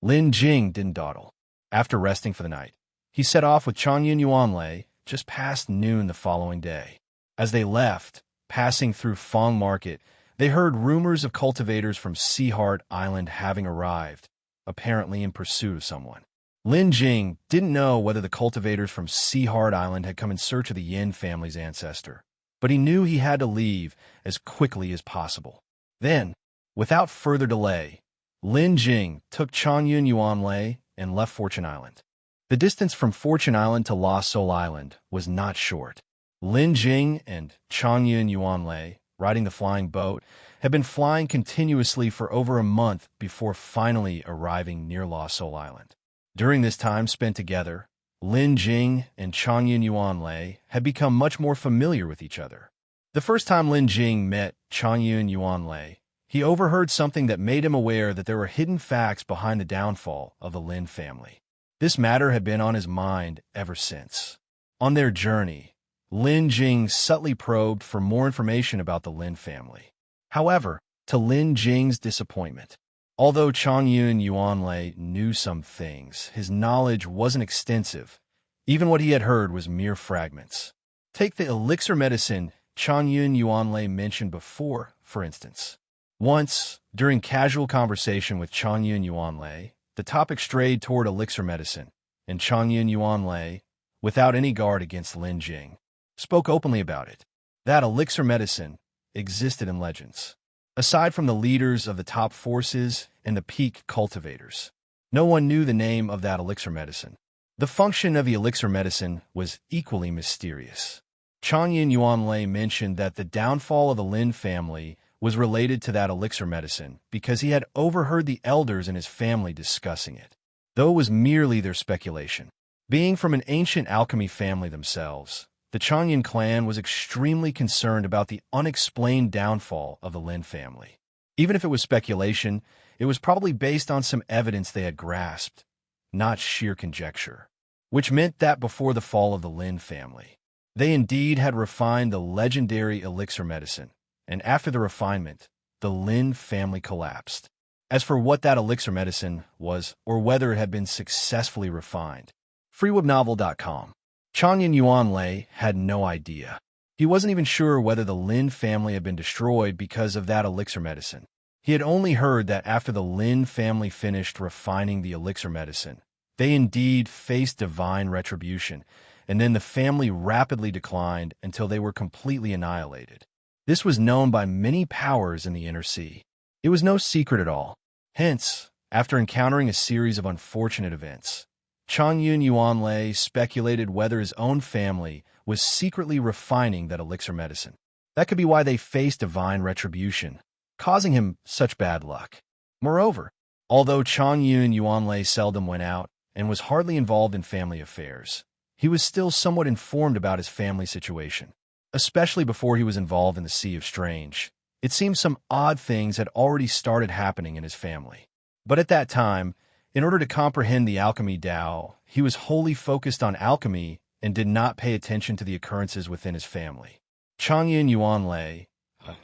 Speaker 1: Lin Jing didn't dawdle. After resting for the night, he set off with Changyun Yuanlei just past noon the following day. As they left, passing through Fong Market, they heard rumors of cultivators from Seaheart Island having arrived, apparently in pursuit of someone. Lin Jing didn't know whether the cultivators from Seaheart Island had come in search of the Yin family's ancestor, but he knew he had to leave as quickly as possible. Then, without further delay, Lin Jing took Changyun Yuanlei and left Fortune Island. The distance from Fortune Island to Lost Soul Island was not short. Lin Jing and Changyun Yuanlei, riding the flying boat, had been flying continuously for over a month before finally arriving near Lost Soul Island. During this time spent together, Lin Jing and Changyun Yuanlei had become much more familiar with each other. The first time Lin Jing met Changyun Yuanlei, he overheard something that made him aware that there were hidden facts behind the downfall of the Lin family. This matter had been on his mind ever since. On their journey, Lin Jing subtly probed for more information about the Lin family. However, to Lin Jing's disappointment, although Changyun Yuanlei knew some things, his knowledge wasn't extensive. Even what he had heard was mere fragments. Take the elixir medicine Changyun Yuanlei mentioned before, for instance. Once, during casual conversation with Changyun Yuanlei, the topic strayed toward elixir medicine, and Changyun Yuanlei, without any guard against Lin Jing, spoke openly about it. That elixir medicine existed in legends. Aside from the leaders of the top forces and the peak cultivators, no one knew the name of that elixir medicine. The function of the elixir medicine was equally mysterious. Changyun Yuanlei mentioned that the downfall of the Lin family was related to that elixir medicine because he had overheard the elders in his family discussing it, though it was merely their speculation. Being from an ancient alchemy family themselves, the Changyun clan was extremely concerned about the unexplained downfall of the Lin family. Even if it was speculation, it was probably based on some evidence they had grasped, not sheer conjecture, which meant that before the fall of the Lin family, they indeed had refined the legendary elixir medicine, and after the refinement, the Lin family collapsed. As for what that elixir medicine was, or whether it had been successfully refined, freewebnovel.com. Changyun Yuanlei had no idea. He wasn't even sure whether the Lin family had been destroyed because of that elixir medicine. He had only heard that after the Lin family finished refining the elixir medicine, they indeed faced divine retribution, and then the family rapidly declined until they were completely annihilated. This was known by many powers in the Inner Sea. It was no secret at all. Hence, after encountering a series of unfortunate events, Changyun Yuanlei speculated whether his own family was secretly refining that elixir medicine. That could be why they faced divine retribution, causing him such bad luck. Moreover, although Changyun Yuanlei seldom went out and was hardly involved in family affairs, he was still somewhat informed about his family situation. Especially before he was involved in the Sea of Strange, it seemed some odd things had already started happening in his family. But at that time, In order to comprehend the alchemy Tao, he was wholly focused on alchemy and did not pay attention to the occurrences within his family. Changyun Yuanlei,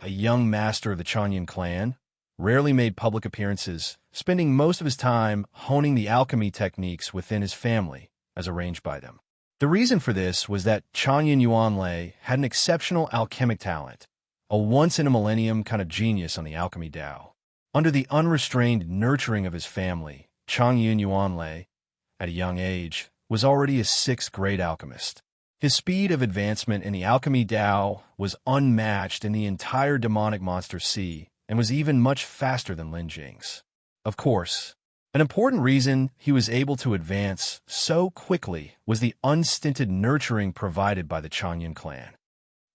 Speaker 1: a young master of the Changyun clan, rarely made public appearances, spending most of his time honing the alchemy techniques within his family, as arranged by them. The reason for this was that Changyun Yuanlei had an exceptional alchemic talent, a once-in-a-millennium kind of genius on the alchemy Tao. Under the unrestrained nurturing of his family, Changyun Yuanlei, at a young age, was already a sixth-grade alchemist. His speed of advancement in the alchemy Tao was unmatched in the entire demonic monster sea and was even much faster than Lin Jing's. Of course, an important reason he was able to advance so quickly was the unstinted nurturing provided by the Changyun clan.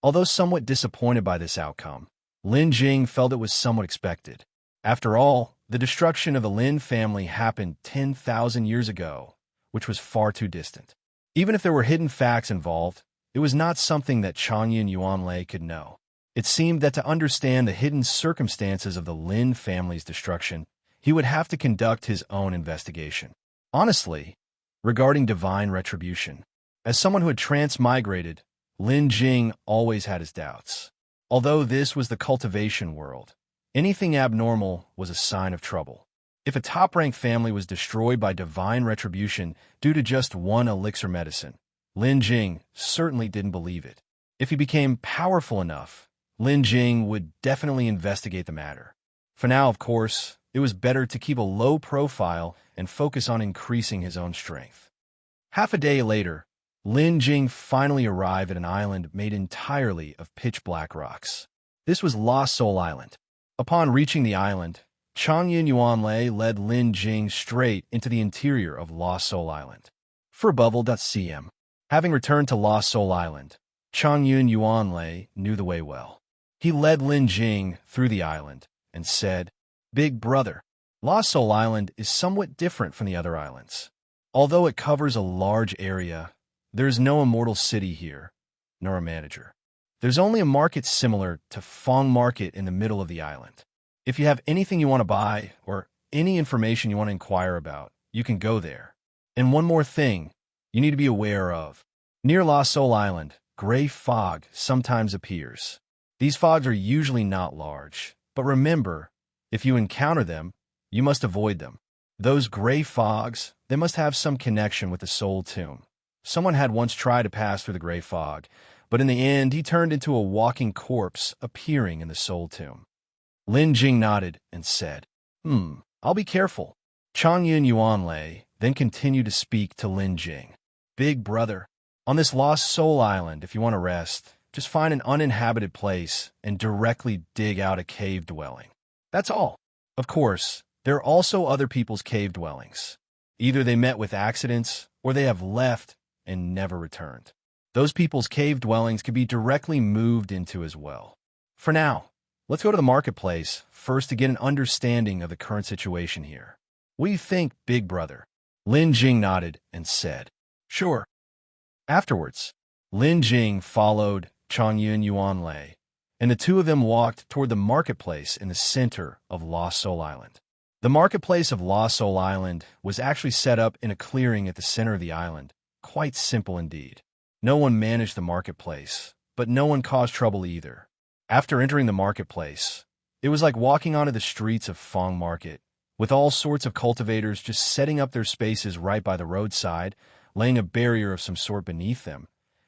Speaker 1: Although somewhat disappointed by this outcome, Lin Jing felt it was somewhat expected. After all, the destruction of the Lin family happened 10,000 years ago, which was far too distant. Even if there were hidden facts involved, it was not something that Changyun Yuanlei could know. It seemed that to understand the hidden circumstances of the Lin family's destruction, he would have to conduct his own investigation. Honestly, regarding divine retribution, as someone who had transmigrated, Lin Jing always had his doubts. Although this was the cultivation world, anything abnormal was a sign of trouble. If a top-ranked family was destroyed by divine retribution due to just one elixir medicine, Lin Jing certainly didn't believe it. If he became powerful enough, Lin Jing would definitely investigate the matter. For now, of course, it was better to keep a low profile and focus on increasing his own strength. Half a day later, Lin Jing finally arrived at an island made entirely of pitch-black rocks. This was Lost Soul Island. Upon reaching the island, Changyun Yuanlei led Lin Jing straight into the interior of Lost Soul Island. For Bubble.cm. Having returned to Lost Soul Island, Changyun Yuanlei knew the way well. He led Lin Jing through the island and said, "Big brother, Lost Soul Island is somewhat different from the other islands. Although it covers a large area, there is no immortal city here, nor a manager. There's only a market similar to Fong Market in the middle of the island. If you have anything you want to buy or any information you want to inquire about, you can go there. And one more thing you need to be aware of. Near Lost Soul Island, gray fog sometimes appears. These fogs are usually not large, but remember, if you encounter them, you must avoid them. Those gray fogs, they must have some connection with the soul tomb. Someone had once tried to pass through the gray fog, but in the end he turned into a walking corpse appearing in the soul tomb." Lin Jing nodded and said, I'll be careful." Changyun Yuanlei then continued to speak to Lin Jing. "Big brother, on this Lost Soul Island, if you want to rest, just find an uninhabited place and directly dig out a cave dwelling. That's all. Of course, there are also other people's cave dwellings. Either they met with accidents or they have left and never returned. Those people's cave dwellings can be directly moved into as well. For now, let's go to the marketplace first to get an understanding of the current situation here. What do you think, big brother?" Lin Jing nodded and said, "Sure." Afterwards, Lin Jing followed Changyun Yuanlei, and the two of them walked toward the marketplace in the center of Lost Soul Island. The marketplace of Lost Soul Island was actually set up in a clearing at the center of the island, quite simple indeed. No one managed the marketplace, but no one caused trouble either. After entering the marketplace, it was like walking onto the streets of Fong Market, with all sorts of cultivators just setting up their spaces right by the roadside, laying a barrier of some sort beneath them,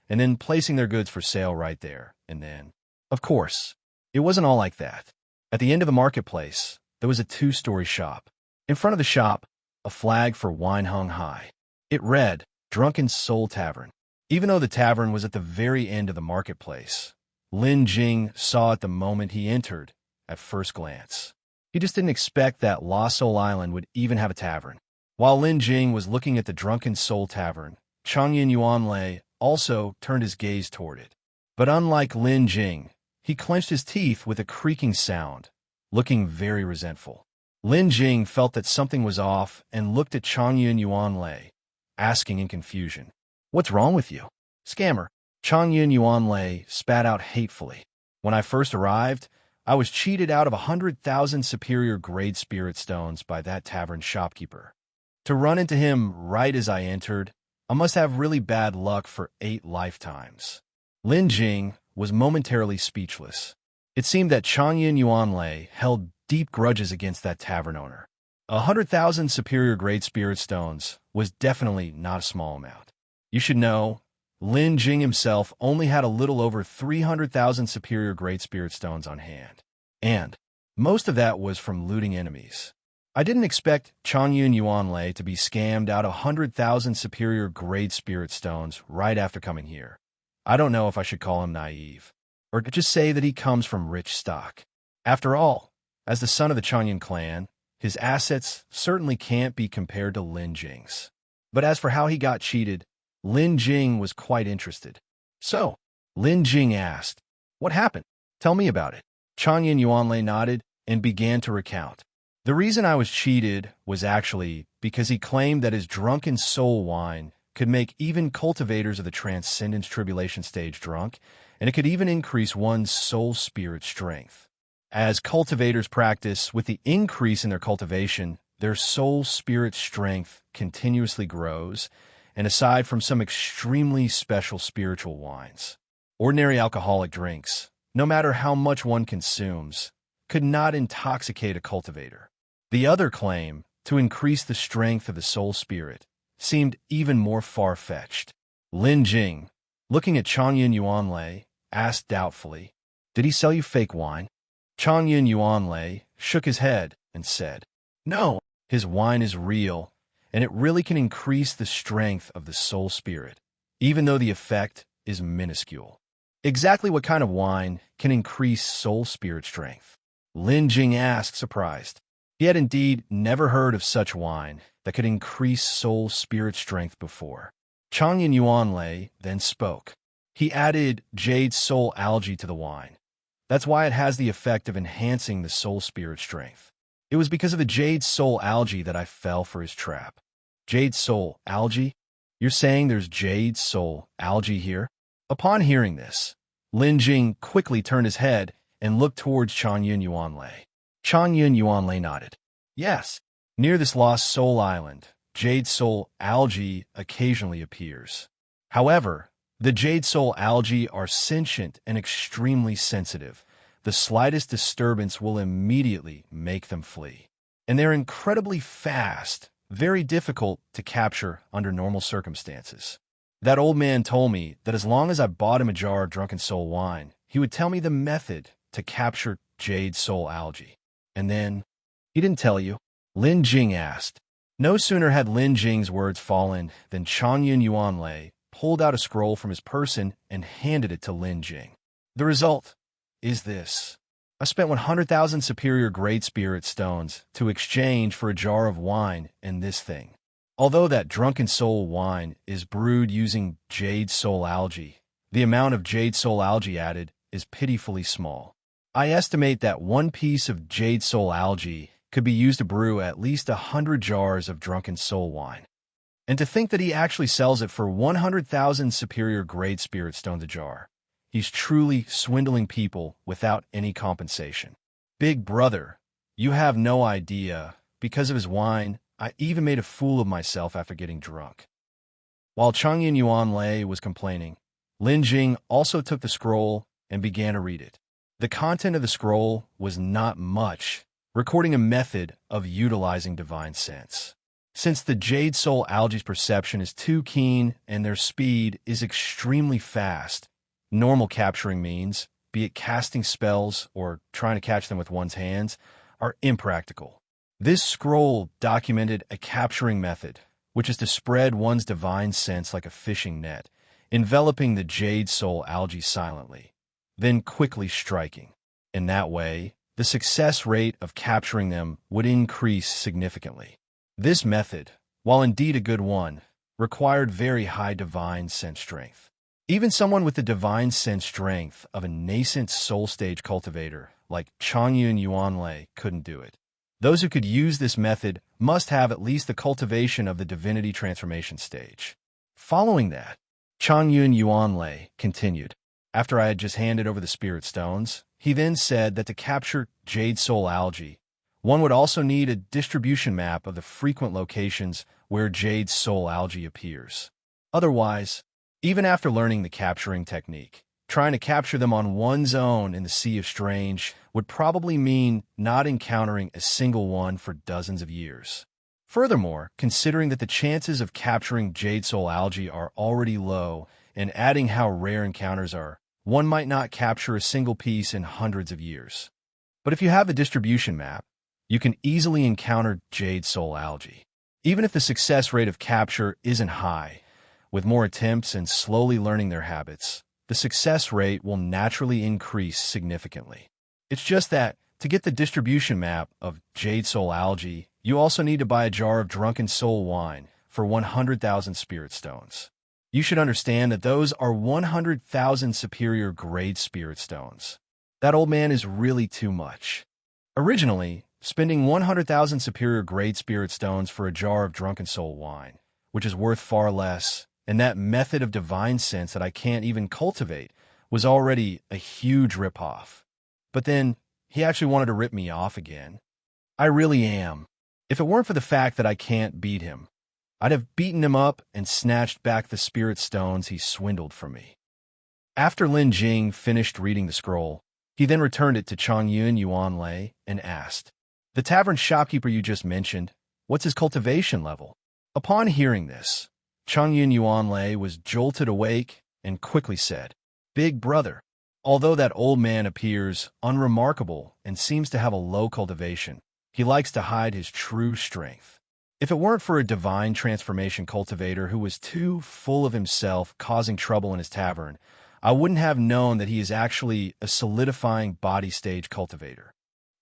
Speaker 1: and then placing their goods for sale right there and then. Of course, it wasn't all like that. At the end of the marketplace, there was a two-story shop. In front of the shop, a flag for wine hung high. It read, "Drunken Soul Tavern." Even though the tavern was at the very end of the marketplace, Lin Jing saw it the moment he entered at first glance. He just didn't expect that Lost Soul Island would even have a tavern. While Lin Jing was looking at the Drunken Soul Tavern, Changyun Yuanlei also turned his gaze toward it. But unlike Lin Jing, he clenched his teeth with a creaking sound, looking very resentful. Lin Jing felt that something was off and looked at Changyun Yuanlei, asking in confusion, "What's wrong with you, scammer?" Changyun Yuanlei spat out hatefully. "When I first arrived, I was cheated out of 100,000 superior grade spirit stones by that tavern shopkeeper. To run into him right as I entered, I must have really bad luck for 8 lifetimes. Lin Jing was momentarily speechless. It seemed that Changyun Yuanlei held deep grudges against that tavern owner. 100,000 superior grade spirit stones was definitely not a small amount. You should know, Lin Jing himself only had a little over 300,000 superior grade spirit stones on hand. And most of that was from looting enemies. I didn't expect Changyun Yuanlei to be scammed out 100,000 superior grade spirit stones right after coming here. I don't know if I should call him naive, or just say that he comes from rich stock. After all, as the son of the Changyun clan, his assets certainly can't be compared to Lin Jing's. But as for how he got cheated, Lin Jing was quite interested. So, Lin Jing asked, "What happened? Tell me about it." Changyun Yuanlei nodded and began to recount. The reason I was cheated was actually because he claimed that his drunken soul wine could make even cultivators of the Transcendence Tribulation stage drunk, and it could even increase one's soul spirit strength. As cultivators practice, with the increase in their cultivation, their soul spirit strength continuously grows, and aside from some extremely special spiritual wines, ordinary alcoholic drinks, no matter how much one consumes, could not intoxicate a cultivator. The other claim, to increase the strength of the soul spirit, seemed even more far-fetched. Lin Jing, looking at Changyun Yuanlei, asked doubtfully, "Did he sell you fake wine?" Changyun Yuanlei shook his head and said, "No, his wine is real, and it really can increase the strength of the soul spirit, even though the effect is minuscule." Exactly what kind of wine can increase soul spirit strength? Lin Jing asked, surprised. He had indeed never heard of such wine that could increase soul spirit strength before. Changyun Yuanlei then spoke. He added Jade's soul algae to the wine. That's why it has the effect of enhancing the soul spirit strength. It was because of the Jade soul algae that I fell for his trap. Jade soul algae? You're saying there's Jade soul algae here? Upon hearing this, Lin Jing quickly turned his head and looked towards Changyun Yuanlei. Changyun Yuanlei nodded. Yes, near this lost soul island, Jade soul algae occasionally appears. However, the Jade soul algae are sentient and extremely sensitive. The slightest disturbance will immediately make them flee. And they're incredibly fast, very difficult to capture under normal circumstances. That old man told me that as long as I bought him a jar of drunken soul wine, he would tell me the method to capture Jade soul algae. And then, he didn't tell you? Lin Jing asked. No sooner had Lin Jing's words fallen than Changyun Yuanlei pulled out a scroll from his person and handed it to Lin Jing. The result is this. I spent 100,000 superior grade spirit stones to exchange for a jar of wine and this thing. Although that drunken soul wine is brewed using Jade soul algae, the amount of Jade soul algae added is pitifully small. I estimate that one piece of Jade soul algae could be used to brew at least 100 jars of drunken soul wine. And to think that he actually sells it for 100,000 superior grade spirit stones a jar. He's truly swindling people without any compensation. Big brother, you have no idea. Because of his wine, I even made a fool of myself after getting drunk. While Changyun Yuanlei was complaining, Lin Jing also took the scroll and began to read it. The content of the scroll was not much, recording a method of utilizing divine sense. Since the Jade soul algae's perception is too keen and their speed is extremely fast, normal capturing means, be it casting spells or trying to catch them with one's hands, are impractical. This scroll documented a capturing method, which is to spread one's divine sense like a fishing net, enveloping the Jade soul algae silently, then quickly striking. In that way, the success rate of capturing them would increase significantly. This method, while indeed a good one, required very high divine sense strength. Even someone with the divine sense strength of a nascent soul stage cultivator like Changyun Yuanlei couldn't do it. Those who could use this method must have at least the cultivation of the divinity transformation stage. Following that, Changyun Yuanlei continued. After I had just handed over the spirit stones, he then said that to capture Jade soul algae, one would also need a distribution map of the frequent locations where Jade's soul algae appears. Otherwise, even after learning the capturing technique, trying to capture them on one's own in the Sea of Strange would probably mean not encountering a single one for dozens of years. Furthermore, considering that the chances of capturing Jade Soul Algae are already low, and adding how rare encounters are, one might not capture a single piece in hundreds of years. But if you have the distribution map, you can easily encounter Jade Soul Algae. Even if the success rate of capture isn't high, with more attempts and slowly learning their habits, the success rate will naturally increase significantly. It's just that, to get the distribution map of Jade Soul Algae, you also need to buy a jar of Drunken Soul wine for 100,000 spirit stones. You should understand that those are 100,000 superior grade spirit stones. That old man is really too much. Originally, spending 100,000 superior grade spirit stones for a jar of Drunken Soul wine, which is worth far less, and that method of divine sense that I can't even cultivate, was already a huge ripoff. But then, he actually wanted to rip me off again. I really am. If it weren't for the fact that I can't beat him, I'd have beaten him up and snatched back the spirit stones he swindled from me. After Lin Jing finished reading the scroll, he then returned it to Changyun Yuanlei and asked, "The tavern shopkeeper you just mentioned, what's his cultivation level?" Upon hearing this, Changyun Yuanlei was jolted awake and quickly said, "Big brother, although that old man appears unremarkable and seems to have a low cultivation, he likes to hide his true strength. If it weren't for a divine transformation cultivator who was too full of himself causing trouble in his tavern, I wouldn't have known that he is actually a solidifying body stage cultivator.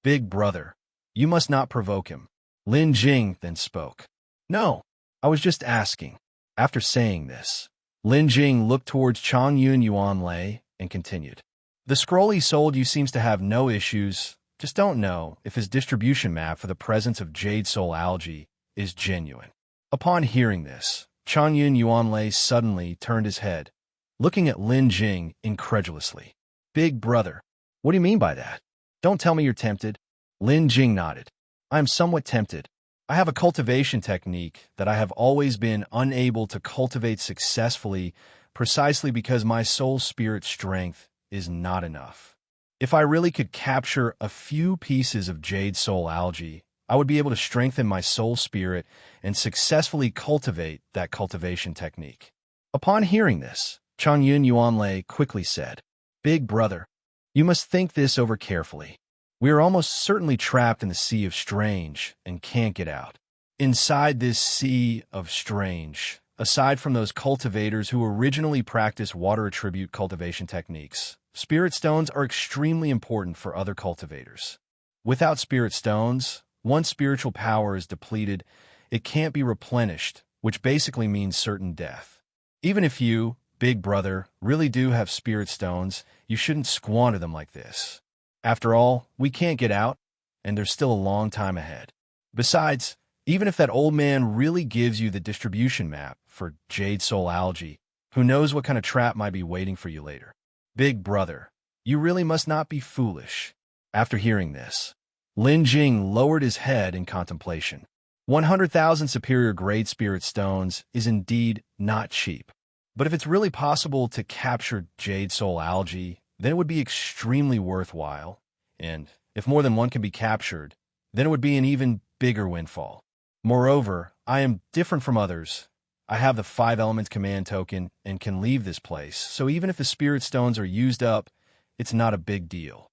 Speaker 1: Big brother, you must not provoke him." Lin Jing then spoke. "No, I was just asking." After saying this, Lin Jing looked towards Changyun Yuanlei and continued. "The scroll he sold you seems to have no issues, just don't know if his distribution map for the presence of Jade Soul Algae is genuine." Upon hearing this, Changyun Yuanlei suddenly turned his head, looking at Lin Jing incredulously. "Big brother, what do you mean by that? Don't tell me you're tempted." Lin Jing nodded. "I am somewhat tempted. I have a cultivation technique that I have always been unable to cultivate successfully precisely because my soul spirit strength is not enough. If I really could capture a few pieces of Jade Soul Algae, I would be able to strengthen my soul spirit and successfully cultivate that cultivation technique." Upon hearing this, Changyun Yuanlei quickly said, "Big brother, you must think this over carefully. We are almost certainly trapped in the Sea of Strange and can't get out. Inside this Sea of Strange, aside from those cultivators who originally practiced water attribute cultivation techniques, spirit stones are extremely important for other cultivators. Without spirit stones, once spiritual power is depleted, it can't be replenished, which basically means certain death. Even if you, big brother, really do have spirit stones, you shouldn't squander them like this. After all, we can't get out, and there's still a long time ahead. Besides, even if that old man really gives you the distribution map for Jade Soul Algae, who knows what kind of trap might be waiting for you later. Big brother, you really must not be foolish." After hearing this, Lin Jing lowered his head in contemplation. 100,000 superior grade spirit stones is indeed not cheap. But if it's really possible to capture Jade Soul Algae, then it would be extremely worthwhile, and if more than one can be captured, then it would be an even bigger windfall. Moreover, I am different from others. I have the 5 Elements command token and can leave this place, so even if the spirit stones are used up, it's not a big deal.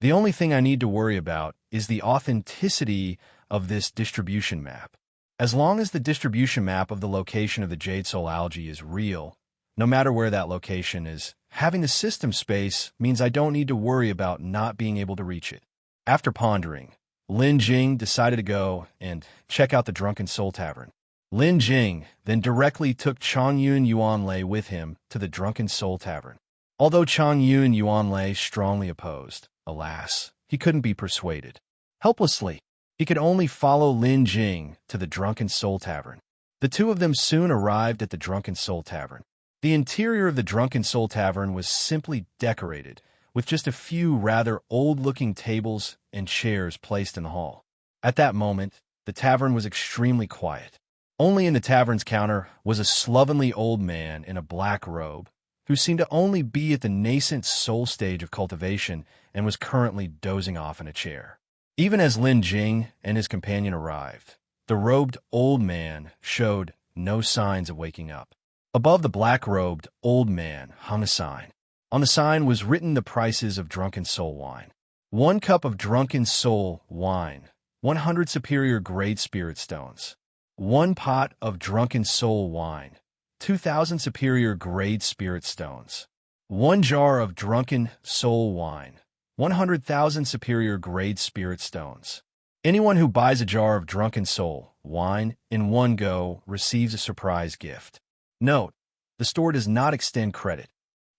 Speaker 1: The only thing I need to worry about is the authenticity of this distribution map. As long as the distribution map of the location of the Jade Soul Algae is real, no matter where that location is, having the system space means I don't need to worry about not being able to reach it. After pondering, Lin Jing decided to go and check out the Drunken Soul Tavern. Lin Jing then directly took Changyun Yuanlei with him to the Drunken Soul Tavern. Although Changyun Yuanlei strongly opposed, alas, he couldn't be persuaded. Helplessly, he could only follow Lin Jing to the Drunken Soul Tavern. The two of them soon arrived at the Drunken Soul Tavern. The interior of the Drunken Soul Tavern was simply decorated, with just a few rather old-looking tables and chairs placed in the hall. At that moment, the tavern was extremely quiet. Only in the tavern's counter was a slovenly old man in a black robe, who seemed to only be at the nascent soul stage of cultivation and was currently dozing off in a chair. Even as Lin Jing and his companion arrived, the robed old man showed no signs of waking up. Above the black-robed old man hung a sign. On the sign was written the prices of drunken soul wine. 1 cup of drunken soul wine, 100 superior grade spirit stones. 1 pot of drunken soul wine, 2,000 superior grade spirit stones. 1 jar of drunken soul wine, 100,000 superior grade spirit stones. Anyone who buys a jar of drunken soul wine in one go receives a surprise gift. Note, the store does not extend credit.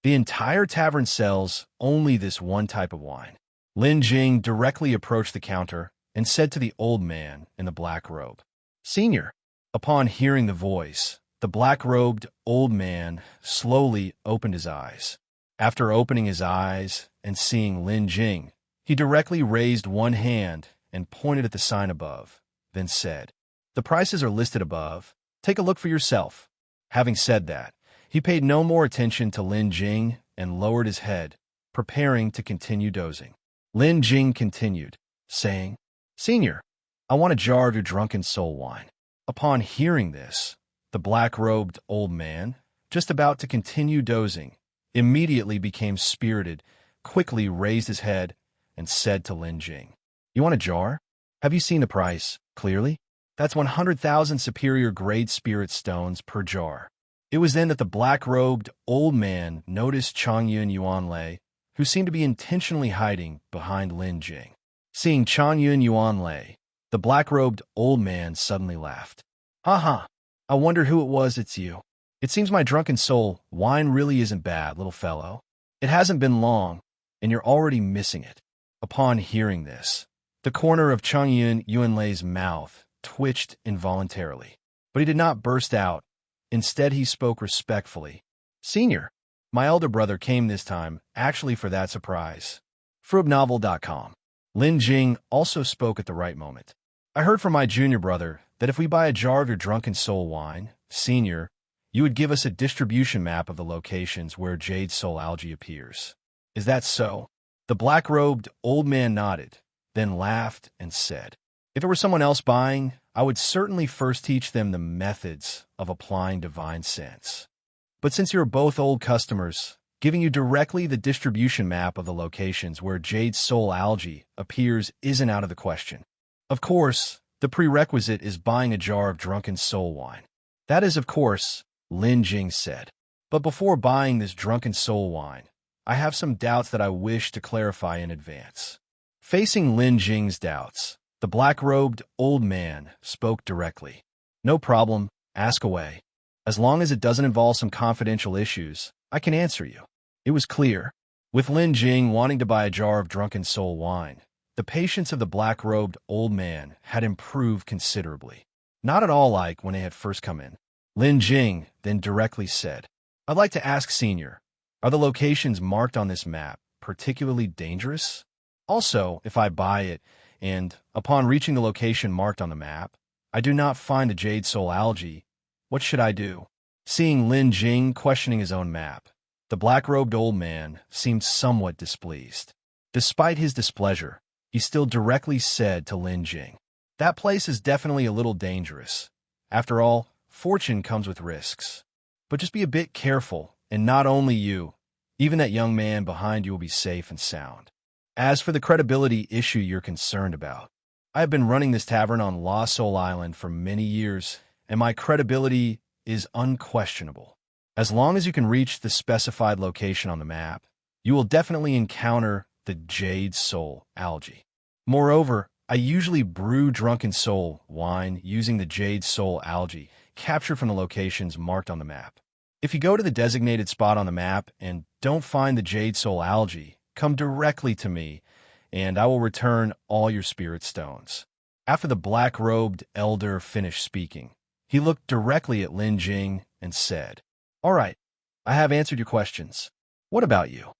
Speaker 1: The entire tavern sells only this one type of wine. Lin Jing directly approached the counter and said to the old man in the black robe, "Senior." Upon hearing the voice, the black-robed old man slowly opened his eyes. After opening his eyes and seeing Lin Jing, he directly raised one hand and pointed at the sign above, then said, "The prices are listed above. Take a look for yourself." Having said that, he paid no more attention to Lin Jing and lowered his head, preparing to continue dozing. Lin Jing continued, saying, "Senior, I want a jar of your drunken soul wine." Upon hearing this, the black-robed old man, just about to continue dozing, immediately became spirited, quickly raised his head, and said to Lin Jing, "You want a jar? Have you seen the price clearly? That's 100,000 superior grade spirit stones per jar." It was then that the black-robed old man noticed Changyun Yuanlei, who seemed to be intentionally hiding behind Lin Jing. Seeing Changyun Yuanlei, the black-robed old man suddenly laughed. "Ha! I wonder who it was. It's you. It seems my drunken soul wine really isn't bad, little fellow. It hasn't been long, and you're already missing it." Upon hearing this, the corner of Changyun Yuanlei's mouth twitched involuntarily, but he did not burst out. Instead, he spoke respectfully. "Senior, my elder brother came this time actually for that surprise." Frubnovel.com. Lin Jing also spoke at the right moment. "I heard from my junior brother that if we buy a jar of your drunken soul wine, Senior, you would give us a distribution map of the locations where Jade soul algae appears. Is that so?" The black-robed old man nodded, then laughed and said, "If it were someone else buying, I would certainly first teach them the methods of applying divine sense. But since you're both old customers, giving you directly the distribution map of the locations where Jade soul algae appears isn't out of the question. Of course, the prerequisite is buying a jar of drunken soul wine." "That is, of course," Lin Jing said. "But before buying this drunken soul wine, I have some doubts that I wish to clarify in advance." Facing Lin Jing's doubts, the black-robed old man spoke directly. "No problem, ask away. As long as it doesn't involve some confidential issues, I can answer you." It was clear. With Lin Jing wanting to buy a jar of drunken soul wine, the patience of the black-robed old man had improved considerably. Not at all like when they had first come in. Lin Jing then directly said, "I'd like to ask Senior, are the locations marked on this map particularly dangerous? Also, if I buy it, and upon reaching the location marked on the map, I do not find the Jade soul algae, what should I do?" Seeing Lin Jing questioning his own map, the black-robed old man seemed somewhat displeased. Despite his displeasure, he still directly said to Lin Jing, "That place is definitely a little dangerous. After all, fortune comes with risks. But just be a bit careful, and not only you, even that young man behind you will be safe and sound. As for the credibility issue you're concerned about, I have been running this tavern on Lost Soul Island for many years, and my credibility is unquestionable. As long as you can reach the specified location on the map, you will definitely encounter the Jade soul algae. Moreover, I usually brew drunken soul wine using the Jade soul algae captured from the locations marked on the map. If you go to the designated spot on the map and don't find the Jade soul algae, come directly to me, and I will return all your spirit stones." After the black-robed elder finished speaking, he looked directly at Lin Jing and said, "All right, I have answered your questions. What about you?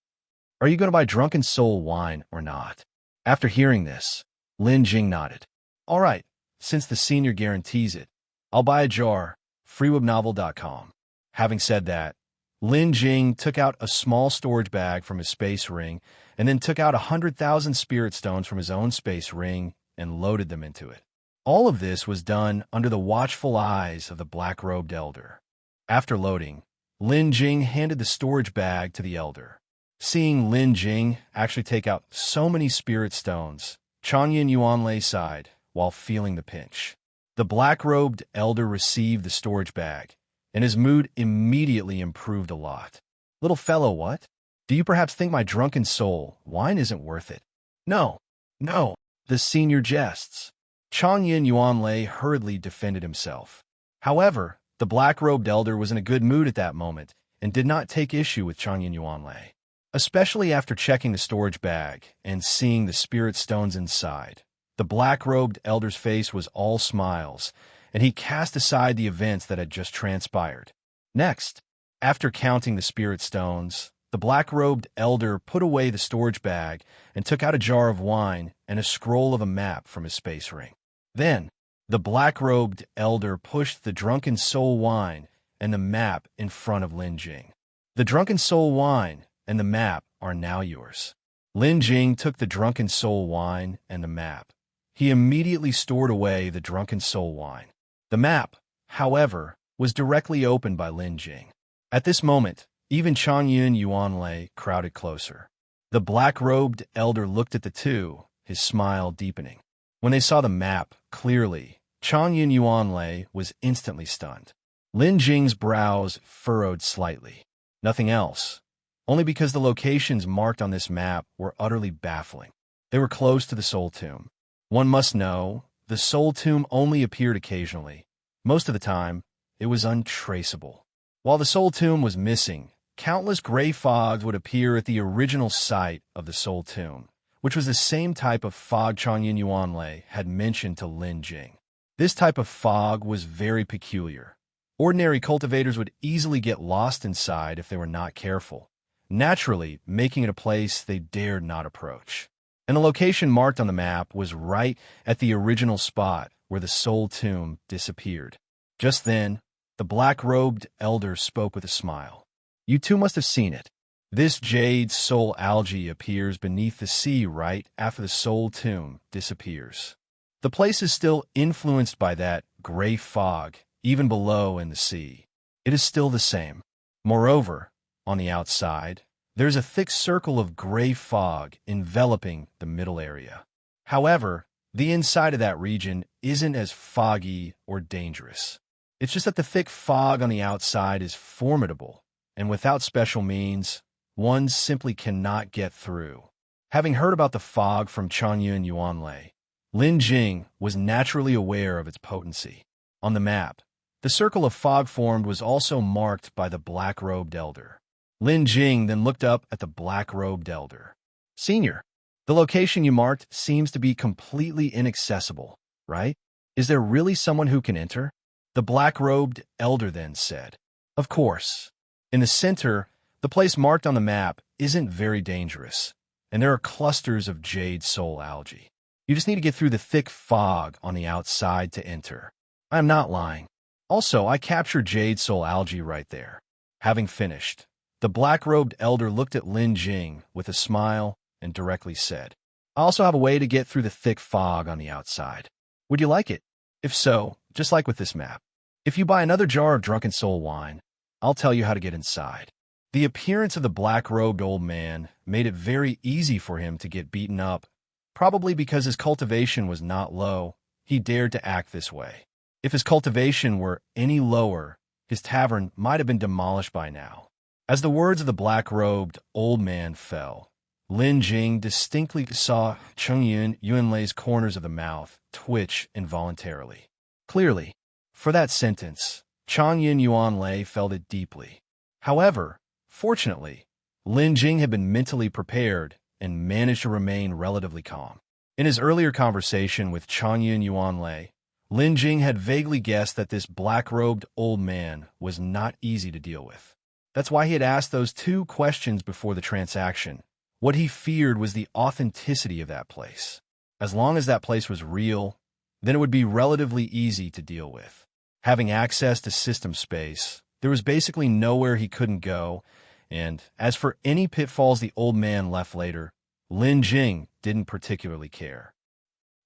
Speaker 1: Are you going to buy drunken soul wine or not?" After hearing this, Lin Jing nodded. "All right, since the senior guarantees it, I'll buy a jar. freewebnovel.com. Having said that, Lin Jing took out a small storage bag from his space ring and then took out 100,000 spirit stones from his own space ring and loaded them into it. All of this was done under the watchful eyes of the black-robed elder. After loading, Lin Jing handed the storage bag to the elder. Seeing Lin Jing actually take out so many spirit stones, Changyun Yuanlei sighed while feeling the pinch. The black-robed elder received the storage bag, and his mood immediately improved a lot. Little fellow, what? Do you perhaps think my drunken soul wine isn't worth it? No, no, the senior jests. Changyun Yuanlei hurriedly defended himself. However, the black-robed elder was in a good mood at that moment and did not take issue with Changyun Yuanlei, especially after checking the storage bag and seeing the spirit stones inside. The black-robed elder's face was all smiles, and he cast aside the events that had just transpired. Next, after counting the spirit stones, the black-robed elder put away the storage bag and took out a jar of wine and a scroll of a map from his space ring. Then, the black-robed elder pushed the drunken soul wine and the map in front of Lin Jing. The drunken soul wine and the map are now yours. Lin Jing took the drunken soul wine and the map. He immediately stored away the drunken soul wine. The map, however, was directly opened by Lin Jing. At this moment, even Changyun Yuanlei crowded closer. The black-robed elder looked at the two, his smile deepening. When they saw the map clearly, Changyun Yuanlei was instantly stunned. Lin Jing's brows furrowed slightly. Nothing else, only because the locations marked on this map were utterly baffling. They were close to the Soul Tomb. One must know, the Soul Tomb only appeared occasionally. Most of the time, it was untraceable. While the Soul Tomb was missing, countless gray fogs would appear at the original site of the Soul Tomb, which was the same type of fog Changyun Yuanlei had mentioned to Lin Jing. This type of fog was very peculiar. Ordinary cultivators would easily get lost inside if they were not careful, naturally making it a place they dared not approach. And the location marked on the map was right at the original spot where the Soul Tomb disappeared. Just then, the black-robed elder spoke with a smile. You two must have seen it. This Jade soul algae appears beneath the sea right after the Soul Tomb disappears. The place is still influenced by that gray fog, even below in the sea. It is still the same. Moreover, on the outside, there's a thick circle of gray fog enveloping the middle area. However, the inside of that region isn't as foggy or dangerous. It's just that the thick fog on the outside is formidable, and without special means, one simply cannot get through. Having heard about the fog from Changyun Yuanlei, Lin Jing was naturally aware of its potency. On the map, the circle of fog formed was also marked by the black-robed elder. Lin Jing then looked up at the black-robed elder. Senior, the location you marked seems to be completely inaccessible, right? Is there really someone who can enter? The black-robed elder then said. Of course. In the center, the place marked on the map isn't very dangerous, and there are clusters of Jade soul algae. You just need to get through the thick fog on the outside to enter. I am not lying. Also, I captured Jade soul algae right there. Having finished, the black-robed elder looked at Lin Jing with a smile and directly said, I also have a way to get through the thick fog on the outside. Would you like it? If so, just like with this map, if you buy another jar of drunken soul wine, I'll tell you how to get inside. The appearance of the black-robed old man made it very easy for him to get beaten up. Probably because his cultivation was not low, he dared to act this way. If his cultivation were any lower, his tavern might have been demolished by now. As the words of the black-robed old man fell, Lin Jing distinctly saw Changyun Yuanlei's corners of the mouth twitch involuntarily. Clearly, for that sentence, Changyun Yuanlei felt it deeply. However, fortunately, Lin Jing had been mentally prepared and managed to remain relatively calm. In his earlier conversation with Changyun Yuanlei, Lin Jing had vaguely guessed that this black-robed old man was not easy to deal with. That's why he had asked those two questions before the transaction. What he feared was the authenticity of that place. As long as that place was real, then it would be relatively easy to deal with. Having access to system space, there was basically nowhere he couldn't go, and as for any pitfalls the old man left later, Lin Jing didn't particularly care.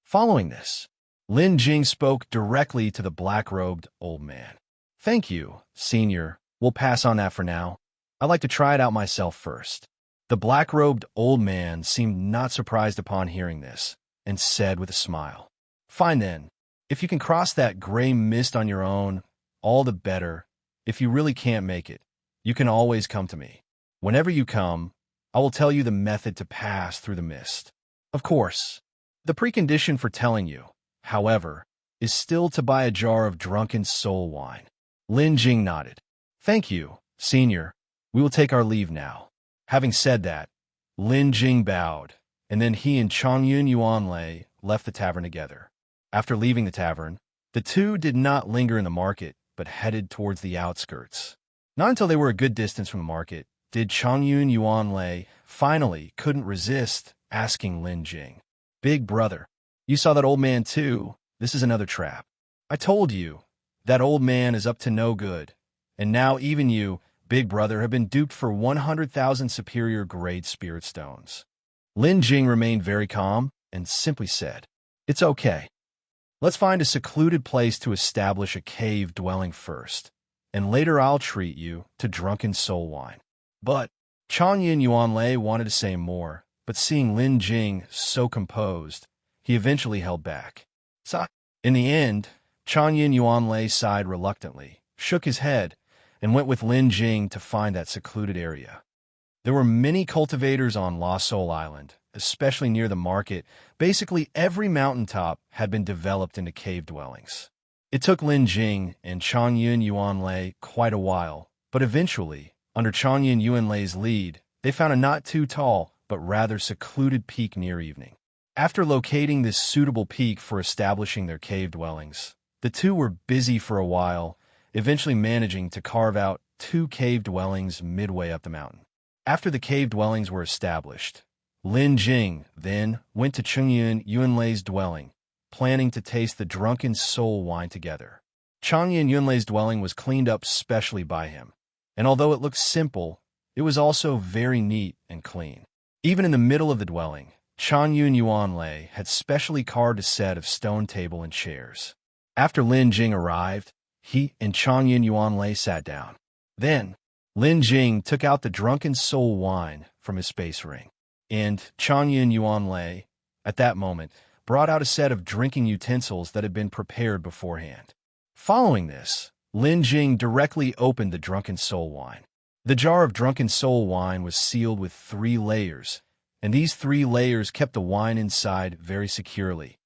Speaker 1: Following this, Lin Jing spoke directly to the black-robed old man. "Thank you, Senior. We'll pass on that for now. I'd like to try it out myself first." The black-robed old man seemed not surprised upon hearing this, and said with a smile, "Fine then. If you can cross that gray mist on your own, all the better. If you really can't make it, you can always come to me. Whenever you come, I will tell you the method to pass through the mist. Of course, the precondition for telling you, however, is still to buy a jar of drunken soul wine." Lin Jing nodded. "Thank you, Senior. We will take our leave now." Having said that, Lin Jing bowed, and then he and Changyun Yuanlei left the tavern together. After leaving the tavern, the two did not linger in the market, but headed towards the outskirts. Not until they were a good distance from the market did Changyun Yuanlei finally couldn't resist asking Lin Jing, "Big brother, you saw that old man too? This is another trap. I told you, that old man is up to no good, and now even you, big brother, have been duped for 100,000 superior grade spirit stones." Lin Jing remained very calm and simply said, "It's okay. Let's find a secluded place to establish a cave dwelling first, and later I'll treat you to drunken soul wine." But Changyun Yuanlei wanted to say more, but seeing Lin Jing so composed, he eventually held back. So, in the end, Changyun Yuanlei sighed reluctantly, shook his head, and went with Lin Jing to find that secluded area. There were many cultivators on Lost Soul Island, especially near the market. Basically every mountaintop had been developed into cave dwellings. It took Lin Jing and Changyun Yuanlei quite a while, but eventually, under Changyun Yuanlei's lead, they found a not too tall, but rather secluded peak near evening. After locating this suitable peak for establishing their cave dwellings, the two were busy for a while, eventually managing to carve out 2 cave dwellings midway up the mountain. After the cave dwellings were established, Lin Jing then went to Changyun Yuanlei's dwelling, planning to taste the drunken soul wine together. Changyun Yuanlei's dwelling was cleaned up specially by him, and although it looked simple, it was also very neat and clean. Even in the middle of the dwelling, Changyun Yuanlei had specially carved a set of stone table and chairs. After Lin Jing arrived, he and Changyun Yuanlei sat down. Then, Lin Jing took out the drunken soul wine from his space ring, and Changyun Yuanlei, at that moment, brought out a set of drinking utensils that had been prepared beforehand. Following this, Lin Jing directly opened the drunken soul wine. The jar of drunken soul wine was sealed with 3 layers, and these 3 layers kept the wine inside very securely.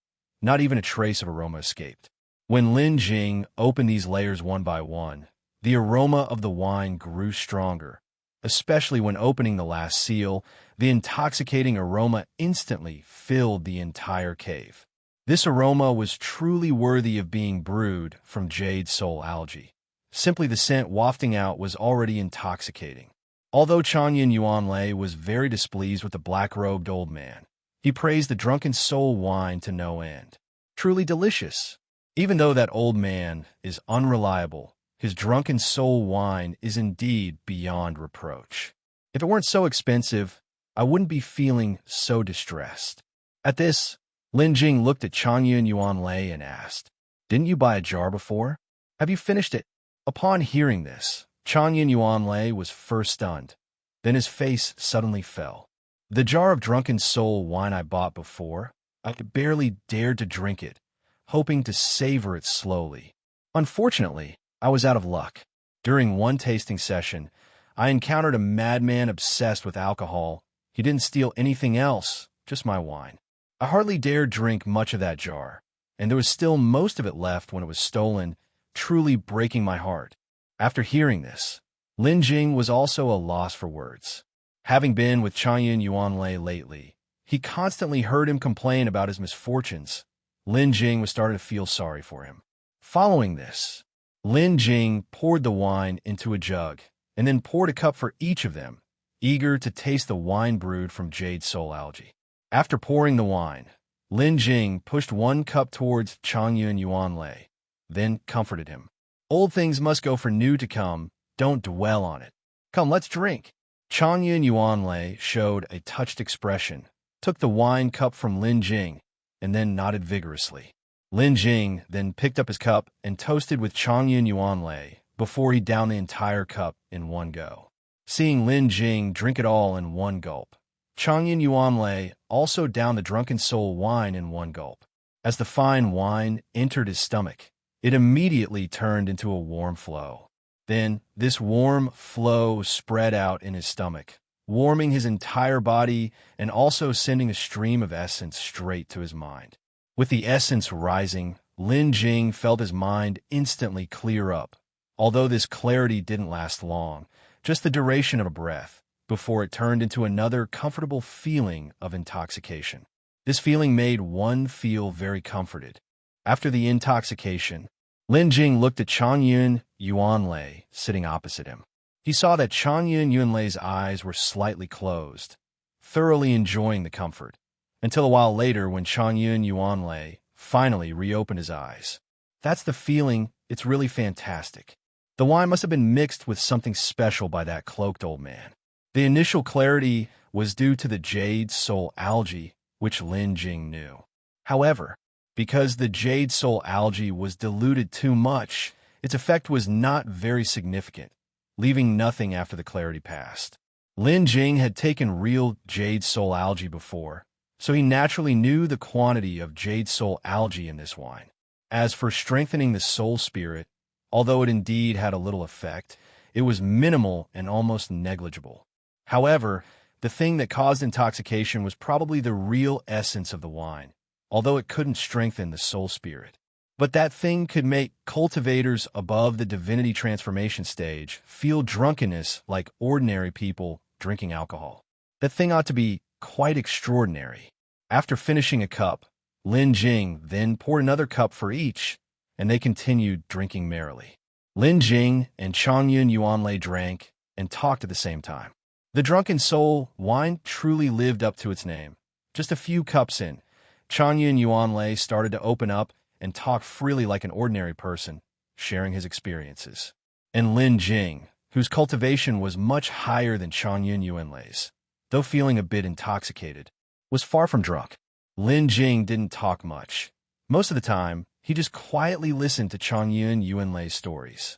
Speaker 1: Not even a trace of aroma escaped. When Lin Jing opened these layers one by one, the aroma of the wine grew stronger. Especially when opening the last seal, the intoxicating aroma instantly filled the entire cave. This aroma was truly worthy of being brewed from Jade soul algae. Simply the scent wafting out was already intoxicating. Although Changyun Yuanlei was very displeased with the black-robed old man, he praised the drunken soul wine to no end. Truly delicious. Even though that old man is unreliable, his drunken soul wine is indeed beyond reproach. If it weren't so expensive, I wouldn't be feeling so distressed. At this, Lin Jing looked at Changyun Yuanlei and asked, "Didn't you buy a jar before? Have you finished it?" Upon hearing this, Changyun Yuanlei was first stunned. Then his face suddenly fell. "The jar of drunken soul wine I bought before, I barely dared to drink it, hoping to savor it slowly. Unfortunately, I was out of luck. During one tasting session, I encountered a madman obsessed with alcohol. He didn't steal anything else, just my wine. I hardly dared drink much of that jar, and there was still most of it left when it was stolen, truly breaking my heart." After hearing this, Lin Jing was also a loss for words. Having been with Changyun Yuanlei lately, he constantly heard him complain about his misfortunes. Lin Jing was starting to feel sorry for him. Following this, Lin Jing poured the wine into a jug, and then poured a cup for each of them, eager to taste the wine brewed from Jade soul algae. After pouring the wine, Lin Jing pushed one cup towards Changyun Yuanlei, then comforted him. Old things must go for new to come. Don't dwell on it. Come, let's drink. Changyun Yuanlei showed a touched expression, took the wine cup from Lin Jing, and then nodded vigorously. Lin Jing then picked up his cup and toasted with Changyun Yuanlei before he downed the entire cup in one go. Seeing Lin Jing drink it all in one gulp, Changyun Yuanlei also downed the drunken soul wine in one gulp. As the fine wine entered his stomach, it immediately turned into a warm flow. Then, this warm flow spread out in his stomach, warming his entire body and also sending a stream of essence straight to his mind. With the essence rising, Lin Jing felt his mind instantly clear up, although this clarity didn't last long, just the duration of a breath, before it turned into another comfortable feeling of intoxication. This feeling made one feel very comforted. After the intoxication, Lin Jing looked at Changyun Yuanlei sitting opposite him. He saw that Changyun Yuanlei's eyes were slightly closed, thoroughly enjoying the comfort, until a while later when Changyun Yuanlei finally reopened his eyes. That's the feeling, it's really fantastic. The wine must have been mixed with something special by that cloaked old man. The initial clarity was due to the Jade soul algae, which Lin Jing knew. However, because the Jade soul algae was diluted too much, its effect was not very significant, leaving nothing after the clarity passed. Lin Jing had taken real Jade soul algae before, so he naturally knew the quantity of Jade soul algae in this wine. As for strengthening the soul spirit, although it indeed had a little effect, it was minimal and almost negligible. However, the thing that caused intoxication was probably the real essence of the wine, although it couldn't strengthen the soul spirit. But that thing could make cultivators above the divinity transformation stage feel drunkenness like ordinary people drinking alcohol. That thing ought to be quite extraordinary. After finishing a cup, Lin Jing then poured another cup for each, and they continued drinking merrily. Lin Jing and Changyun Yuanlei drank and talked at the same time. The drunken soul wine truly lived up to its name. Just a few cups in, Changyun Yuanlei started to open up and talk freely like an ordinary person, sharing his experiences. And Lin Jing, whose cultivation was much higher than Changyun Yuanlei's, though feeling a bit intoxicated, was far from drunk. Lin Jing didn't talk much. Most of the time, he just quietly listened to Changyun Yuanlei's stories.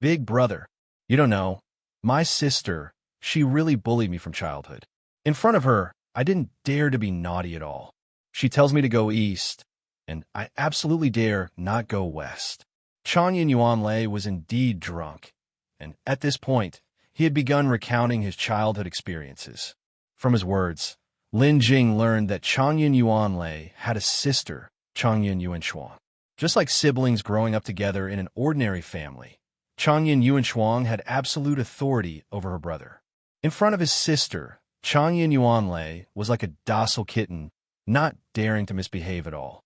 Speaker 1: Big brother, you don't know, my sister, she really bullied me from childhood. In front of her, I didn't dare to be naughty at all. She tells me to go east, and I absolutely dare not go west. Changyun Yuanlei was indeed drunk, and at this point, he had begun recounting his childhood experiences. From his words, Lin Jing learned that Changyun Yuanlei had a sister, Changyun Yuanshuang. Just like siblings growing up together in an ordinary family, Changyun Yuanshuang had absolute authority over her brother. In front of his sister, Changyun Yuanlei was like a docile kitten, not daring to misbehave at all.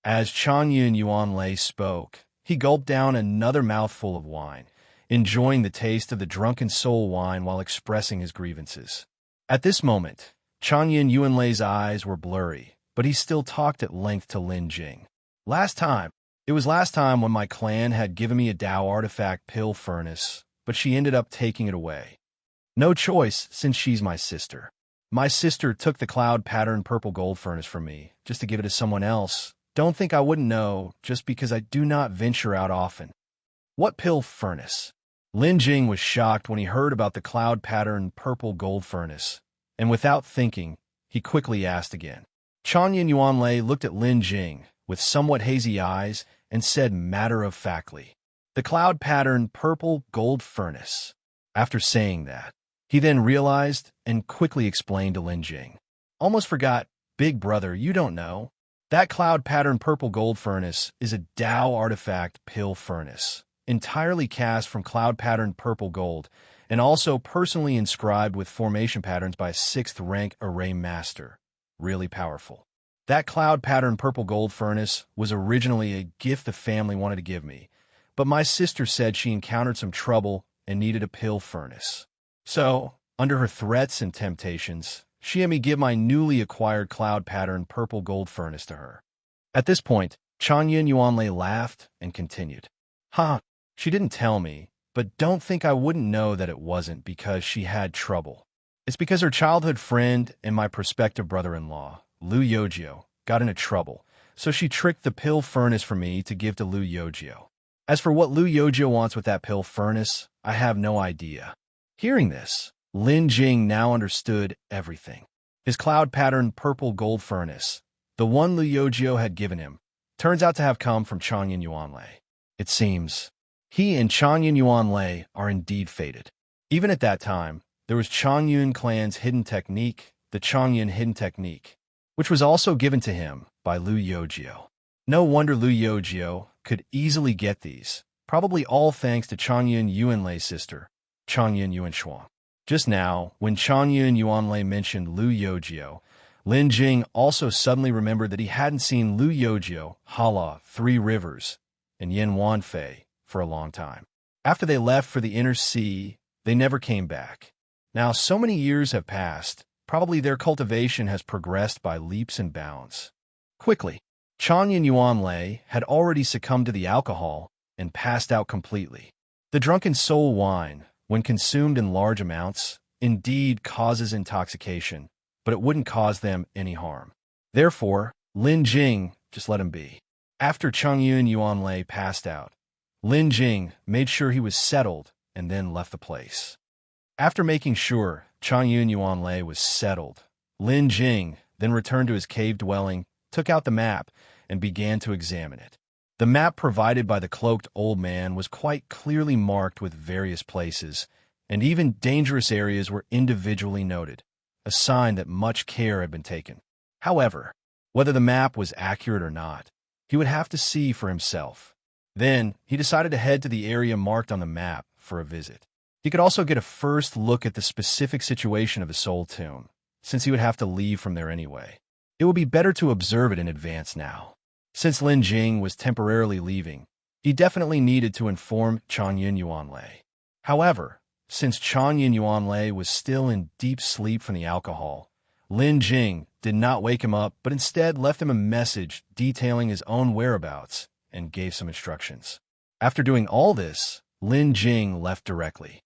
Speaker 1: As Changyun Yuanlei spoke, he gulped down another mouthful of wine, enjoying the taste of the drunken soul wine while expressing his grievances. At this moment, Changyun Yuanlei's eyes were blurry, but he still talked at length to Lin Jing. It was last time when my clan had given me a Tao artifact pill furnace, but she ended up taking it away. No choice, since she's my sister. My sister took the cloud pattern purple gold furnace from me, just to give it to someone else. Don't think I wouldn't know, just because I do not venture out often. What pill furnace? Lin Jing was shocked when he heard about the cloud pattern purple gold furnace, and without thinking, he quickly asked again. Changyun Yuanlei looked at Lin Jing with somewhat hazy eyes and said matter-of-factly, "The cloud pattern purple gold furnace." After saying that, he then realized and quickly explained to Lin Jing. "Almost forgot, big brother, you don't know. That cloud pattern purple gold furnace is a Tao artifact pill furnace, entirely cast from cloud pattern purple gold, and also personally inscribed with formation patterns by a 6th rank array master. Really powerful. That cloud pattern purple gold furnace was originally a gift the family wanted to give me, but my sister said she encountered some trouble and needed a pill furnace. So, under her threats and temptations, she had me give my newly acquired cloud pattern purple gold furnace to her." At this point, Changyun Yuanlei laughed and continued. "Huh, She didn't tell me, but don't think I wouldn't know that it wasn't because she had trouble. It's because her childhood friend and my prospective brother-in-law, Lu Yojio, got into trouble, so she tricked the pill furnace for me to give to Lu Yojio. As for what Lu Yojio wants with that pill furnace, I have no idea. Hearing this, Lin Jing now understood everything. His cloud-patterned purple-gold furnace, the one Lu Yojio had given him, turns out to have come from Changyun Yuanlei. It seems he and Changyun Yuanlei are indeed fated. Even at that time, there was Changyun clan's hidden technique, the Changyun hidden technique, which was also given to him by Lu Yojio. No wonder Lu Yojio could easily get these, probably all thanks to Changyun Yuanlei's sister, Changyun Yuanshuang. Just now, when Changyun Yuanlei mentioned Lu Yojio, Lin Jing also suddenly remembered that he hadn't seen Lu Yojio, Hala, Three Rivers, and Yin Wanfei for a long time. After they left for the inner sea, they never came back. Now, so many years have passed, probably their cultivation has progressed by leaps and bounds. Quickly, Changyun Yuanlei had already succumbed to the alcohol and passed out completely. The drunken soul wine, when consumed in large amounts, indeed causes intoxication, but it wouldn't cause them any harm. Therefore, Lin Jing just let him be. After Changyun Yuanlei passed out, Lin Jing made sure he was settled and then left the place. After making sure Changyun Yuanlei was settled, Lin Jing then returned to his cave dwelling, took out the map, and began to examine it. The map provided by the cloaked old man was quite clearly marked with various places, and even dangerous areas were individually noted, a sign that much care had been taken. However, whether the map was accurate or not, he would have to see for himself. Then, he decided to head to the area marked on the map for a visit. He could also get a first look at the specific situation of the soul tomb, since he would have to leave from there anyway. It would be better to observe it in advance now. Since Lin Jing was temporarily leaving, he definitely needed to inform Changyun Yuanlei. However, since Changyun Yuanlei was still in deep sleep from the alcohol, Lin Jing did not wake him up, but instead left him a message detailing his own whereabouts and gave some instructions. After doing all this, Lin Jing left directly.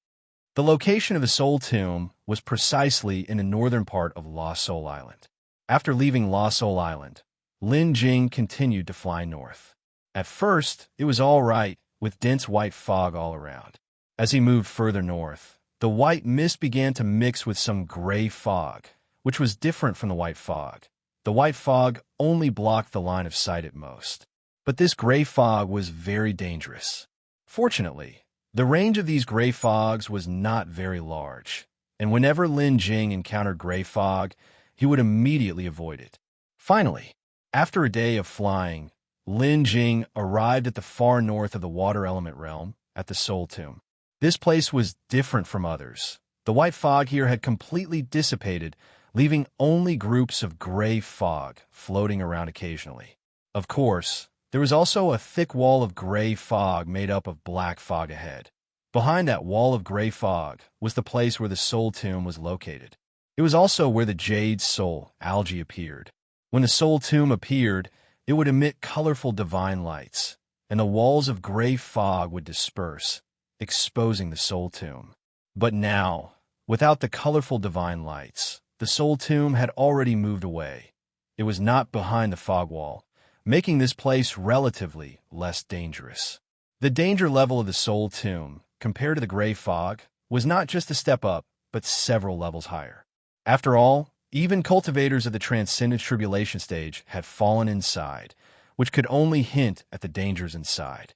Speaker 1: The location of the soul tomb was precisely in the northern part of Lost Soul Island. After leaving Lost Soul Island, Lin Jing continued to fly north. At first, it was all right, with dense white fog all around. As he moved further north, the white mist began to mix with some gray fog, which was different from the white fog. The white fog only blocked the line of sight at most. But this gray fog was very dangerous. Fortunately, the range of these gray fogs was not very large, and whenever Lin Jing encountered gray fog, he would immediately avoid it. Finally, after a day of flying, Lin Jing arrived at the far north of the water element realm, at the Soul Tomb. This place was different from others. The white fog here had completely dissipated, leaving only groups of gray fog floating around occasionally. Of course, there was also a thick wall of gray fog made up of black fog ahead. Behind that wall of gray fog was the place where the Soul Tomb was located. It was also where the Jade soul, Algae, appeared. When the Soul Tomb appeared, it would emit colorful divine lights, and the walls of gray fog would disperse, exposing the Soul Tomb. But now, without the colorful divine lights, the Soul Tomb had already moved away. It was not behind the fog wall, making this place relatively less dangerous. The danger level of the Soul Tomb, compared to the gray fog, was not just a step up, but several levels higher. After all, even cultivators of the Transcendent Tribulation stage had fallen inside, which could only hint at the dangers inside.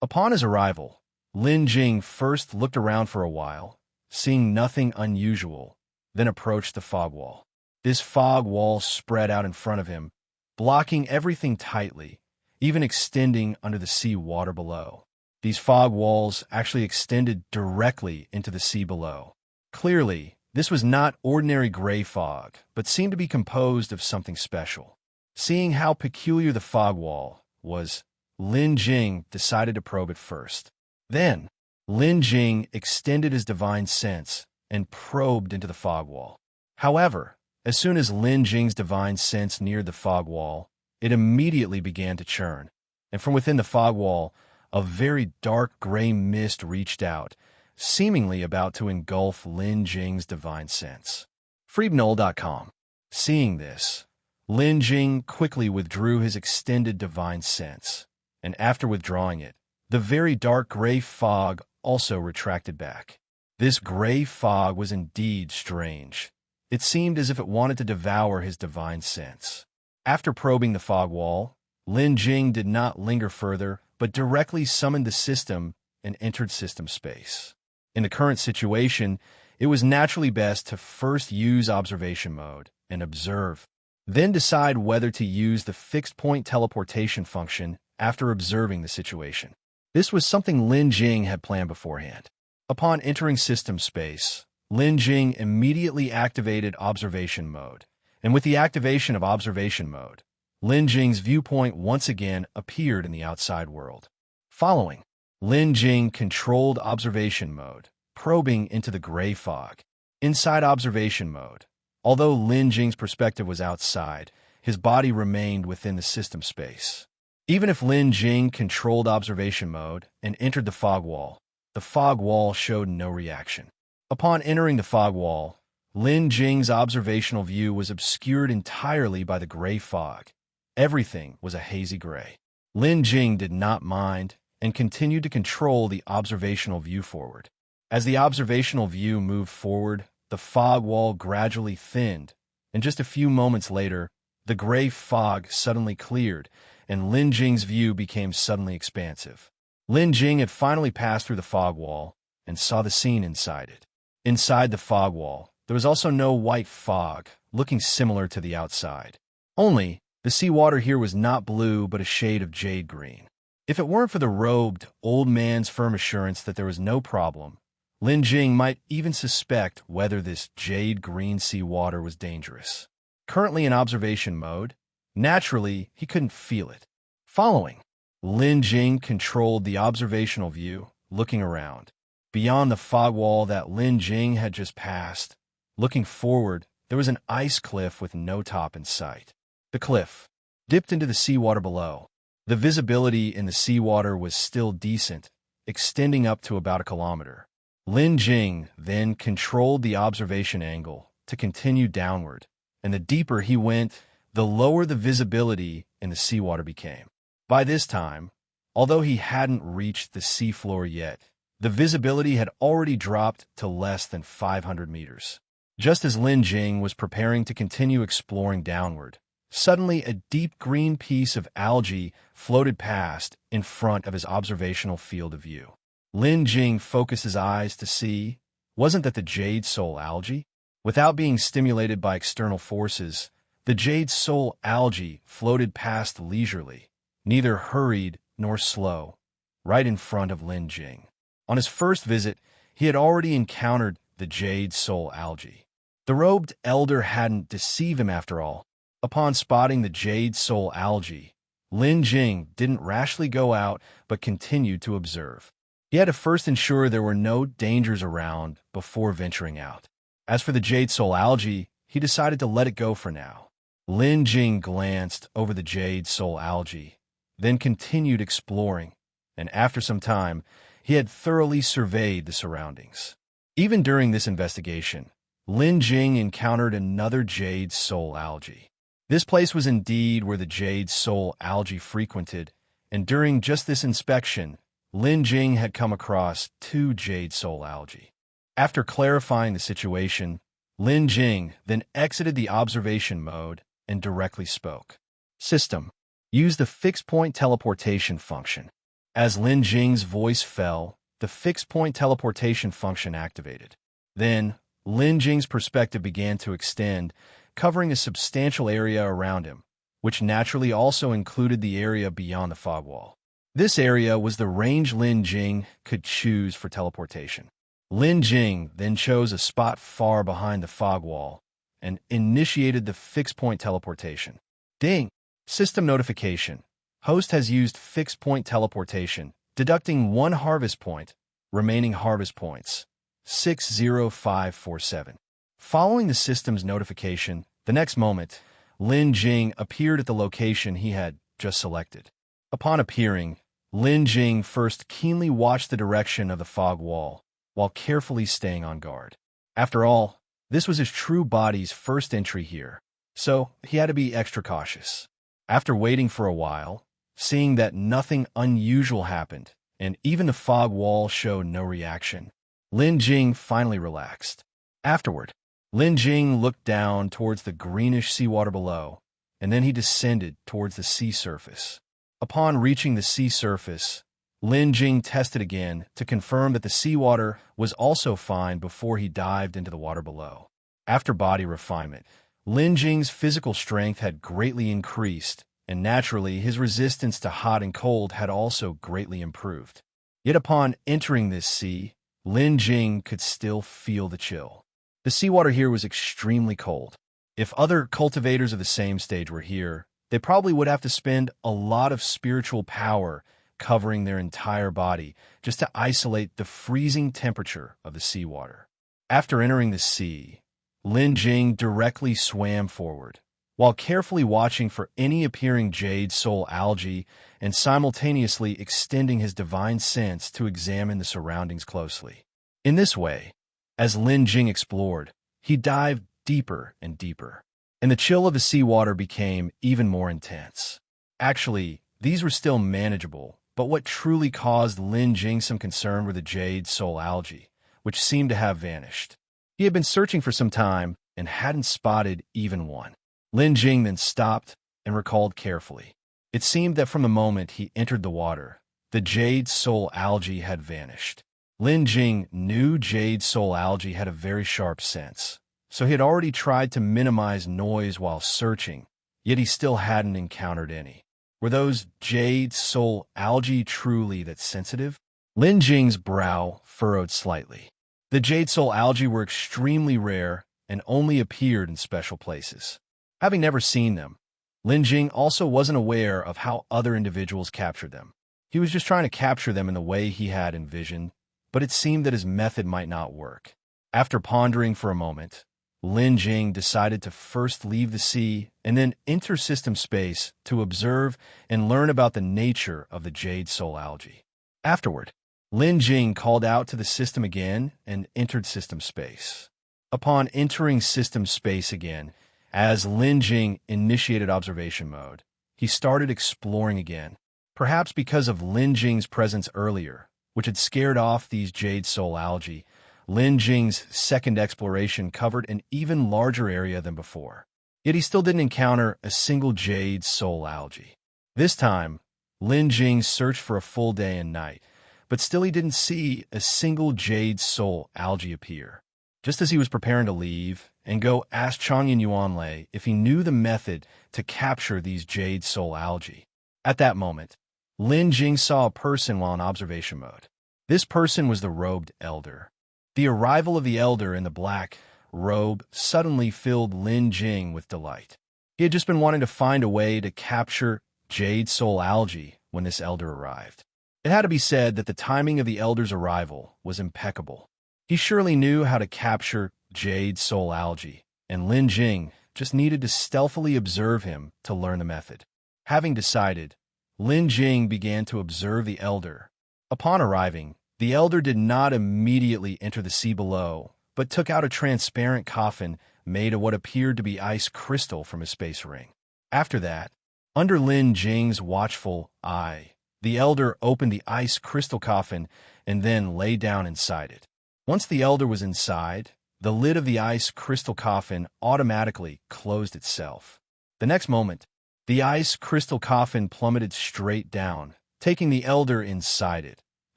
Speaker 1: Upon his arrival, Lin Jing first looked around for a while, seeing nothing unusual, then approached the fog wall. This fog wall spread out in front of him, blocking everything tightly, even extending under the sea water below. These fog walls actually extended directly into the sea below. Clearly, this was not ordinary gray fog, but seemed to be composed of something special. Seeing how peculiar the fog wall was, Lin Jing decided to probe it first. Then, Lin Jing extended his divine sense and probed into the fog wall. However, as soon as Lin Jing's divine sense neared the fog wall, it immediately began to churn, and from within the fog wall, a very dark gray mist reached out, seemingly about to engulf Lin Jing's divine sense. Freebnull.com. Seeing this, Lin Jing quickly withdrew his extended divine sense, and after withdrawing it, the very dark gray fog also retracted back. This gray fog was indeed strange. It seemed as if it wanted to devour his divine sense. After probing the fog wall, Lin Jing did not linger further, but directly summoned the system and entered system space. In the current situation, it was naturally best to first use observation mode and observe, then decide whether to use the fixed-point teleportation function after observing the situation. This was something Lin Jing had planned beforehand. Upon entering system space, Lin Jing immediately activated observation mode, and with the activation of observation mode, Lin Jing's viewpoint once again appeared in the outside world. Following, Lin Jing controlled observation mode, probing into the gray fog. Inside observation mode, although Lin Jing's perspective was outside, his body remained within the system space. Even if Lin Jing controlled observation mode and entered the fog wall showed no reaction. Upon entering the fog wall, Lin Jing's observational view was obscured entirely by the gray fog. Everything was a hazy gray. Lin Jing did not mind and continued to control the observational view forward. As the observational view moved forward, the fog wall gradually thinned, and just a few moments later, the gray fog suddenly cleared, and Lin Jing's view became suddenly expansive. Lin Jing had finally passed through the fog wall and saw the scene inside it. Inside the fog wall, there was also no white fog, looking similar to the outside. Only, the seawater here was not blue but a shade of jade green. If it weren't for the robed, old man's firm assurance that there was no problem, Lin Jing might even suspect whether this jade green seawater was dangerous. Currently in observation mode, naturally, he couldn't feel it. Following, Lin Jing controlled the observational view, looking around. Beyond the fog wall that Lin Jing had just passed, looking forward, there was an ice cliff with no top in sight. The cliff dipped into the seawater below. The visibility in the seawater was still decent, extending up to about a kilometer. Lin Jing then controlled the observation angle to continue downward, and the deeper he went, the lower the visibility in the seawater became. By this time, although he hadn't reached the seafloor yet, the visibility had already dropped to less than 500 meters. Just as Lin Jing was preparing to continue exploring downward, suddenly a deep green piece of algae floated past in front of his observational field of view. Lin Jing focused his eyes to see, wasn't that the Jade Soul algae? Without being stimulated by external forces, the Jade Soul algae floated past leisurely, neither hurried nor slow, right in front of Lin Jing. On his first visit, he had already encountered the Jade Soul algae. The robed elder hadn't deceived him after all. Upon spotting the Jade Soul algae, Lin Jing didn't rashly go out but continued to observe. He had to first ensure there were no dangers around before venturing out. As for the Jade Soul algae, he decided to let it go for now. Lin Jing glanced over the Jade Soul algae, then continued exploring, and after some time, he had thoroughly surveyed the surroundings. Even during this investigation, Lin Jing encountered another Jade Soul algae. This place was indeed where the Jade Soul algae frequented, and during just this inspection, Lin Jing had come across 2 Jade Soul algae. After clarifying the situation, Lin Jing then exited the observation mode and directly spoke. System, use the fixed-point teleportation function. As Lin Jing's voice fell, the fixed-point teleportation function activated. Then, Lin Jing's perspective began to extend, covering a substantial area around him, which naturally also included the area beyond the fog wall. This area was the range Lin Jing could choose for teleportation. Lin Jing then chose a spot far behind the fog wall and initiated the fixed-point teleportation. Ding! System notification. Host has used fixed-point teleportation, deducting 1 harvest point, remaining harvest points, 60547. Following the system's notification, the next moment, Lin Jing appeared at the location he had just selected. Upon appearing, Lin Jing first keenly watched the direction of the fog wall, while carefully staying on guard. After all, this was his true body's first entry here, so he had to be extra cautious. After waiting for a while, seeing that nothing unusual happened, and even the fog wall showed no reaction, Lin Jing finally relaxed. Afterward, Lin Jing looked down towards the greenish seawater below, and then he descended towards the sea surface. Upon reaching the sea surface, Lin Jing tested again to confirm that the seawater was also fine before he dived into the water below. After body refinement, Lin Jing's physical strength had greatly increased, and naturally his resistance to hot and cold had also greatly improved. Yet upon entering this sea, Lin Jing could still feel the chill. The seawater here was extremely cold. If other cultivators of the same stage were here, they probably would have to spend a lot of spiritual power covering their entire body just to isolate the freezing temperature of the seawater. After entering the sea, Lin Jing directly swam forward, while carefully watching for any appearing Jade soul algae and simultaneously extending his divine sense to examine the surroundings closely. In this way, as Lin Jing explored, he dived deeper and deeper, and the chill of the seawater became even more intense. Actually, these were still manageable, but what truly caused Lin Jing some concern were the Jade soul algae, which seemed to have vanished. He had been searching for some time and hadn't spotted even one. Lin Jing then stopped and recalled carefully. It seemed that from the moment he entered the water, the Jade soul algae had vanished. Lin Jing knew Jade soul algae had a very sharp sense, so he had already tried to minimize noise while searching, yet he still hadn't encountered any. Were those Jade soul algae truly that sensitive? Lin Jing's brow furrowed slightly. The Jade soul algae were extremely rare and only appeared in special places. Having never seen them, Lin Jing also wasn't aware of how other individuals captured them. He was just trying to capture them in the way he had envisioned, but it seemed that his method might not work. After pondering for a moment, Lin Jing decided to first leave the sea and then enter system space to observe and learn about the nature of the Jade soul algae. Afterward, Lin Jing called out to the system again and entered system space. Upon entering system space again, as Lin Jing initiated observation mode, he started exploring again, perhaps because of Lin Jing's presence earlier, which had scared off these Jade soul algae. Lin Jing's second exploration covered an even larger area than before. Yet he still didn't encounter a single Jade soul algae. This time, Lin Jing searched for a full day and night, but still he didn't see a single Jade soul algae appear. Just as he was preparing to leave and go ask Changyun Yuanlei if he knew the method to capture these Jade soul algae. At that moment, Lin Jing saw a person while in observation mode. This person was the robed elder. The arrival of the elder in the black robe suddenly filled Lin Jing with delight. He had just been wanting to find a way to capture Jade soul algae when this elder arrived. It had to be said that the timing of the elder's arrival was impeccable. He surely knew how to capture Jade soul algae, and Lin Jing just needed to stealthily observe him to learn the method. Having decided, Lin Jing began to observe the elder. Upon arriving, the elder did not immediately enter the sea below, but took out a transparent coffin made of what appeared to be ice crystal from his space ring. After that, under Lin Jing's watchful eye, the elder opened the ice crystal coffin and then lay down inside it. Once the elder was inside, the lid of the ice crystal coffin automatically closed itself. The next moment, the ice crystal coffin plummeted straight down, taking the elder inside it,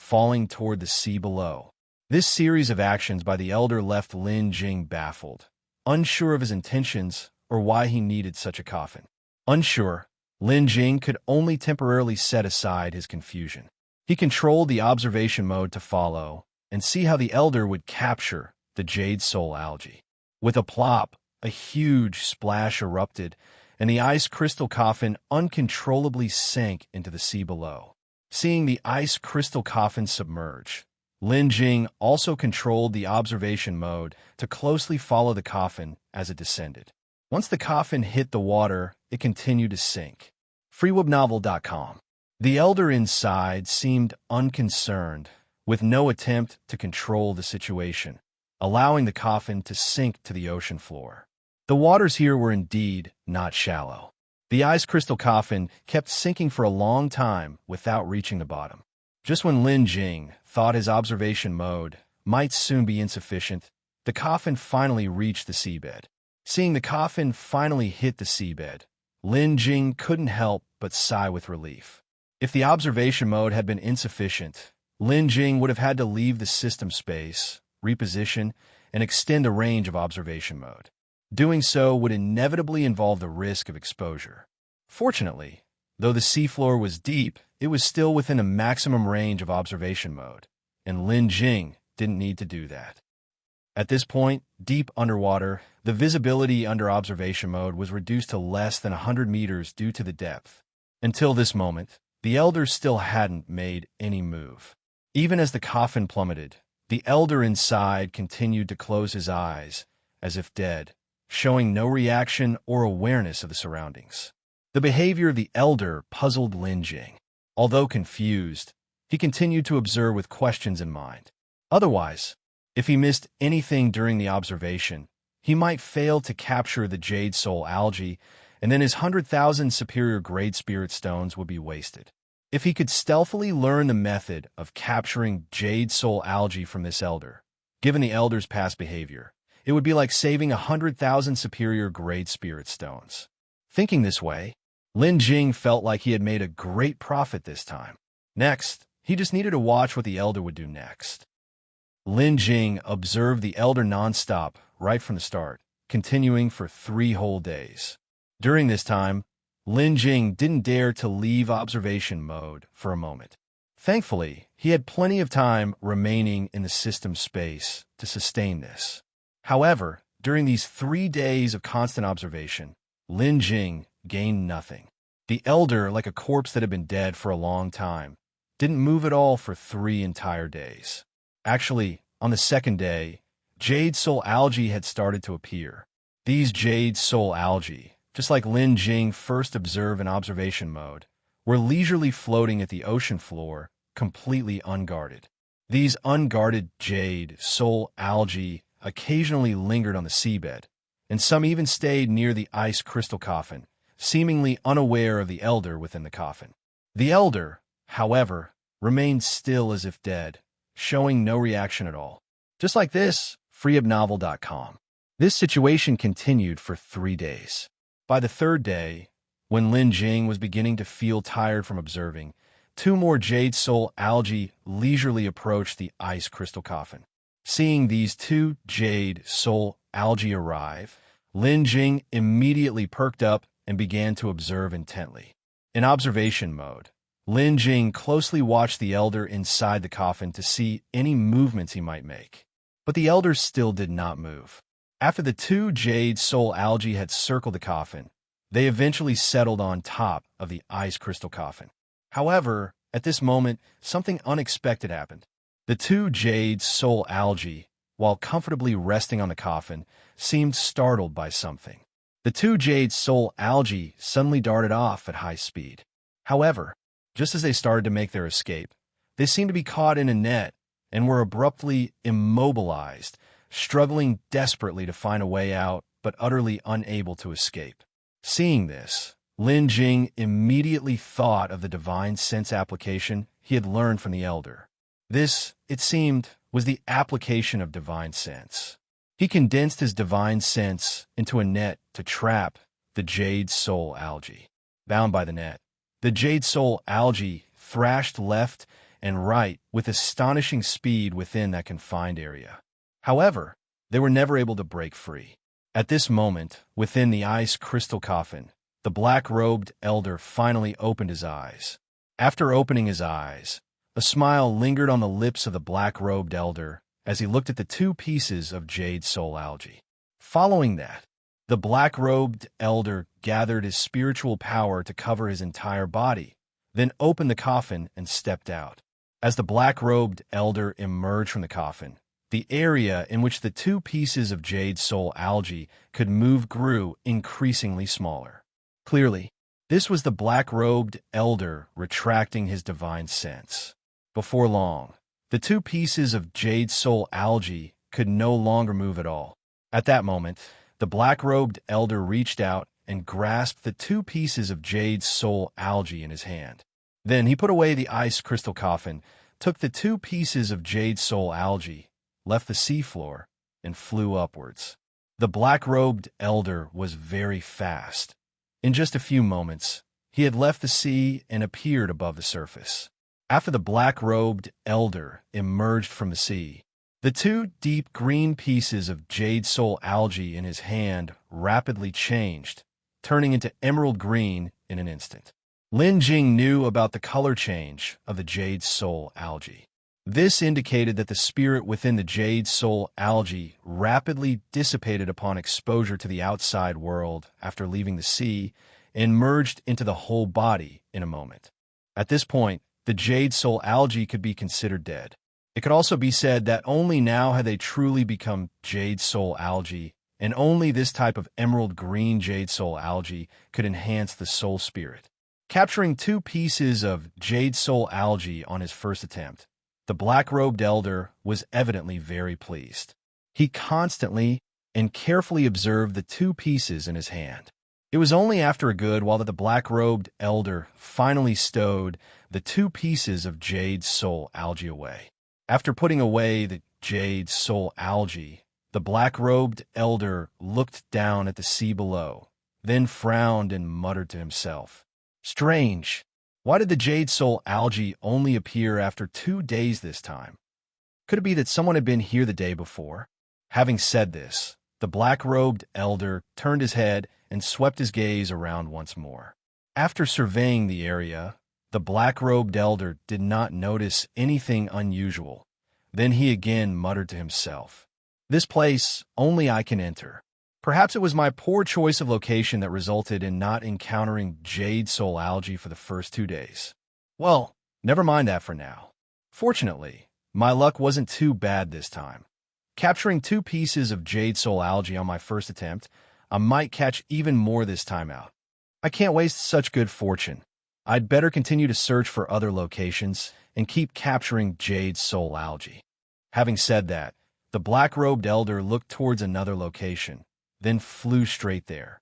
Speaker 1: falling toward the sea below. This series of actions by the elder left Lin Jing baffled, unsure of his intentions or why he needed such a coffin. Unsure, Lin Jing could only temporarily set aside his confusion. He controlled the observation mode to follow and see how the elder would capture the Jade soul algae. With a plop, a huge splash erupted, and the ice crystal coffin uncontrollably sank into the sea below. Seeing the ice crystal coffin submerge, Lin Jing also controlled the observation mode to closely follow the coffin as it descended. Once the coffin hit the water, it continued to sink. freewebnovel.com. The elder inside seemed unconcerned, with no attempt to control the situation, allowing the coffin to sink to the ocean floor. The waters here were indeed not shallow. The ice crystal coffin kept sinking for a long time without reaching the bottom. Just when Lin Jing thought his observation mode might soon be insufficient, the coffin finally reached the seabed. Seeing the coffin finally hit the seabed, Lin Jing couldn't help but sigh with relief. If the observation mode had been insufficient, Lin Jing would have had to leave the system space, reposition, and extend the range of observation mode. Doing so would inevitably involve the risk of exposure. Fortunately, though the seafloor was deep, it was still within a maximum range of observation mode, and Lin Jing didn't need to do that. At this point, deep underwater, the visibility under observation mode was reduced to less than 100 meters due to the depth. Until this moment, the elder still hadn't made any move. Even as the coffin plummeted, the elder inside continued to close his eyes, as if dead, showing no reaction or awareness of the surroundings. The behavior of the elder puzzled Lin Jing. Although confused, he continued to observe with questions in mind. Otherwise, if he missed anything during the observation, he might fail to capture the Jade Soul Algae, and then his 100,000 superior grade spirit stones would be wasted. If he could stealthily learn the method of capturing Jade Soul Algae from this elder, given the elder's past behavior, it would be like saving 100,000 superior grade spirit stones. Thinking this way, Lin Jing felt like he had made a great profit this time. Next, he just needed to watch what the elder would do next. Lin Jing observed the elder nonstop right from the start, continuing for 3 whole days. During this time, Lin Jing didn't dare to leave observation mode for a moment. Thankfully, he had plenty of time remaining in the system space to sustain this. However, during these 3 days of constant observation, Lin Jing gained nothing. The elder, like a corpse that had been dead for a long time, didn't move at all for 3 entire days. Actually, on the 2nd day, Jade Soul Algae had started to appear. These Jade Soul Algae, just like Lin Jing first observed in observation mode, were leisurely floating at the ocean floor, completely unguarded. These unguarded Jade Soul Algae occasionally lingered on the seabed, and some even stayed near the ice crystal coffin, seemingly unaware of the elder within the coffin. The elder, however, remained still as if dead, showing no reaction at all. Just like this, freeupnovel.com. This situation continued for 3 days. By the 3rd day, when Lin Jing was beginning to feel tired from observing, 2 more Jade Soul Algae leisurely approached the ice crystal coffin. Seeing these 2 Jade Soul Algae arrive, Lin Jing immediately perked up and began to observe intently. In observation mode, Lin Jing closely watched the elder inside the coffin to see any movements he might make. But the elder still did not move. After the 2 Jade Soul Algae had circled the coffin, they eventually settled on top of the ice crystal coffin. However, at this moment, something unexpected happened. The 2 Jade Soul Algae, while comfortably resting on the coffin, seemed startled by something. The 2 Jade Soul Algae suddenly darted off at high speed. However, just as they started to make their escape, they seemed to be caught in a net and were abruptly immobilized, struggling desperately to find a way out, but utterly unable to escape. Seeing this, Lin Jing immediately thought of the divine sense application he had learned from the elder. This, it seemed, was the application of divine sense. He condensed his divine sense into a net to trap the Jade Soul Algae. Bound by the net, the Jade Soul Algae thrashed left and right with astonishing speed within that confined area. However, they were never able to break free. At this moment, within the ice crystal coffin, the black-robed elder finally opened his eyes. After opening his eyes, a smile lingered on the lips of the black-robed elder as he looked at the 2 pieces of Jade Soul Algae. Following that, the black-robed elder gathered his spiritual power to cover his entire body, then opened the coffin and stepped out. As the black-robed elder emerged from the coffin, the area in which the 2 pieces of Jade Soul Algae could move grew increasingly smaller. Clearly, This was the black-robed elder retracting his divine sense. Before long, the two pieces of Jade soul algae could no longer move at all. At that moment, the black-robed elder reached out and grasped the two pieces of Jade's soul algae in his hand. Then he put away the ice crystal coffin, took the two pieces of Jade's soul algae, left the seafloor, and flew upwards. The black-robed elder was very fast. In just a few moments, he had left the sea and appeared above the surface. After the black-robed elder emerged from the sea, the two deep green pieces of Jade soul algae in his hand rapidly changed, turning into emerald green in an instant. Lin Jing knew about the color change of the Jade soul algae. This indicated that the spirit within the Jade soul algae rapidly dissipated upon exposure to the outside world after leaving the sea and merged into the whole body in a moment. At this point, the Jade soul algae could be considered dead. It could also be said that only now had they truly become Jade soul algae, and only this type of emerald green Jade soul algae could enhance the soul spirit. Capturing two pieces of Jade soul algae on his first attempt, the black-robed elder was evidently very pleased. He constantly and carefully observed the two pieces in his hand. It was only after a good while that the black-robed elder finally stowed the two pieces of Jade soul algae away. After putting away the Jade soul algae, the black-robed elder looked down at the sea below, then frowned and muttered to himself, "Strange. Why did the Jade soul algae only appear after 2 days this time? Could it be that someone had been here the day before?" Having said this, the black-robed elder turned his head and swept his gaze around once more. After surveying the area, the black-robed elder did not notice anything unusual. Then he again muttered to himself, "This place only I can enter. Perhaps it was my poor choice of location that resulted in not encountering Jade soul algae for the first 2 days. Well, never mind that for now. Fortunately, my luck wasn't too bad this time. Capturing 2 pieces of Jade soul algae on my first attempt, I might catch even more this time out. I can't waste such good fortune. I'd better continue to search for other locations and keep capturing Jade soul algae." Having said that, the black-robed elder looked towards another location, then flew straight there.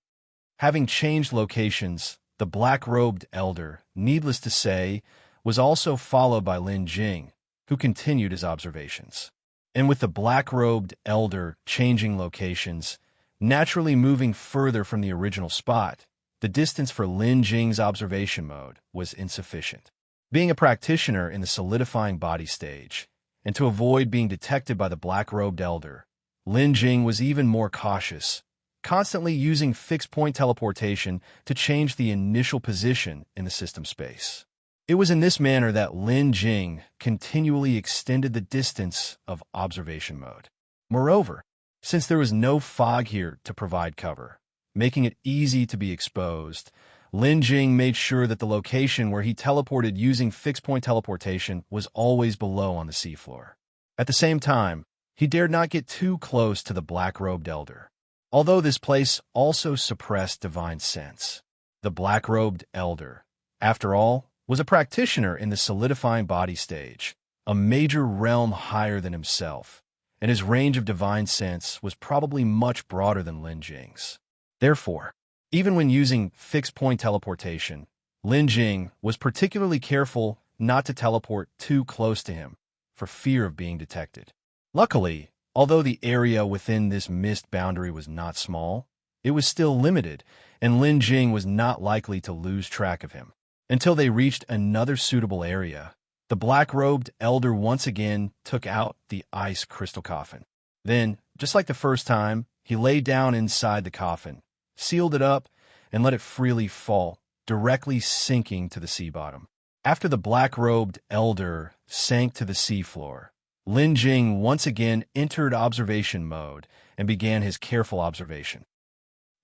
Speaker 1: Having changed locations, the black-robed elder, needless to say, was also followed by Lin Jing, who continued his observations. And with the black-robed elder changing locations, naturally moving further from the original spot, the distance for Lin Jing's observation mode was insufficient. Being a practitioner in the solidifying body stage, and to avoid being detected by the black-robed elder, Lin Jing was even more cautious, constantly using fixed-point teleportation to change the initial position in the system space. It was in this manner that Lin Jing continually extended the distance of observation mode. Moreover, since there was no fog here to provide cover, making it easy to be exposed, Lin Jing made sure that the location where he teleported using fixed-point teleportation was always below on the seafloor. At the same time, he dared not get too close to the black-robed elder. Although this place also suppressed divine sense, the black-robed elder, after all, was a practitioner in the solidifying body stage, a major realm higher than himself, and his range of divine sense was probably much broader than Lin Jing's. Therefore, even when using fixed-point teleportation, Lin Jing was particularly careful not to teleport too close to him, for fear of being detected. Luckily, although the area within this mist boundary was not small, it was still limited, and Lin Jing was not likely to lose track of him. Until they reached another suitable area, the black-robed elder once again took out the ice crystal coffin. Then, just like the first time, he lay down inside the coffin, sealed it up, and let it freely fall, directly sinking to the sea bottom. After the black-robed elder sank to the seafloor, Lin Jing once again entered observation mode and began his careful observation.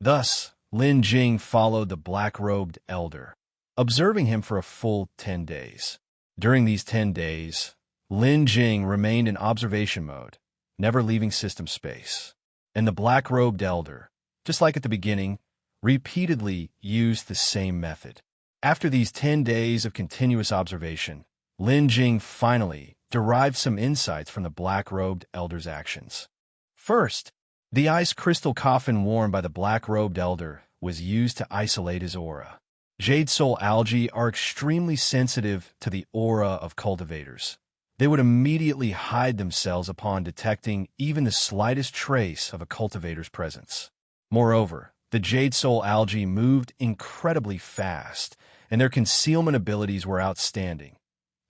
Speaker 1: Thus, Lin Jing followed the black-robed elder, observing him for a full 10 days. During these 10 days, Lin Jing remained in observation mode, never leaving system space. And the black-robed elder, just like at the beginning, repeatedly used the same method. After these 10 days of continuous observation, Lin Jing finally derived some insights from the black-robed elder's actions. First, the ice crystal coffin worn by the black-robed elder was used to isolate his aura. Jade soul algae are extremely sensitive to the aura of cultivators. They would immediately hide themselves upon detecting even the slightest trace of a cultivator's presence. Moreover, the Jade soul algae moved incredibly fast, and their concealment abilities were outstanding.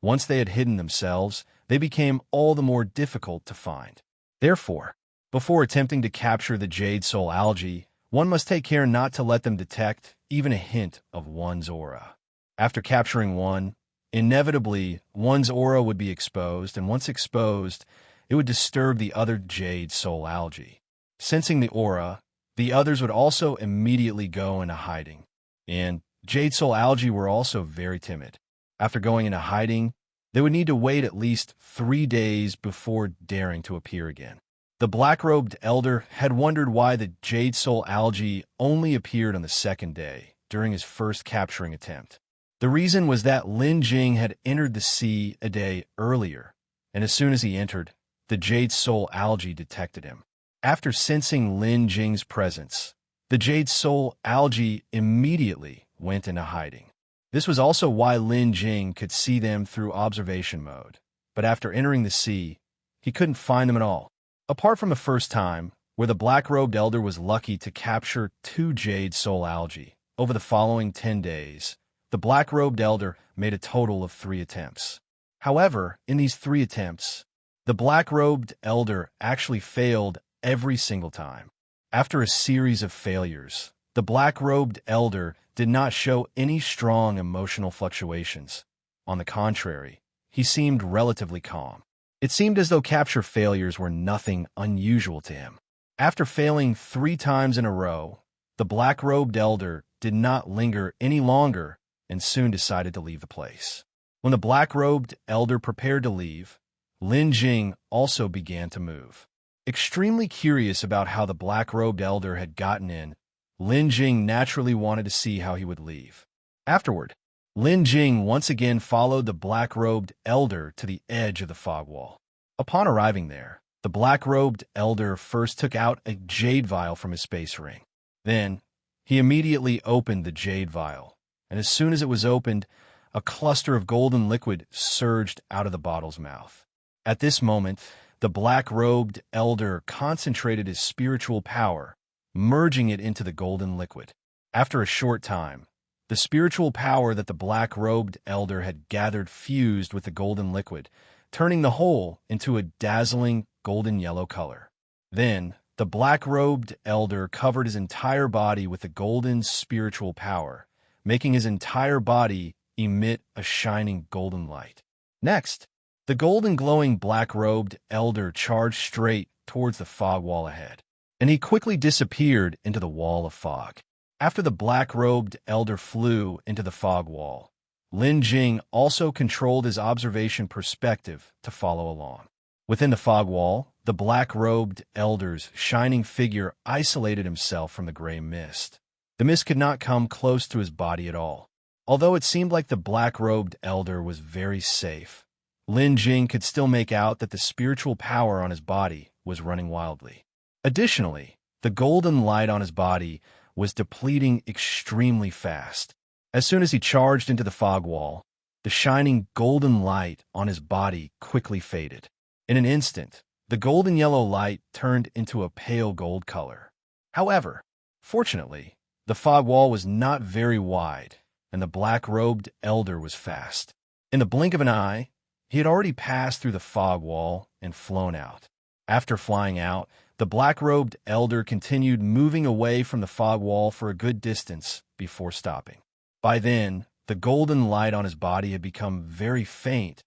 Speaker 1: Once they had hidden themselves, they became all the more difficult to find. Therefore, before attempting to capture the Jade soul algae, one must take care not to let them detect even a hint of one's aura. After capturing one, inevitably, one's aura would be exposed, and once exposed, it would disturb the other Jade soul algae. Sensing the aura, the others would also immediately go into hiding. And Jade soul algae were also very timid. After going into hiding, they would need to wait at least 3 days before daring to appear again. The black-robed elder had wondered why the Jade soul algae only appeared on the 2nd day, during his first capturing attempt. The reason was that Lin Jing had entered the sea a day earlier, and as soon as he entered, the Jade soul algae detected him. After sensing Lin Jing's presence, the Jade soul algae immediately went into hiding. This was also why Lin Jing could see them through observation mode, but after entering the sea, he couldn't find them at all. Apart from the first time, where the black-robed elder was lucky to capture 2 Jade soul algae, over the following 10 days, the black-robed elder made a total of 3 attempts. However, in these 3 attempts, the black-robed elder actually failed every single time. After a series of failures, the black-robed elder did not show any strong emotional fluctuations. On the contrary, he seemed relatively calm. It seemed as though capture failures were nothing unusual to him. After failing 3 times in a row, the black-robed elder did not linger any longer and soon decided to leave the place. When the black-robed elder prepared to leave, Lin Jing also began to move. Extremely curious about how the black-robed elder had gotten in, Lin Jing naturally wanted to see how he would leave. Afterward, Lin Jing once again followed the black-robed elder to the edge of the fog wall. Upon arriving there, the black-robed elder first took out a jade vial from his space ring. Then, he immediately opened the jade vial, and as soon as it was opened, a cluster of golden liquid surged out of the bottle's mouth. At this moment, the black-robed elder concentrated his spiritual power, merging it into the golden liquid. After a short time, the spiritual power that the black-robed elder had gathered fused with the golden liquid, turning the whole into a dazzling golden yellow color. Then, the black-robed elder covered his entire body with the golden spiritual power, making his entire body emit a shining golden light. Next, the golden glowing black-robed elder charged straight towards the fog wall ahead, and he quickly disappeared into the wall of fog. After the black-robed elder flew into the fog wall, Lin Jing also controlled his observation perspective to follow along. Within the fog wall, the black-robed elder's shining figure isolated himself from the gray mist. The mist could not come close to his body at all. Although it seemed like the black-robed elder was very safe, Lin Jing could still make out that the spiritual power on his body was running wildly. Additionally, the golden light on his body was depleting extremely fast. As soon as he charged into the fog wall, the shining golden light on his body quickly faded. In an instant, the golden yellow light turned into a pale gold color. However, fortunately, the fog wall was not very wide, and the black-robed elder was fast. In the blink of an eye, he had already passed through the fog wall and flown out. After flying out, the black-robed elder continued moving away from the fog wall for a good distance before stopping. By then, the golden light on his body had become very faint,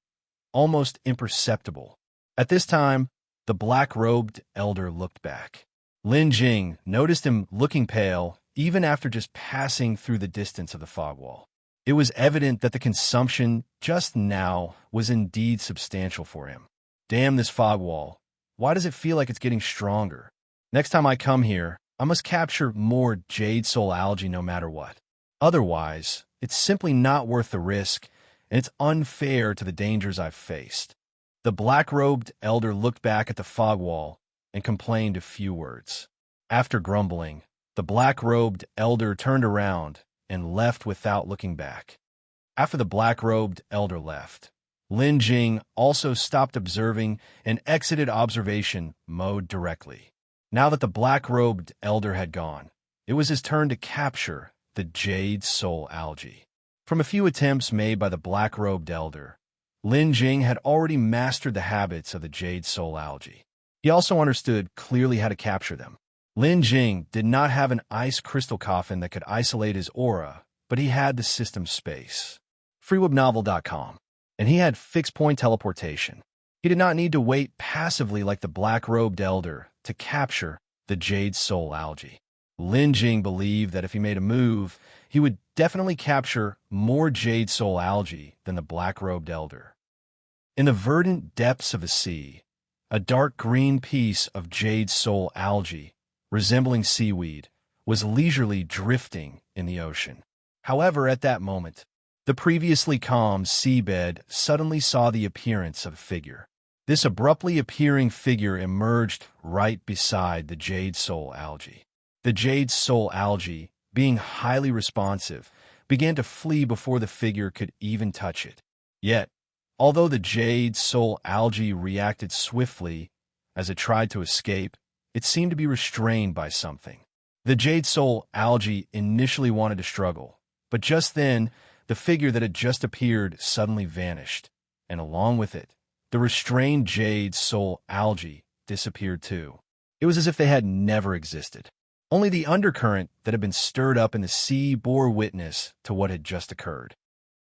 Speaker 1: almost imperceptible. At this time, the black-robed elder looked back. Lin Jing noticed him looking pale even after just passing through the distance of the fog wall. It was evident that the consumption just now was indeed substantial for him. Damn this fog wall. Why does it feel like it's getting stronger? Next time I come here, I must capture more Jade Soul Algae no matter what. Otherwise, it's simply not worth the risk, and it's unfair to the dangers I've faced. The black-robed elder looked back at the fog wall and complained a few words. After grumbling, the black-robed elder turned around and left without looking back. After the black-robed elder left, Lin Jing also stopped observing and exited observation mode directly. Now that the black-robed elder had gone, it was his turn to capture the Jade Soul Algae. From a few attempts made by the black-robed elder, Lin Jing had already mastered the habits of the Jade Soul Algae. He also understood clearly how to capture them. Lin Jing did not have an ice crystal coffin that could isolate his aura, but he had the system space. freewebnovel.com. And he had fixed-point teleportation. He did not need to wait passively like the black-robed elder to capture the Jade Soul Algae. Lin Jing believed that if he made a move, he would definitely capture more Jade Soul Algae than the black-robed elder. In the verdant depths of the sea, a dark green piece of Jade Soul Algae, resembling seaweed, was leisurely drifting in the ocean. However, at that moment, the previously calm seabed suddenly saw the appearance of a figure. This abruptly appearing figure emerged right beside the Jade Soul Algae. The Jade Soul Algae, being highly responsive, began to flee before the figure could even touch it. Yet, although the Jade Soul Algae reacted swiftly as it tried to escape, it seemed to be restrained by something. The Jade Soul Algae initially wanted to struggle, but just then, the figure that had just appeared suddenly vanished, and along with it, the restrained Jade Soul Algae disappeared too. It was as if they had never existed. Only the undercurrent that had been stirred up in the sea bore witness to what had just occurred.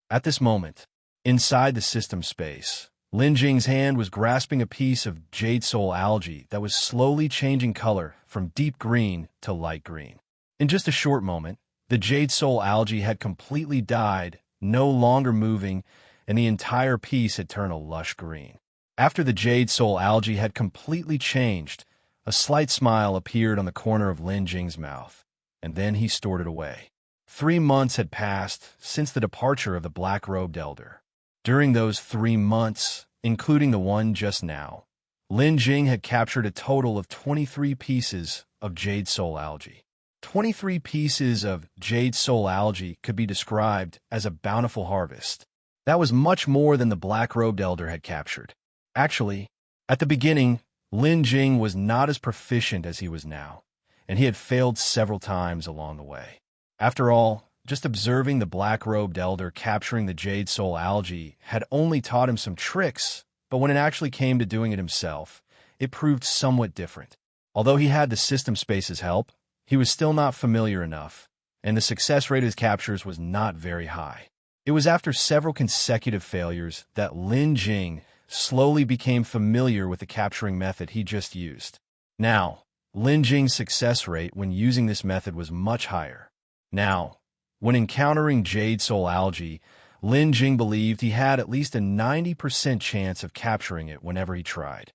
Speaker 1: At this moment, inside the system space, Lin Jing's hand was grasping a piece of Jade Soul Algae that was slowly changing color from deep green to light green. In just a short moment, the Jade Soul Algae had completely died, no longer moving, and the entire piece had turned a lush green. After the Jade Soul Algae had completely changed, a slight smile appeared on the corner of Lin Jing's mouth, and then he stored it away. 3 months had passed since the departure of the black-robed elder. During those 3 months, including the one just now, Lin Jing had captured a total of 23 pieces of Jade Soul Algae. 23 pieces of Jade Soul Algae could be described as a bountiful harvest. That was much more than the black-robed elder had captured. Actually, at the beginning, Lin Jing was not as proficient as he was now, and he had failed several times along the way. After all, just observing the black-robed elder capturing the Jade Soul Algae had only taught him some tricks, but when it actually came to doing it himself, it proved somewhat different. Although he had the system space's help, he was still not familiar enough, and the success rate of his captures was not very high. It was after several consecutive failures that Lin Jing slowly became familiar with the capturing method he just used. Now, Lin Jing's success rate when using this method was much higher. Now, when encountering Jade Soul Algae, Lin Jing believed he had at least a 90% chance of capturing it whenever he tried.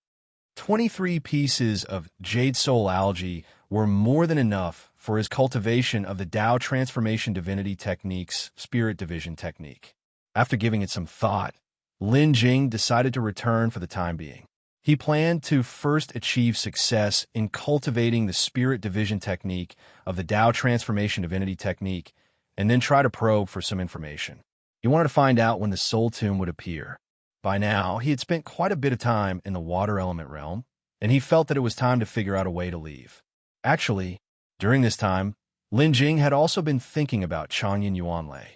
Speaker 1: 23 pieces of Jade Soul Algae were more than enough for his cultivation of the Tao Transformation Divinity Technique's Spirit Division technique. After giving it some thought, Lin Jing decided to return for the time being. He planned to first achieve success in cultivating the Spirit Division technique of the Tao Transformation Divinity technique, and then try to probe for some information. He wanted to find out when the Soul Tomb would appear. By now, he had spent quite a bit of time in the water element realm, and he felt that it was time to figure out a way to leave. Actually, during this time, Lin Jing had also been thinking about Changyun Yuanlei.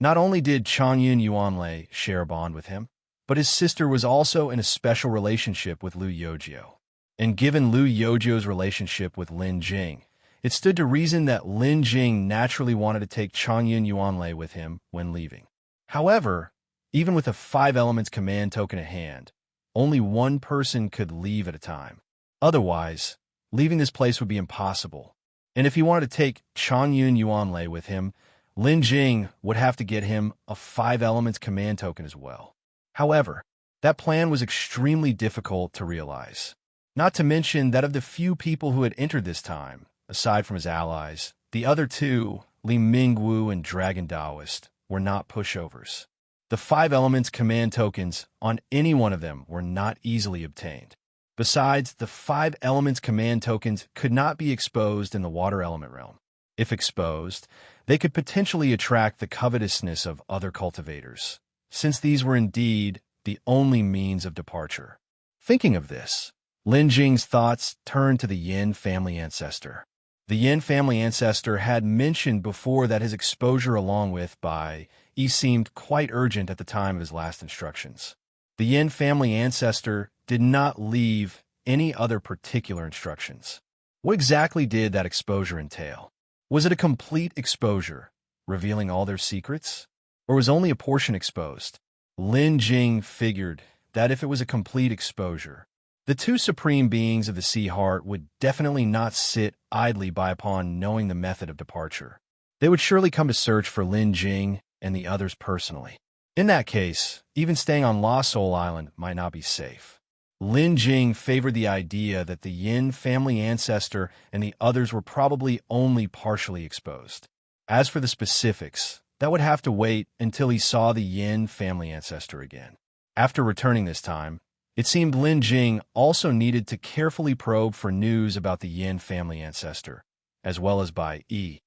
Speaker 1: Not only did Changyun Yuanlei share a bond with him, but his sister was also in a special relationship with Lu Yojio. And given Lu Yojio's relationship with Lin Jing, it stood to reason that Lin Jing naturally wanted to take Changyun Yuanlei with him when leaving. However, even with a 5 elements command token at hand, only one person could leave at a time. Otherwise, leaving this place would be impossible. And if he wanted to take Changyun Yuanlei with him, Lin Jing would have to get him a 5 elements command token as well. However, that plan was extremely difficult to realize. Not to mention that of the few people who had entered this time, aside from his allies, the other two, Li Mingwu and Dragon Daoist, were not pushovers. The 5 elements command tokens on any one of them were not easily obtained. Besides, the 5 elements command tokens could not be exposed in the water element realm. If exposed, they could potentially attract the covetousness of other cultivators, since these were indeed the only means of departure. Thinking of this, Lin Jing's thoughts turned to the Yin family ancestor. The Yin family ancestor had mentioned before that his exposure along with Bai Yi seemed quite urgent at the time of his last instructions. The Yin family ancestor did not leave any other particular instructions. What exactly did that exposure entail? Was it a complete exposure, revealing all their secrets? Or was only a portion exposed? Lin Jing figured that if it was a complete exposure, the 2 supreme beings of the Seaheart would definitely not sit idly by upon knowing the method of departure. They would surely come to search for Lin Jing and the others personally. In that case, even staying on Lost Soul Island might not be safe. Lin Jing favored the idea that the Yin family ancestor and the others were probably only partially exposed. As for the specifics, that would have to wait until he saw the Yin family ancestor again. After returning this time, it seemed Lin Jing also needed to carefully probe for news about the Yin family ancestor, as well as Bai Yi.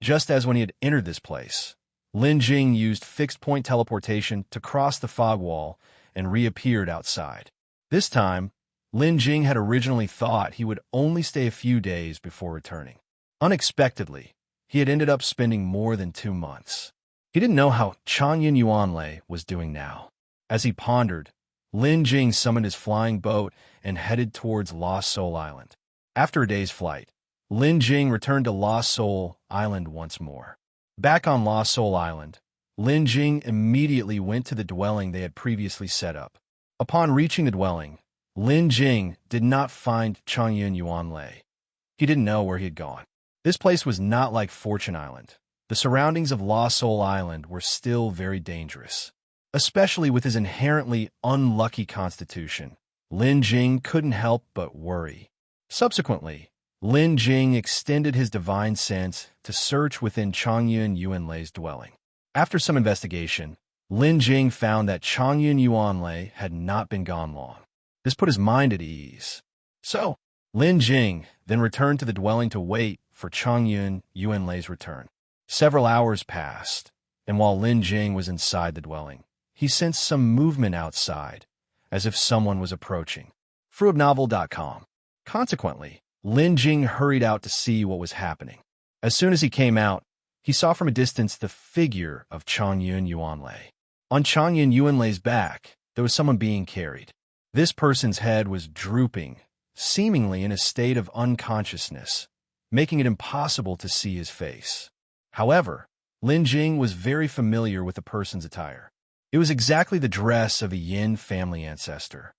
Speaker 1: Just as when he had entered this place, Lin Jing used fixed-point teleportation to cross the fog wall and reappeared outside. This time, Lin Jing had originally thought he would only stay a few days before returning. Unexpectedly, he had ended up spending more than 2 months. He didn't know how Changyun Yuanlei was doing now. As he pondered, Lin Jing summoned his flying boat and headed towards Lost Soul Island. After a day's flight, Lin Jing returned to Lost Soul Island once more. Back on Lost Soul Island, Lin Jing immediately went to the dwelling they had previously set up. Upon reaching the dwelling, Lin Jing did not find Changyun Yuanlei. He didn't know where he had gone. This place was not like Fortune Island. The surroundings of Lost Soul Island were still very dangerous. Especially with his inherently unlucky constitution, Lin Jing couldn't help but worry. Subsequently, Lin Jing extended his divine sense to search within Changyun Yuanlei's dwelling. After some investigation, Lin Jing found that Changyun Yuanlei had not been gone long. This put his mind at ease. So, Lin Jing then returned to the dwelling to wait for Changyun Yuanlei's return. Several hours passed, and while Lin Jing was inside the dwelling, he sensed some movement outside, as if someone was approaching. Fruitnovel.com. Consequently, Lin Jing hurried out to see what was happening. As soon as he came out, he saw from a distance the figure of Changyun Yuanlei. On Changyun Yuanlei's back, there was someone being carried. This person's head was drooping, seemingly in a state of unconsciousness, making it impossible to see his face. However, Lin Jing was very familiar with the person's attire. It was exactly the dress of a Yin family ancestor.